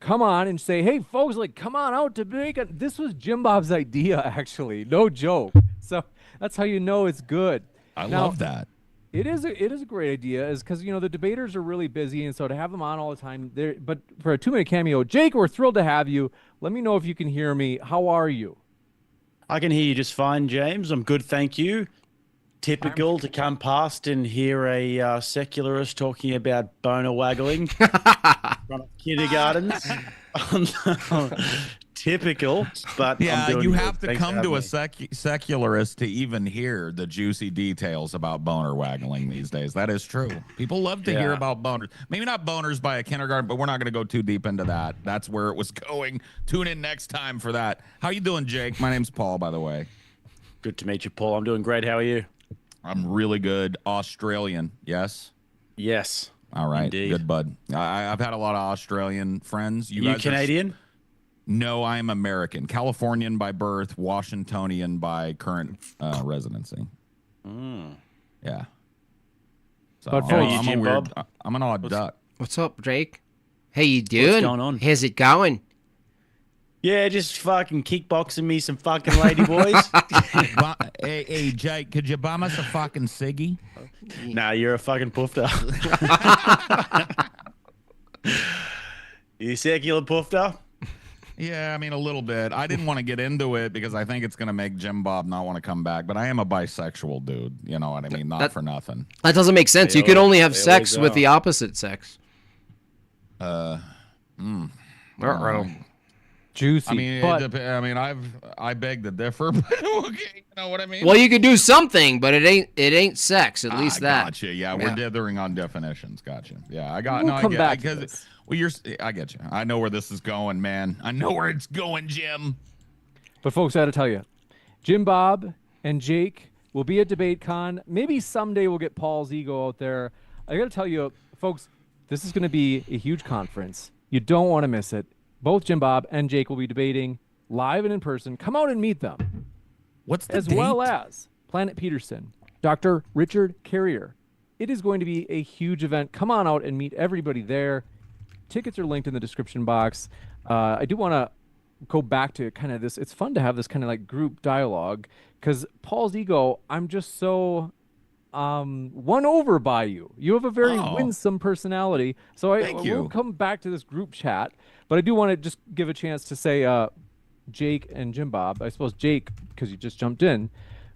come on and say, hey, folks, like, come on out to DebateCon. This was Jim Bob's idea, actually. No joke. So that's how you know it's good. I love that. It is a great idea, is because the debaters are really busy, and so to have them on all the time there. But for a 2-minute cameo, Jake, we're thrilled to have you. Let me know if you can hear me. How are you? I can hear you just fine, James. I'm good, thank you. Typical to come past and hear a secularist talking about boner waggling in front of kindergartens. Typical, but yeah, I'm doing you good. have to Thanks come for to a having me. secularist to even hear the juicy details about boner waggling these days. That is true. People love to hear about boners. Maybe not boners by a kindergarten, but we're not going to go too deep into that. That's where it was going. Tune in next time for that. How you doing, Jake? My name's Paul, by the way. Good to meet you, Paul. I'm doing great. How are you? I'm really good. Australian, yes? Yes. All right. Indeed. Good, bud. I've had a lot of Australian friends. You Canadian? No, I'm American. Californian by birth, Washingtonian by current residency. Yeah. So But I'm a weird. Bob? I'm an odd duck. What's up, Jake? How you doing? What's going on? How's it going? Yeah, just fucking kickboxing me some fucking lady boys. Hey, Jake, could you buy us a fucking ciggy? Nah, you're a fucking poofter. You secular poofter? Yeah, I mean, a little bit. I didn't want to get into it because I think it's going to make Jim Bob not want to come back. But I am a bisexual dude. You know what I mean? Not for nothing. That doesn't make sense. You can only have sex with the opposite sex. Juicy. I mean, but I beg to differ, but okay, you know what I mean? Well, you could do something, but it ain't sex. At least that. Gotcha. Yeah, we're dithering on definitions. Gotcha. Yeah, I got. We'll no, come I get, back to because this. well, I get you. I know where this is going, man. I know where it's going, Jim. But folks, I got to tell you, Jim Bob and Jake will be at DebateCon. Maybe someday we'll get Paul's ego out there. I got to tell you, folks, this is going to be a huge conference. You don't want to miss it. Both Jim Bob and Jake will be debating live and in person. Come out and meet them. What's the as date? well as Planet Peterson, Dr. Richard Carrier. It is going to be a huge event. Come on out and meet everybody there. Tickets are linked in the description box. I do want to go back to kind of this. It's fun to have this kind of like group dialogue because Paul's ego, I'm just so won over by you. You have a very winsome personality. So I will come back to this group chat, but I do want to just give a chance to say Jake and Jim Bob. I suppose Jake, because you just jumped in,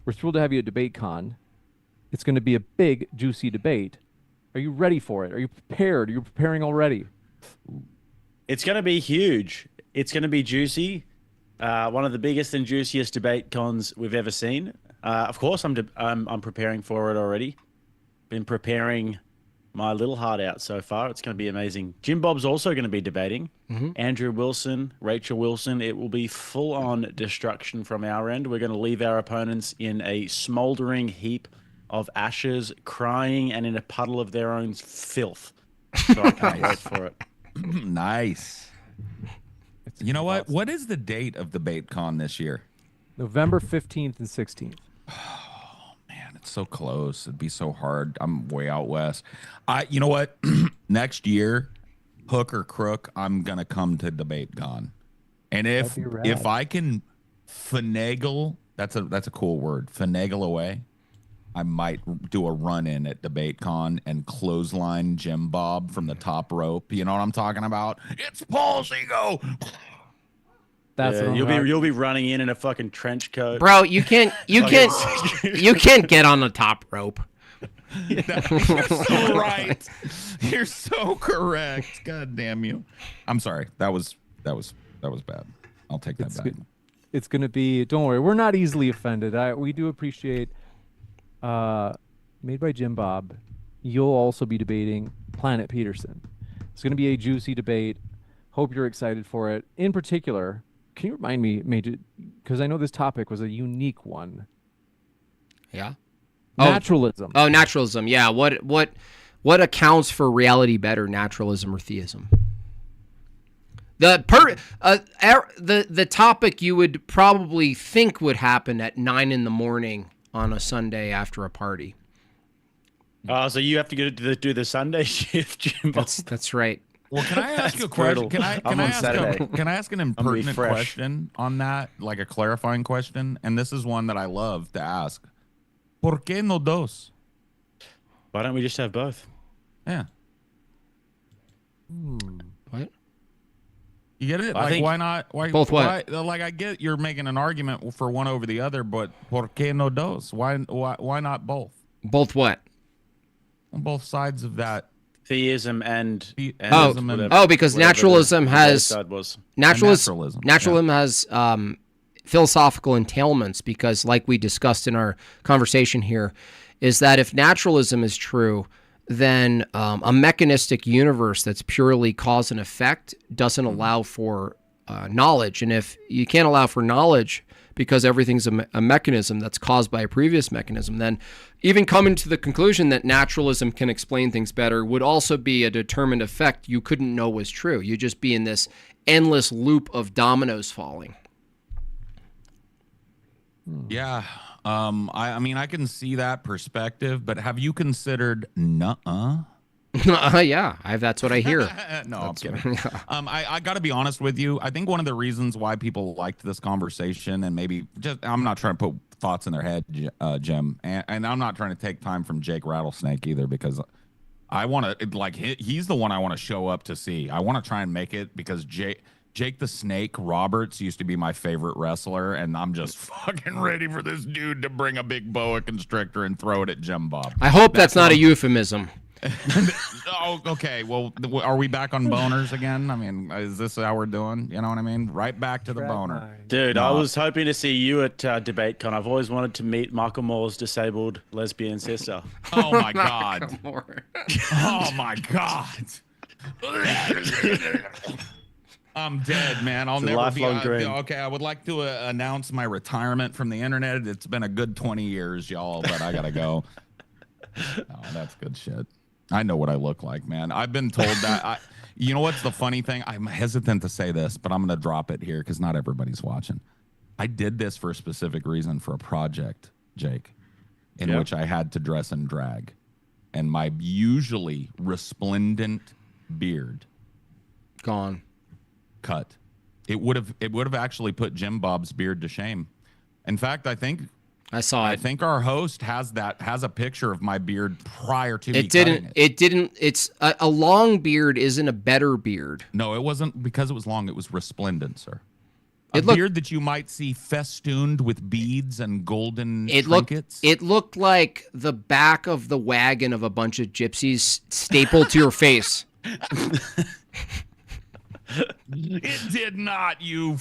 we're thrilled to have you at DebateCon. It's going to be a big, juicy debate. Are you ready for it? Are you prepared? Are you preparing already? It's going to be huge. It's going to be juicy. One of the biggest and juiciest debate cons we've ever seen. Of course, I'm preparing for it already. Been preparing my little heart out so far. It's going to be amazing. Jim Bob's also going to be debating. Andrew Wilson, Rachel Wilson. It will be full-on destruction from our end. We're going to leave our opponents in a smoldering heap of ashes, crying, and in a puddle of their own filth. So I can't wait for it. Nice. You know what? What is the date of DebateCon this year? November 15th and 16th. Man, it's so close. It'd be so hard. I'm way out west. You know what? Next year, hook or crook, I'm gonna come to DebateCon. And if That'd be rad. I can finagle, that's a cool word, finagle away, I might do a run-in at DebateCon and clothesline Jim Bob from the top rope. You know what I'm talking about? It's Paul's ego. That's Yeah, what I'm you'll be running in a fucking trench coat. Bro, you can't get on the top rope. You're so right. You're so correct. God damn you. I'm sorry. That was bad. I'll take that back. It's going to be, don't worry, we're not easily offended. We do appreciate Made by Jim Bob. You'll also be debating Planet Peterson. It's going to be a juicy debate. Hope you're excited for it. In particular, can you remind me, Major, because I know this topic was a unique one. Yeah. Naturalism. Oh, naturalism. Yeah. What accounts for reality better, naturalism or theism? The topic you would probably think would happen at 9 a.m. on a Sunday after a party. So you have to do the Sunday shift, Jim Bob. That's right. Well, can I ask you a brutal. question? I'm on Saturday. Can I ask an be impertinent fresh. question on that, like a clarifying question? And this is one that I love to ask. ¿Por qué no dos? Why don't we just have both? Yeah. What? You get it? I Like, think- why not? Why, Both what? Why, like, I get you're making an argument for one over the other, but ¿por qué no dos? Why not both? Both what? On both sides of that. Theism and Theism and- whatever- because whatever naturalism the has side was. Naturalism, Naturalism has philosophical entailments because, like we discussed in our conversation here, is that if naturalism is true, then a mechanistic universe that's purely cause and effect doesn't allow for knowledge. And if you can't allow for knowledge because everything's a mechanism that's caused by a previous mechanism, then even coming to the conclusion that naturalism can explain things better would also be a determined effect you couldn't know was true. You'd just be in this endless loop of dominoes falling. Yeah. I mean, I can see that perspective, but have you considered nuh-uh? Yeah, that's what I hear. No, I'm kidding. I got to be honest with you. I think one of the reasons why people liked this conversation, and maybe just, I'm not trying to put thoughts in their head, Jim, and I'm not trying to take time from Jake Rattlesnake either, because I want to, like, he's the one I want to show up to see. I want to try and make it because Jake the Snake Roberts used to be my favorite wrestler, and I'm just fucking ready for this dude to bring a big boa constrictor and throw it at Jim Bob. I hope that's not a euphemism. Oh, okay. Well, are we back on boners again? I mean, is this how we're doing? You know what I mean? Right back to the boner. Dude, I No. was hoping to see you at DebateCon. I've always wanted to meet Michael Moore's disabled lesbian sister. Oh my god. Oh my god. I'm dead, man. I'll It's a never be. lifelong dream. Okay, I would like to announce my retirement from the internet. It's been a good 20 years, y'all, but I gotta go. Oh, that's good shit. I know what I look like, man. I've been told that. You know what's the funny thing? I'm hesitant to say this, but I'm gonna drop it here because not everybody's watching. I did this for a specific reason for a project, Jake, in which I had to dress in drag, and my usually resplendent beard Gone. cut. It would have actually put Jim Bob's beard to shame. In fact, I think I our host has a picture of my beard prior to me It didn't. cutting it. It didn't. It's a long beard isn't a better beard. No, it wasn't because it was long. It was resplendent, sir. A beard that you might see festooned with beads and golden trinkets. It looked like the back of the wagon of a bunch of gypsies stapled to your face. It did not. You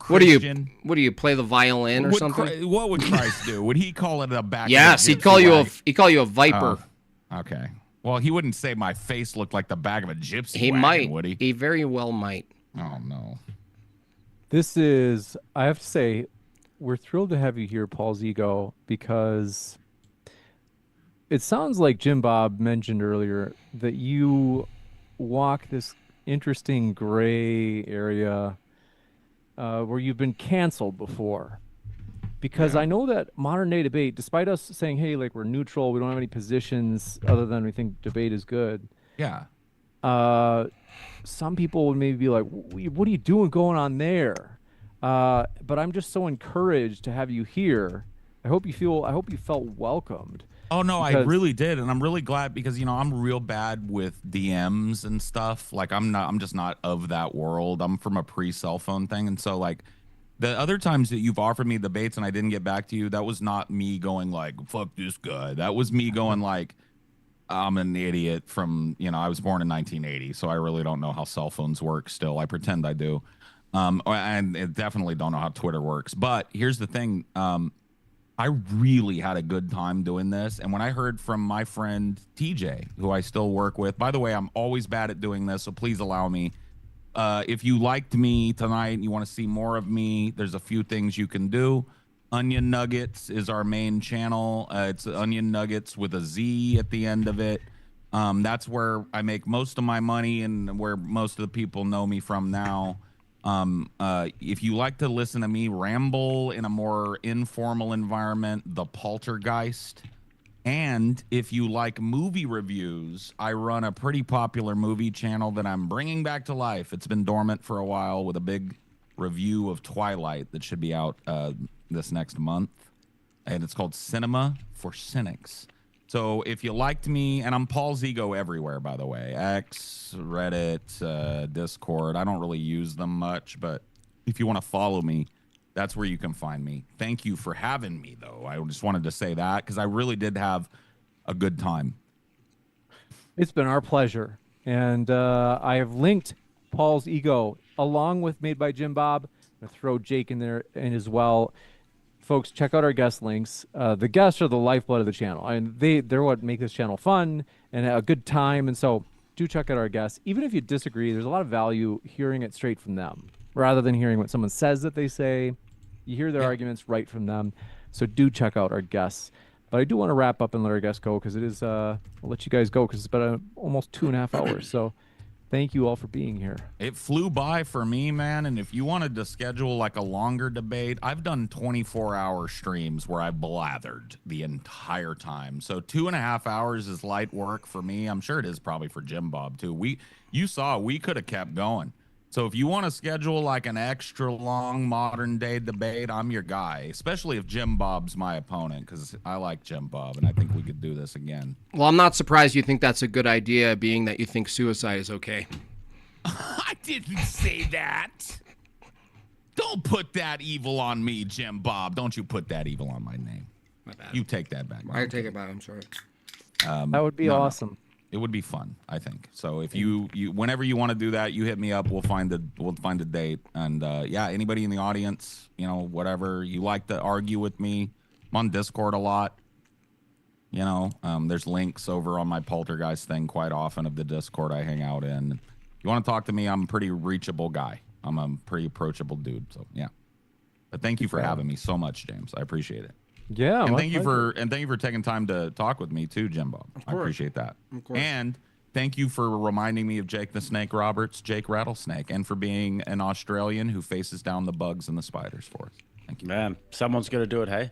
Christian. What do you play the violin or something? What would Christ do? Would he call it a back? Yes, he'd call you a viper. Oh, okay. Well, he wouldn't say my face looked like the back of a gypsy. He wagon, might. Would he? He very well might. Oh no. This is, I have to say, we're thrilled to have you here, Paul Zigo, because it sounds like Jim Bob mentioned earlier that you walk this interesting gray area where you've been canceled before. Because I know that modern day debate, despite us saying, hey, like we're neutral, we don't have any positions other than we think debate is good. Yeah. Some people would maybe be like, what are you doing going on there? But I'm just so encouraged to have you here. I hope you felt welcomed. Oh no, I really did, and I'm really glad because I'm real bad with DMs and stuff. Like I'm just not of that world. I'm from a pre-cell phone thing, and so like the other times that you've offered me debates and I didn't get back to you, that was not me going like fuck this guy. That was me going like I'm an idiot from I was born in 1980, so I really don't know how cell phones work. Still, I pretend I do, and I definitely don't know how Twitter works. But here's the thing. I really had a good time doing this. And when I heard from my friend TJ, who I still work with, by the way, I'm always bad at doing this, so please allow me. If you liked me tonight and you want to see more of me, there's a few things you can do. Onion Nuggets is our main channel. It's Onion Nuggets with a Z at the end of it. That's where I make most of my money and where most of the people know me from now. If you like to listen to me ramble in a more informal environment, The Poltergeist. And if you like movie reviews, I run a pretty popular movie channel that I'm bringing back to life. It's been dormant for a while with a big review of Twilight that should be out this next month. And it's called Cinema for Cynics. So if you liked me, and I'm Paul Zigo everywhere, by the way, X, Reddit, Discord. I don't really use them much, but if you want to follow me, that's where you can find me. Thank you for having me, though. I just wanted to say that because I really did have a good time. It's been our pleasure. And I have linked Paul's Ego along with Made by Jim Bob. I'm going to throw Jake in there and as well. Folks, check out our guest links. The guests are the lifeblood of the channel. And they're what make this channel fun and a good time. And so do check out our guests. Even if you disagree, there's a lot of value hearing it straight from them rather than hearing what someone says that they say. You hear their arguments right from them. So do check out our guests. But I do want to wrap up and let our guests go because it is, I'll let you guys go because it's been almost 2.5 hours. So thank you all for being here. It flew by for me, man. And if you wanted to schedule like a longer debate, I've done 24-hour streams where I blathered the entire time. So 2.5 hours is light work for me. I'm sure it is probably for Jim Bob too. You saw we could have kept going. So if you want to schedule like an extra long modern day debate, I'm your guy, especially if Jim Bob's my opponent, because I like Jim Bob and I think we could do this again. Well, I'm not surprised you think that's a good idea, being that you think suicide is okay. I didn't say that. Don't put that evil on me, Jim Bob. Don't you put that evil on my name. My bad. You take that back. I take it back. I'm sorry. That would be awesome. It would be fun, I think. So if you whenever you want to do that, you hit me up. We'll find a date. And yeah, anybody in the audience, whatever you like to argue with me, I'm on Discord a lot. There's links over on my Poltergeist thing quite often of the Discord I hang out in. If you want to talk to me, I'm a pretty reachable guy. I'm a pretty approachable dude. So yeah. But thank you for having me so much, James. I appreciate it. Yeah, and thank you for taking time to talk with me too, Jim Bob. I appreciate that. Of course. And thank you for reminding me of Jake the Snake Roberts, Jake Rattlesnake, and for being an Australian who faces down the bugs and the spiders for us. Thank you. Man, someone's got to do it, hey?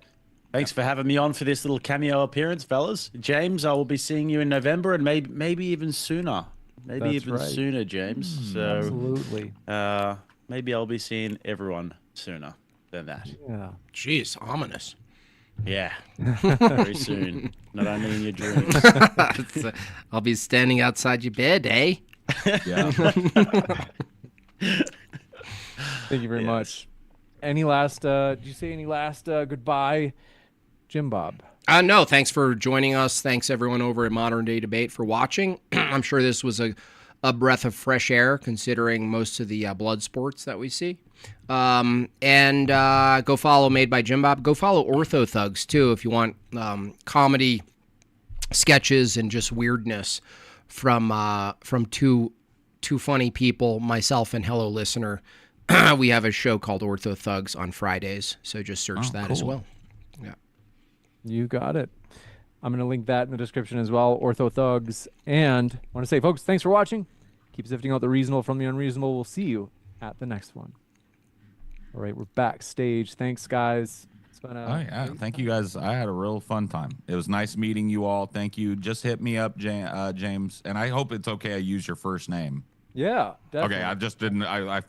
Thanks for having me on for this little cameo appearance, fellas. James, I will be seeing you in November and maybe even sooner. Sooner, James. So absolutely. Maybe I'll be seeing everyone sooner than that. Yeah. Jeez, ominous. Yeah, very soon. Not only in your dreams. I'll be standing outside your bed, eh? Yeah. Thank you very Yes. much. Any last, did you say any last goodbye, Jim Bob? No, thanks for joining us. Thanks everyone over at Modern Day Debate for watching. I'm sure this was a breath of fresh air considering most of the blood sports that we see. And go follow Made by Jim Bob. Go follow Ortho Thugs too if you want comedy sketches and just weirdness from two funny people, myself and Hello Listener. We have a show called Ortho Thugs on Fridays, so just search that as cool. well. Yeah. You got it. I'm going to link that in the description as well, Ortho Thugs. And I want to say, folks, thanks for watching. Keep sifting out the reasonable from the unreasonable. We'll see you at the next one. All right, we're backstage. Thanks, guys. It's been Oh yeah, thank you guys. I had a real fun time. It was nice meeting you all. Thank you. Just hit me up, James, and I hope it's okay. I use your first name. Yeah, definitely. Okay, I just didn't. I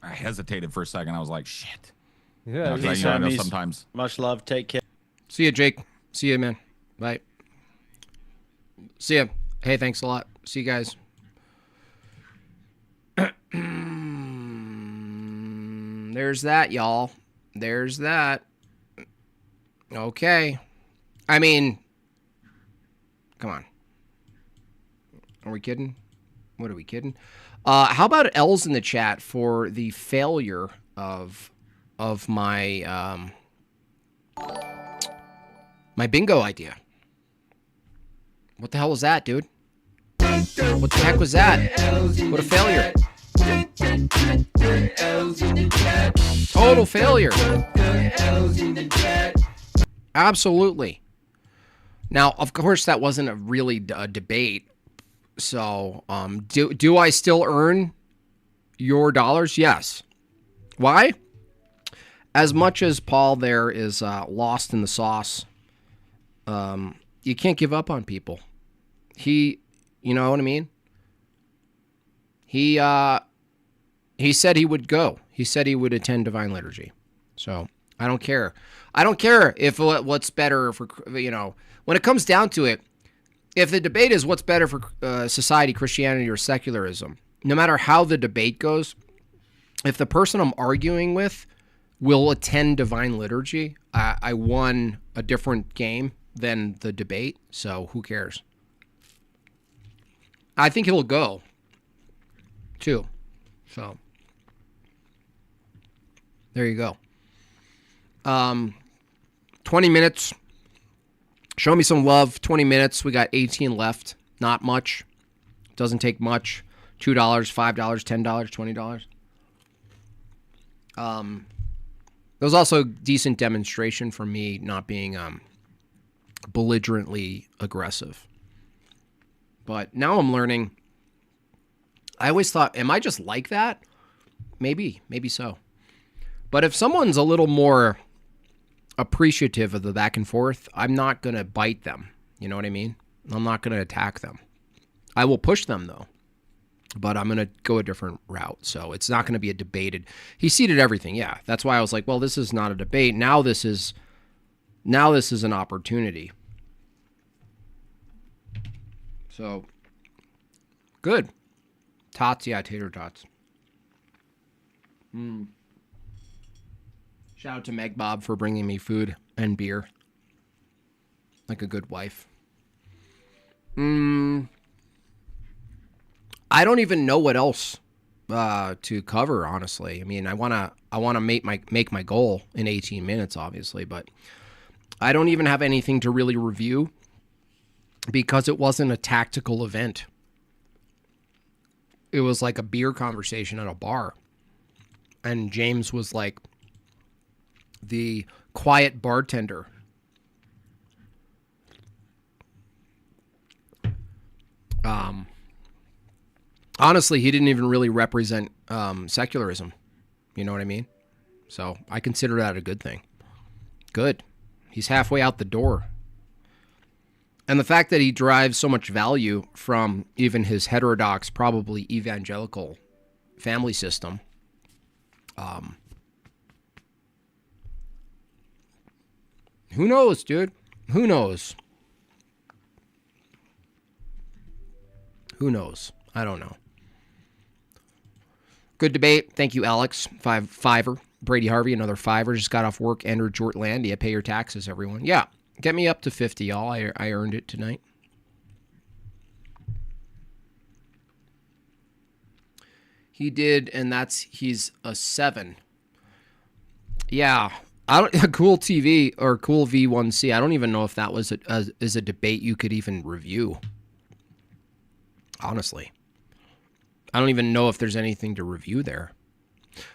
hesitated for a second. I was like, shit. Yeah, You know, Peace, I know homies. sometimes. Much love. Take care. See you, Jake. See you, man. Bye. See ya. Hey, thanks a lot. See you guys. There's that, y'all. There's that. Okay. I mean, come on. Are we kidding? What are we kidding? How about L's in the chat for the failure of my my bingo idea? What the hell was that, dude? What the heck was that? What a failure. Total failure. Absolutely. Now, of course, that wasn't a really debate. So, do I still earn your dollars? Yes. Why? As much as Paul there is lost in the sauce, you can't give up on people. You know what I mean? He said he would go. He said he would attend Divine Liturgy. So I don't care. I don't care if what's better for, when it comes down to it, if the debate is what's better for society, Christianity, or secularism, no matter how the debate goes, if the person I'm arguing with will attend Divine Liturgy, I won a different game than the debate, so who cares? I think he'll go, too. So, there you go. 20 minutes. Show me some love. 20 minutes. We got 18 left. Not much. Doesn't take much. $2, $5, $10, $20. There was also a decent demonstration from me not being belligerently aggressive. But now I'm learning. I always thought, am I just like that? Maybe so. But if someone's a little more appreciative of the back and forth, I'm not going to bite them. You know what I mean? I'm not going to attack them. I will push them, though. But I'm going to go a different route. So it's not going to be a debated. He seeded everything. Yeah. That's why I was like, well, this is not a debate. Now this is an opportunity. So, good. Tots, yeah, tater tots. Shout out to Meg Bob for bringing me food and beer. Like a good wife. I don't even know what else to cover, honestly. I mean, I wanna make my goal in 18 minutes, obviously, but I don't even have anything to really review because it wasn't a tactical event. It was like a beer conversation at a bar. And James was like the quiet bartender. Honestly, he didn't even really represent secularism. You know what I mean? So I consider that a good thing. Good. He's halfway out the door. And the fact that he derives so much value from even his heterodox, probably evangelical family system, who knows, dude? Who knows? Who knows? I don't know. Good debate. Thank you, Alex. Fiver. Brady Harvey, another fiver. Just got off work. Enter Jortlandia. Pay your taxes, everyone. Yeah. Get me up to 50, y'all. I earned it tonight. He did, and he's a 7. Yeah. Cool TV or Cool V1C. I don't even know if that was is a debate you could even review. Honestly. I don't even know if there's anything to review there.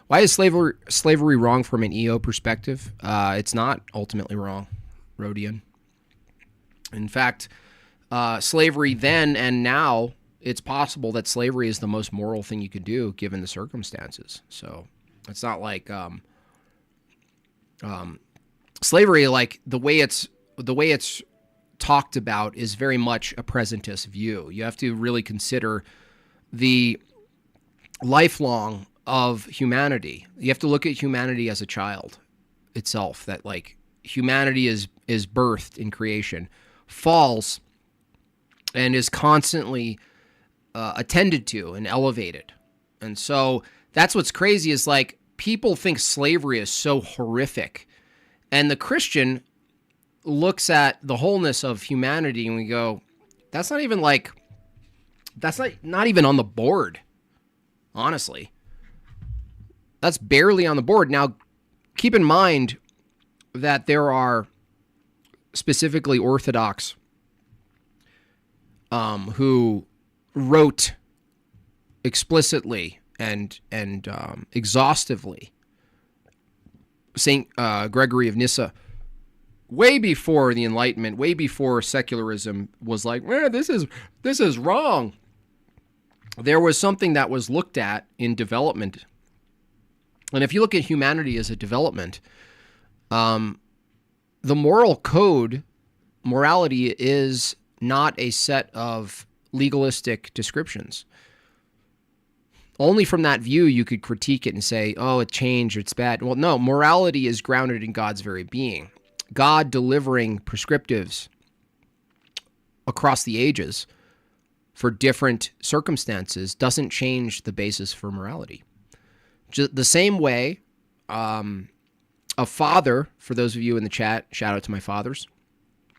Why is slavery wrong from an EO perspective? It's not ultimately wrong, Rodian. In fact, slavery then and now, it's possible that slavery is the most moral thing you could do given the circumstances. So it's not like slavery, like the way it's talked about, is very much a presentist view. You have to really consider the lifelong of humanity. You have to look at humanity as a child itself, that like humanity is birthed in creation, falls, and is constantly attended to and elevated. And so that's what's crazy, is like people think slavery is so horrific, and the Christian looks at the wholeness of humanity and we go, that's not even on the board. Honestly, that's barely on the board. Now, keep in mind that there are specifically Orthodox who wrote explicitly and exhaustively Saint Gregory of Nyssa, way before the Enlightenment, way before secularism was like, this is wrong. There was something that was looked at in development. And if you look at humanity as a development, the moral code, morality, is not a set of legalistic descriptions. Only from that view you could critique it and say, oh, it changed, it's bad. Well, no, morality is grounded in God's very being. God delivering prescriptives across the ages for different circumstances doesn't change the basis for morality. The same way, a father, for those of you in the chat, shout out to my fathers,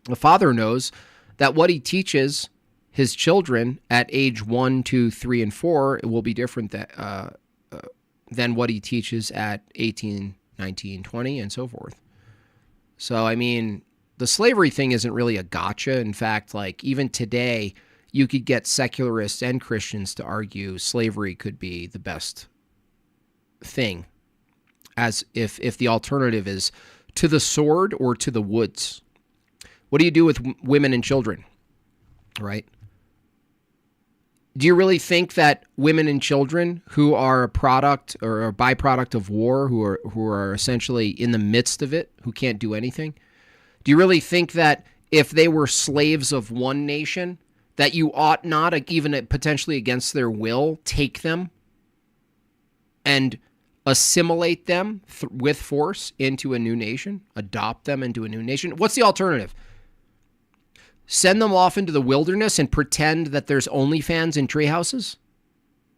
a father knows that what he teaches his children at age 1, 2, 3, and 4 will be different than what he teaches at 18, 19, 20, and so forth. So, I mean, the slavery thing isn't really a gotcha. In fact, like even today, you could get secularists and Christians to argue slavery could be the best thing, as if the alternative is to the sword or to the woods. What do you do with women and children, right? Do you really think that women and children who are a product or a byproduct of war, who are essentially in the midst of it, who can't do anything, do you really think that if they were slaves of one nation, that you ought not, even potentially against their will, take them and assimilate them with force into a new nation, adopt them into a new nation? What's the alternative? Send them off into the wilderness and pretend that there's OnlyFans in tree houses?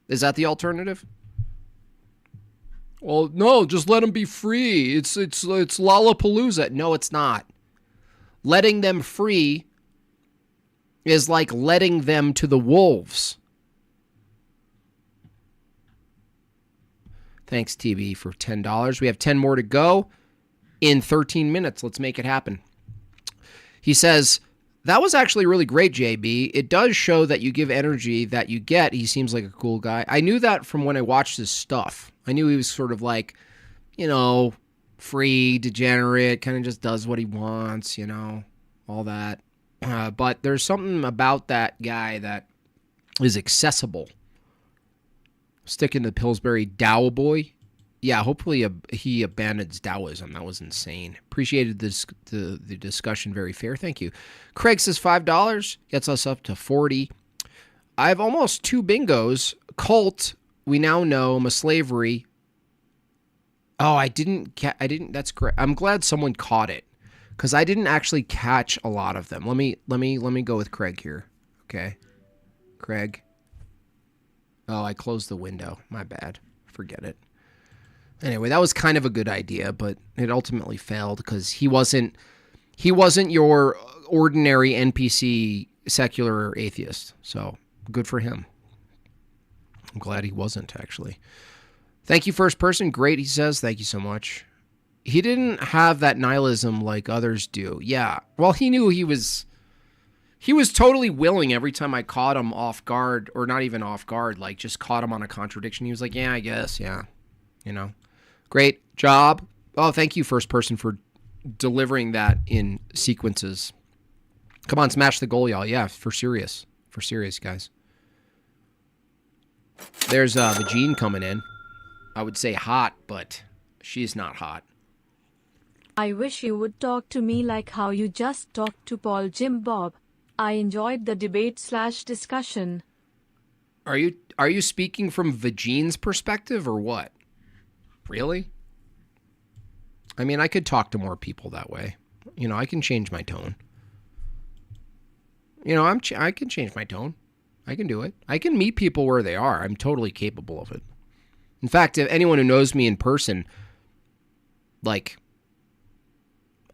Is that the alternative? Well, no, just let them be free. It's Lollapalooza. No, it's not. Letting them free is like letting them to the wolves. Thanks, TB, for $10. We have 10 more to go in 13 minutes. Let's make it happen. He says, that was actually really great, JB. It does show that you give energy that you get. He seems like a cool guy. I knew that from when I watched his stuff. I knew he was sort of like, free, degenerate, kind of just does what he wants, all that. But there's something about that guy that is accessible. Sticking to Pillsbury Tao boy. Yeah, hopefully he abandons Taoism. That was insane. Appreciated the discussion. Very fair. Thank you. Craig says $5. Gets us up to 40. I have almost 2 bingos. Cult, we now know. Slavery. Oh, I didn't. That's correct. I'm glad someone caught it, because I didn't actually catch a lot of them. Let me go with Craig here. Okay, Craig. Oh, I closed the window. My bad. Forget it. Anyway, that was kind of a good idea, but it ultimately failed because he wasn't your ordinary NPC secular atheist. So good for him. I'm glad he wasn't, actually. Thank you, first person. Great, he says. Thank you so much. He didn't have that nihilism like others do. Yeah. Well, he knew he was totally willing every time I caught him off guard, or not even off guard, like just caught him on a contradiction. He was like, yeah, I guess. Yeah. You know, great job. Oh, thank you, first person, for delivering that in sequences. Come on, smash the goal, y'all. Yeah, for serious. For serious, guys. There's Vagine coming in. I would say hot, but she's not hot. I wish you would talk to me like how you just talked to Paul Jim Bob. I enjoyed the debate/discussion. Are you speaking from Vagine's perspective or what? Really? I mean, I could talk to more people that way. You know, I can change my tone. You know, I can change my tone. I can do it. I can meet people where they are. I'm totally capable of it. In fact, if anyone who knows me in person, like,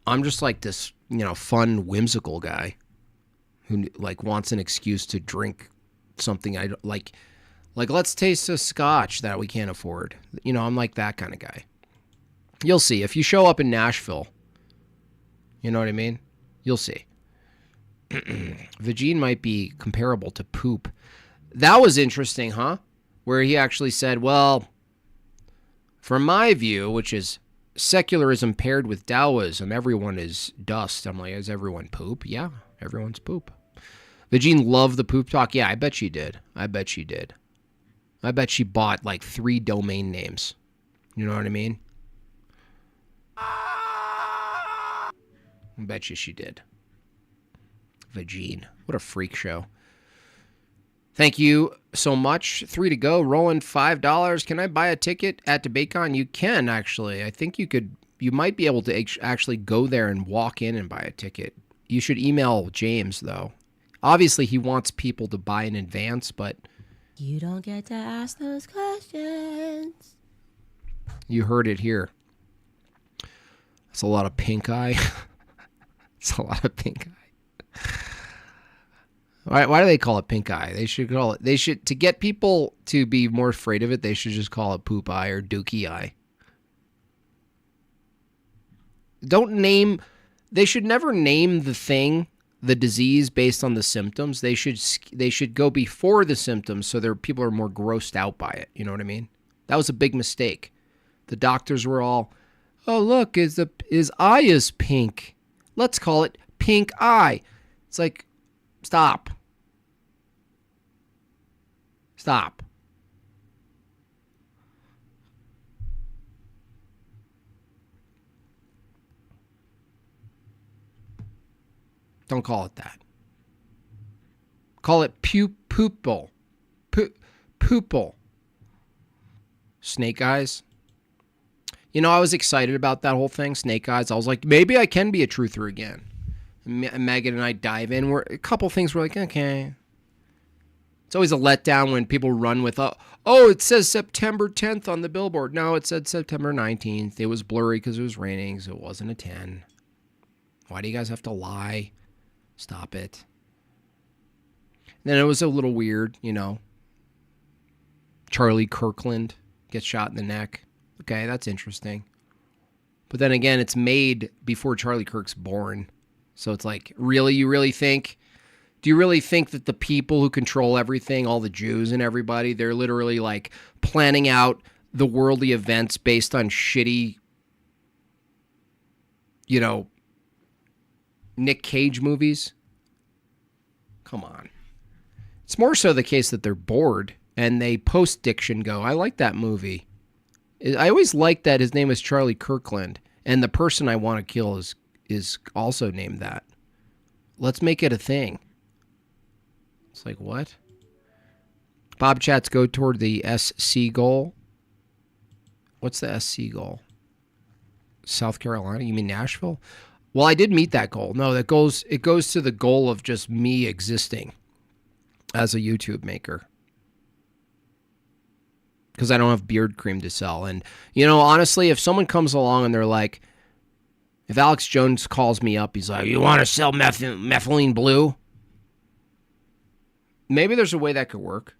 I'm just like this, you know, fun, whimsical guy who like wants an excuse to drink something I like let's taste a scotch that we can't afford. You know, I'm like that kind of guy. You'll see if you show up in Nashville. You know what I mean? You'll see. Vagine might be comparable to poop. That was interesting, huh? Where he actually said, well, from my view, which is secularism paired with Taoism, everyone is dust. I'm like, is everyone poop? Yeah, everyone's poop. Vagine loved the poop talk. Yeah, I bet she did. I bet she did. I bet she bought like 3 domain names. You know what I mean? I bet you she did. Vagine. What a freak show. Thank you so much. 3 to go. Rolling $5. Can I buy a ticket at DebateCon? You can, actually. I think you might be able to actually go there and walk in and buy a ticket. You should email James, though. Obviously, he wants people to buy in advance, but you don't get to ask those questions. You heard it here. That's a lot of pink eye. It's a lot of pink eye. Why do they call it pink eye? To get people to be more afraid of it, they should just call it poop eye or dookie eye. They should never name the disease based on the symptoms. They should go before the symptoms so people are more grossed out by it. You know what I mean? That was a big mistake. The doctors were all, oh, look, his eye is pink. Let's call it pink eye. It's like, stop. Stop. Don't call it that. Call it pupil. Pupil. Snake eyes. You know, I was excited about that whole thing, snake eyes. I was like, maybe I can be a truther again. Megan and I dive in. A couple things were like, okay. It's always a letdown when people run with, oh, it says September 10th on the billboard. No, it said September 19th. It was blurry because it was raining, so it wasn't a 10. Why do you guys have to lie? Stop it. And then it was a little weird, you know. Charlie Kirkland gets shot in the neck. Okay, that's interesting. But then again, it's made before Charlie Kirk's born. So it's like, really? Do you really think that the people who control everything, all the Jews and everybody, they're literally like planning out the worldly events based on shitty, you know, Nick Cage movies? Come on. It's more so the case that they're bored and they post-diction go, I like that movie. I always liked that his name is Charlie Kirkland and the person I want to kill is also named that. Let's make it a thing. It's like, what? Bob chats go toward the SC goal. What's the SC goal? South Carolina? You mean Nashville? Well, I did meet that goal. No, it goes to the goal of just me existing as a YouTube maker. because I don't have beard cream to sell. And, honestly, if someone comes along and they're like, if Alex Jones calls me up, he's like, you want to sell methylene blue? Maybe there's a way that could work.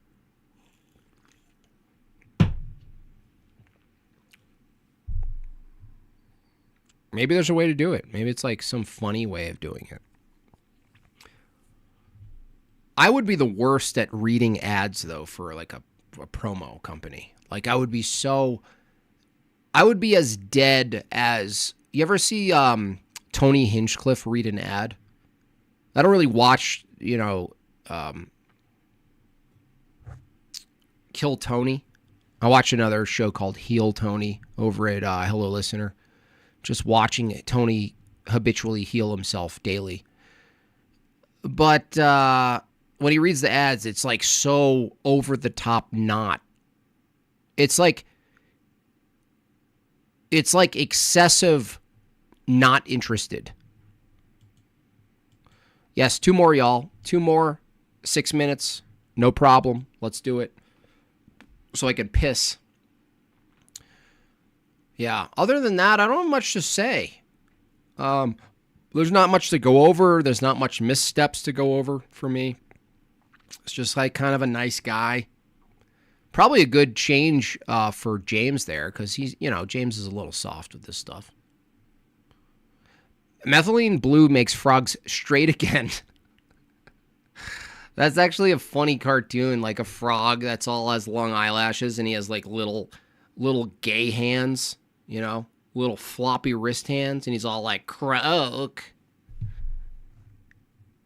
Maybe there's a way to do it. Maybe it's like some funny way of doing it. I would be the worst at reading ads, though, for like a promo company. Like, I would be as dead as... You ever see Tony Hinchcliffe read an ad? I don't really watch, Kill Tony. I watch another show called Heal Tony over at Hello Listener. Just watching Tony habitually heal himself daily. But when he reads the ads, it's like so over the top not. It's like excessive not interested. Yes, 2 more, y'all. 2 more. 6 minutes. No problem. Let's do it. So I can piss. Yeah. Other than that, I don't have much to say. There's not much to go over. There's not much missteps to go over for me. It's just like kind of a nice guy. Probably a good change for James there because he's, James is a little soft with this stuff. Methylene blue makes frogs straight again. That's actually a funny cartoon, like a frog that's all has long eyelashes and he has like little gay hands, little floppy wrist hands, and he's all like croak.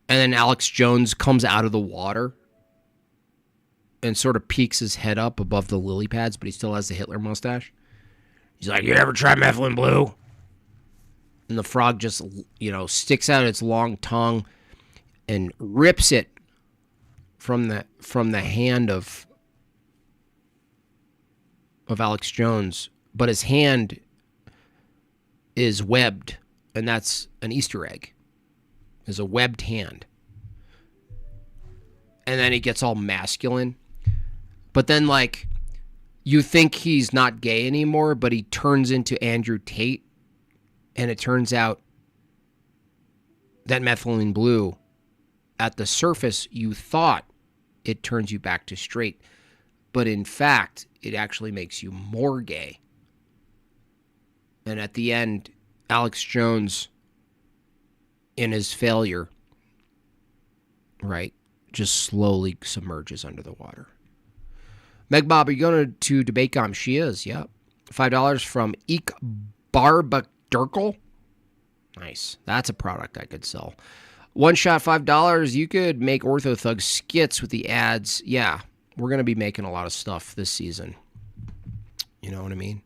And then Alex Jones comes out of the water and sort of peeks his head up above the lily pads, but he still has the Hitler mustache. He's like, you ever try methylene blue? And the frog just, sticks out its long tongue and rips it from the hand of Alex Jones. But his hand is webbed, and that's an Easter egg. Is a webbed hand. And then he gets all masculine. But then, like, you think he's not gay anymore, but he turns into Andrew Tate. And it turns out that methylene blue, at the surface, you thought it turns you back to straight. But in fact, it actually makes you more gay. And at the end, Alex Jones, in his failure, right, just slowly submerges under the water. Meg Bob, are you going to DebateCom? She is, yep. $5 from Eek Barbadurkle. Nice. That's a product I could sell. One shot, $5. You could make OrthoThug skits with the ads. Yeah, we're going to be making a lot of stuff this season. You know what I mean?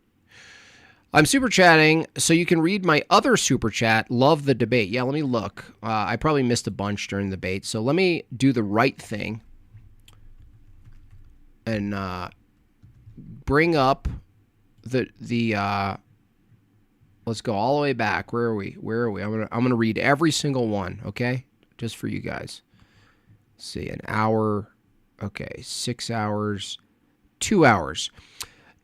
I'm super chatting, so you can read my other super chat. Love the debate. Yeah, let me look. I probably missed a bunch during the debate, so let me do the right thing and bring up the let's go all the way back. Where are we? I'm gonna read every single one, okay? Just for you guys. Let's see, an hour. Okay, 6 hours, 2 hours.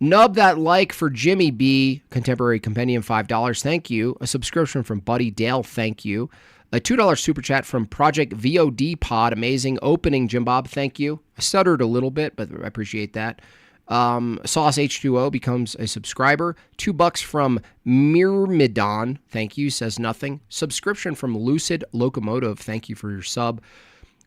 Nub that like for Jimmy B. Contemporary Compendium, $5. Thank you. A subscription from Buddy Dale. Thank you. A $2 super chat from Project VOD Pod. Amazing opening, Jim Bob. Thank you. I stuttered a little bit, but I appreciate that. Sauce H2O becomes a subscriber. $2 from Myrmidon. Thank you. Says nothing. Subscription from Lucid Locomotive. Thank you for your sub.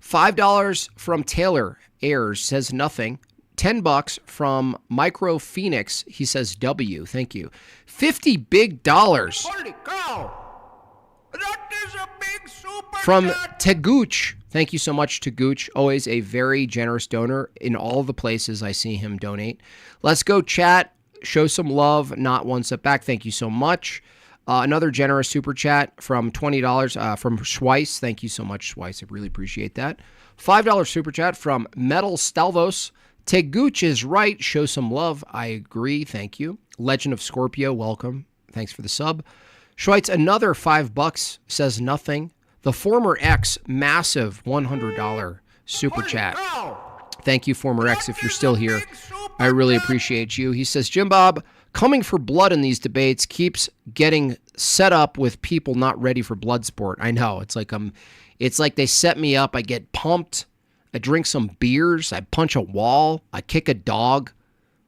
$5 from Taylor Ayers. Says nothing. $10 from Micro Phoenix. He says W. Thank you. $50 big dollars. Holy cow! That is a big super from Teguch. Thank you so much, Teguch. Always a very generous donor in all the places I see him donate. Let's go chat. Show some love. Not one step back. Thank you so much. Another generous super chat from $20 from Schweiss. Thank you so much, Schweiss. I really appreciate that. $5 super chat from Metal Stalvos. Teguch is right. Show some love. I agree. Thank you. Legend of Scorpio. Welcome. Thanks for the sub. Schweitz, another $5, says nothing. The former X, massive $100 super chat. Thank you, former X, if you're still here. I really appreciate you. He says, Jim Bob, coming for blood in these debates keeps getting set up with people not ready for blood sport. I know. It's like they set me up. I get pumped. I drink some beers. I punch a wall. I kick a dog.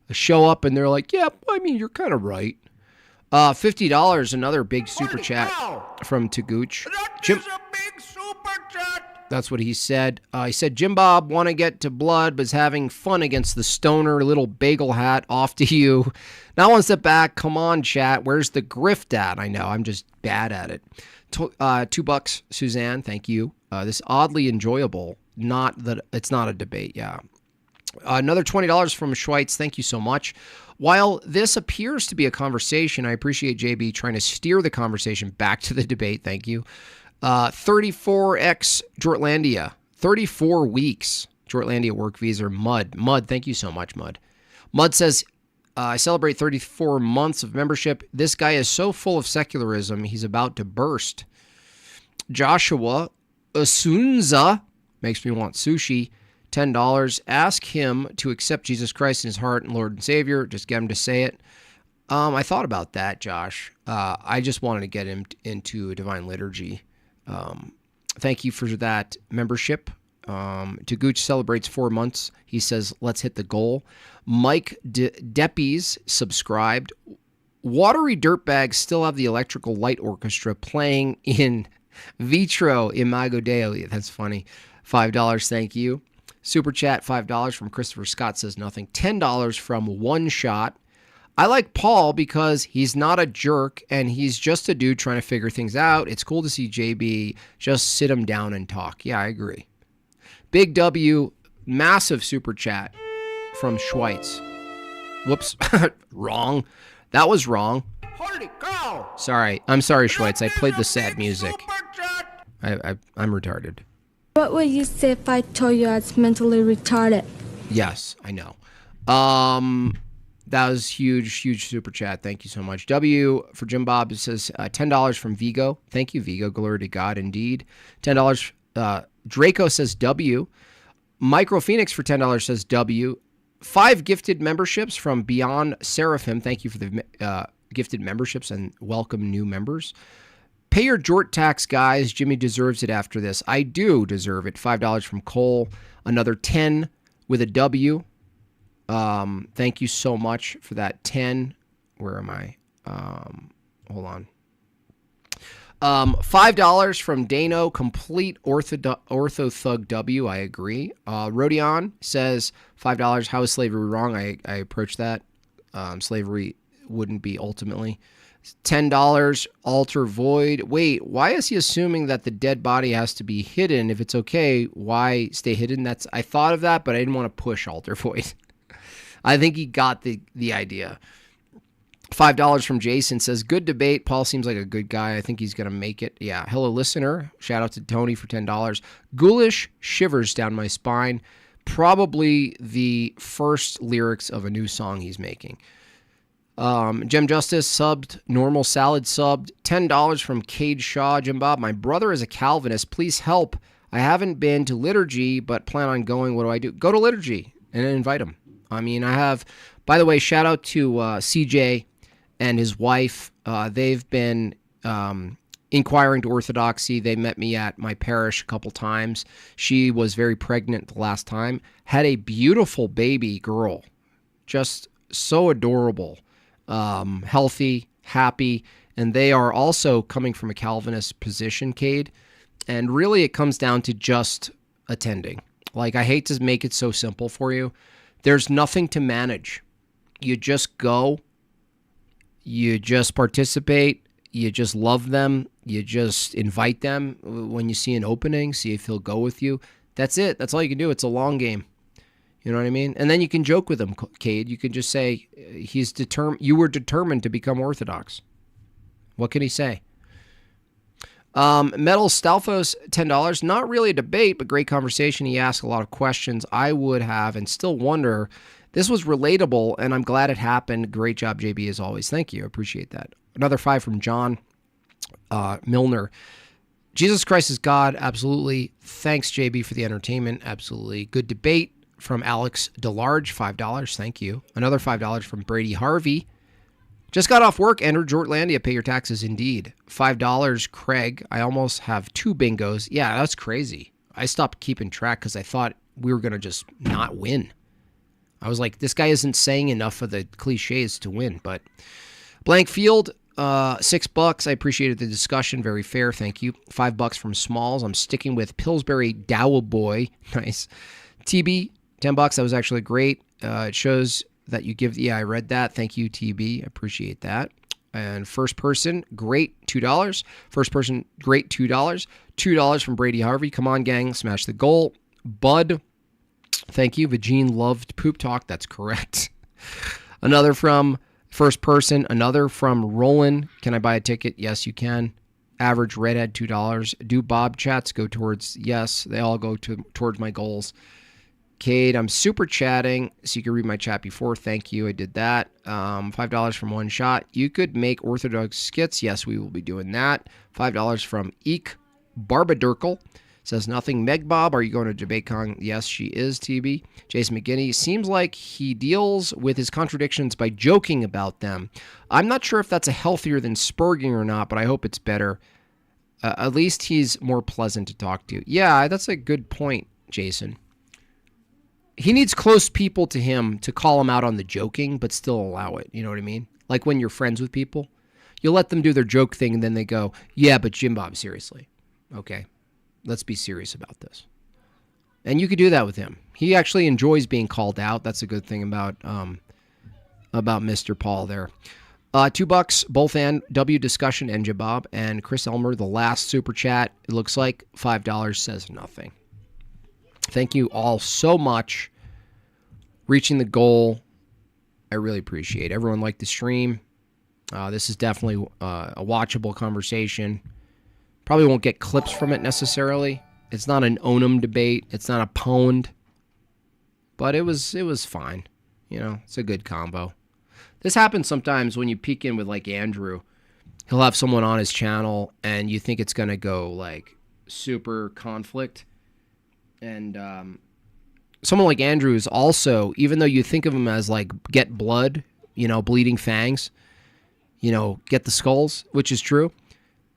I show up and they're like, yeah, I mean, you're kind of right. $50, another big super chat from Taguch. Jim, a big super chat. That's what he said. He said, Jim Bob, want to get to blood, but is having fun against the stoner little bagel hat. Off to you. Now one step back. Come on, chat. Where's the grift at? I know. I'm just bad at it. $2, Suzanne. Thank you. This oddly enjoyable. Not that it's not a debate. Yeah. Another $20 from Schweitz. Thank you so much. While this appears to be a conversation, I appreciate JB trying to steer the conversation back to the debate. Thank you. 34X Jortlandia. 34 weeks. Jortlandia work visa. Mud. Thank you so much, Mud. Mud says, I celebrate 34 months of membership. This guy is so full of secularism, he's about to burst. Joshua Asunza makes me want sushi. $10. Ask him to accept Jesus Christ in his heart and Lord and Savior. Just get him to say it. I thought about that, Josh. I just wanted to get him into a divine liturgy. Thank you for that membership. Taguch celebrates 4 months. He says, let's hit the goal. Mike Deppies subscribed. Watery dirtbags still have the electrical light orchestra playing in vitro imago Dei. That's funny. $5. Thank you. Super chat, $5 from Christopher Scott says nothing. $10 from One Shot. I like Paul because he's not a jerk and he's just a dude trying to figure things out. It's cool to see JB just sit him down and talk. Yeah, I agree. Big W, massive super chat from Schweitz. Whoops, wrong. That was wrong. Holy cow! Sorry, I'm sorry, Schweitz. I played the sad music. I'm retarded. What would you say if I told you I was mentally retarded? Yes, I know. That was huge super chat. Thank you so much. W for Jim Bob says $10 from Vigo. Thank you, Vigo. Glory to God, indeed. $10. Draco says W. Micro Phoenix for $10 says W. 5 gifted memberships from Beyond Seraphim. Thank you for the gifted memberships and welcome new members. Pay your Jort tax, guys. Jimmy deserves it after this. I do deserve it. $5 from Cole. Another 10 with a W. Thank you so much for that 10. Where am I? Hold on. $5 from Dano. Complete ortho thug W. I agree. Rodion says $5. How is slavery wrong? I approach that. Slavery wouldn't be ultimately. $10, alter void. Wait, why is he assuming that the dead body has to be hidden? If it's okay, why stay hidden? I thought of that, but I didn't want to push alter void. I think he got the idea. $5 from Jason says, good debate. Paul seems like a good guy. I think he's going to make it. Yeah. Hello, listener. Shout out to Tony for $10. Ghoulish shivers down my spine. Probably the first lyrics of a new song he's making. Gem Justice subbed, Normal Salad subbed, $10 from Cade Shaw. Jim Bob, my brother is a Calvinist. Please help. I haven't been to liturgy, but plan on going. What do I do? Go to liturgy and invite him. I mean, I have, by the way, shout out to CJ and his wife. They've been inquiring to Orthodoxy. They met me at my parish a couple times. She was very pregnant the last time, had a beautiful baby girl, just so adorable. Healthy, happy, and they are also coming from a Calvinist position, Cade. And really it comes down to just attending. Like, I hate to make it so simple for you. There's nothing to manage. You just go, you just participate, you just love them, you just invite them when you see an opening, see if he'll go with you. That's it. That's all you can do. It's a long game. You know what I mean? And then you can joke with him, Cade. You can just say, you were determined to become Orthodox. What can he say? Metal Stalfos, $10. Not really a debate, but great conversation. He asked a lot of questions I would have and still wonder. This was relatable, and I'm glad it happened. Great job, JB, as always. Thank you. I appreciate that. Another 5 from John Milner. Jesus Christ is God. Absolutely. Thanks, JB, for the entertainment. Absolutely. Good debate. from Alex DeLarge, $5. Thank you. Another $5 from Brady Harvey. Just got off work. Entered Jortlandia. Pay your taxes indeed. $5, Craig. I almost have 2 bingos. Yeah, that's crazy. I stopped keeping track because I thought we were going to just not win. I was like, this guy isn't saying enough of the cliches to win. But blank field, $6. I appreciated the discussion. Very fair. Thank you. $5 from Smalls. I'm sticking with Pillsbury Dow Boy. Nice. TB, $10. That was actually great. It shows that you give. Yeah, I read that. Thank you, TB. I appreciate that. And first person, great, $2. First person, great, $2. $2 from Brady Harvey. Come on, gang. Smash the goal. Bud, thank you. Vagine loved poop talk. That's correct. Another from first person. Another from Roland. Can I buy a ticket? Yes, you can. Average redhead, $2. Do Bob chats go towards? Yes, they all go towards my goals. Cade, I'm super chatting, so you can read my chat before. Thank you. I did that. $5 from One Shot. You could make Orthodox skits. Yes, we will be doing that. $5 from Eek Barbadurkle. Says nothing. Meg Bob, are you going to DebateCon? Yes, she is, TB. Jason McGinney, seems like he deals with his contradictions by joking about them. I'm not sure if that's a healthier than spurging or not, but I hope it's better. At least he's more pleasant to talk to. Yeah, that's a good point, Jason. He needs close people to him to call him out on the joking, but still allow it. You know what I mean? Like when you're friends with people, you let them do their joke thing, and then they go, yeah, but Jim Bob, seriously. Okay, let's be serious about this. And you could do that with him. He actually enjoys being called out. That's a good thing about Mr. Paul there. $2, both and W discussion and Jim Bob. And Chris Elmer, the last super chat, it looks like $5 says nothing. Thank you all so much. Reaching the goal. I really appreciate it. Everyone liked the stream. This is definitely a watchable conversation. Probably won't get clips from it necessarily. It's not an Onum debate. It's not a pwned. But it was fine. You know, it's a good combo. This happens sometimes when you peek in with like Andrew. He'll have someone on his channel and you think it's going to go like super conflict. And someone like Andrew is also, even though you think of him as like get blood, you know, bleeding fangs, you know, get the skulls, which is true.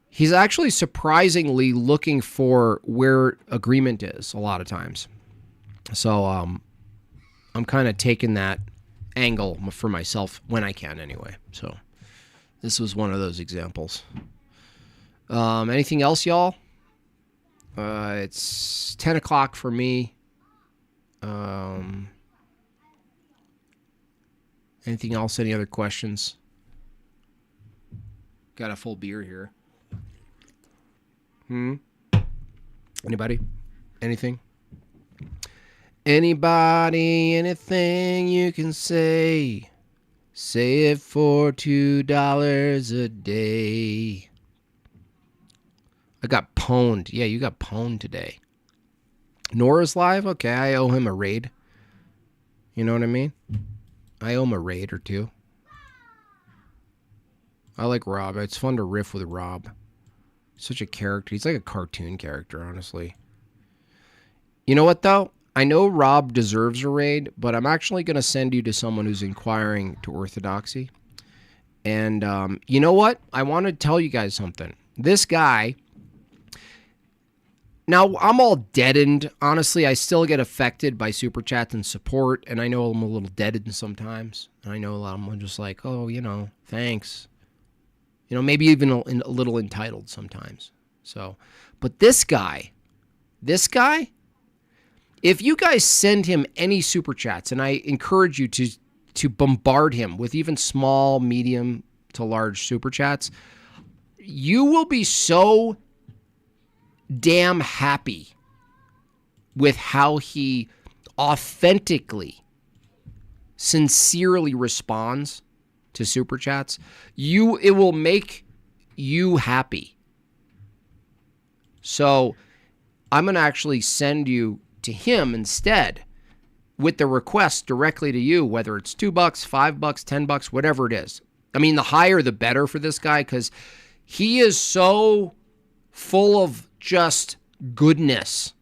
He's actually surprisingly looking for where agreement is a lot of times. So I'm kind of taking that angle for myself when I can anyway. So this was one of those examples. Anything else, y'all? It's 10 o'clock for me. Anything else? Any other questions? Got a full beer here. Anybody? Anything? Anybody? Anything you can say? Say it for $2 a day. I got pwned. Yeah, you got pwned today. Nora's live? Okay, I owe him a raid. You know what I mean? I owe him a raid or two. I like Rob. It's fun to riff with Rob. Such a character. He's like a cartoon character, honestly. You know what, though? I know Rob deserves a raid, but I'm actually going to send you to someone who's inquiring to Orthodoxy. And you know what? I want to tell you guys something. This guy... Now, I'm all deadened. Honestly, I still get affected by super chats and support, and I know I'm a little deadened sometimes. And I know a lot of them are just like, oh, you know, thanks. You know, maybe even a little entitled sometimes. So, but this guy, if you guys send him any super chats, and I encourage you to bombard him with even small, medium to large super chats, you will be so damn happy with how he authentically, sincerely responds to super chats. It will make you happy. So I'm going to actually send you to him instead with the request directly to you, whether it's $2, $5, $10, whatever it is. I mean, the higher the better for this guy, because he is so full of just goodness.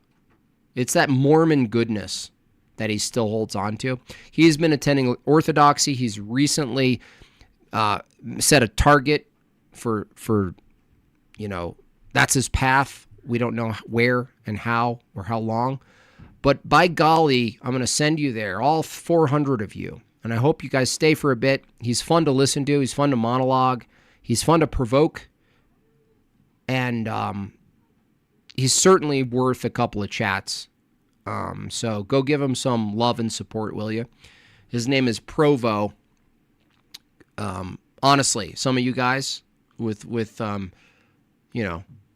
It's that Mormon goodness that he still holds on to. He's been attending Orthodoxy. He's recently set a target for that's his path. We don't know where and how or how long. But by golly, I'm going to send you there, all 400 of you. And I hope you guys stay for a bit. He's fun to listen to. He's fun to monologue. He's fun to provoke. And he's certainly worth a couple of chats. So go give him some love and support, will you? His name is Provo. Honestly, some of you guys with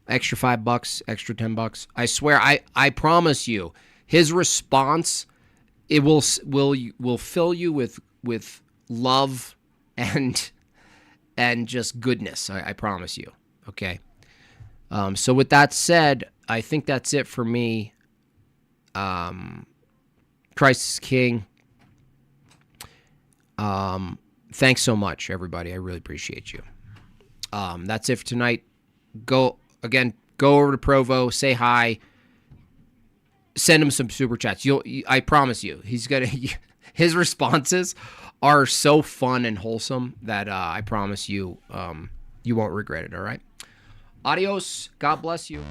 extra $5, extra $10, I swear, I promise you, his response, it will fill you with love and just goodness. I promise you. Okay. So with that said, I think that's it for me. Christ is King. Thanks so much, everybody. I really appreciate you. That's it for tonight. Go over to Provo, say hi, send him some super chats. I promise you, his responses are so fun and wholesome that I promise you, you won't regret it. All right. Adios. God bless you.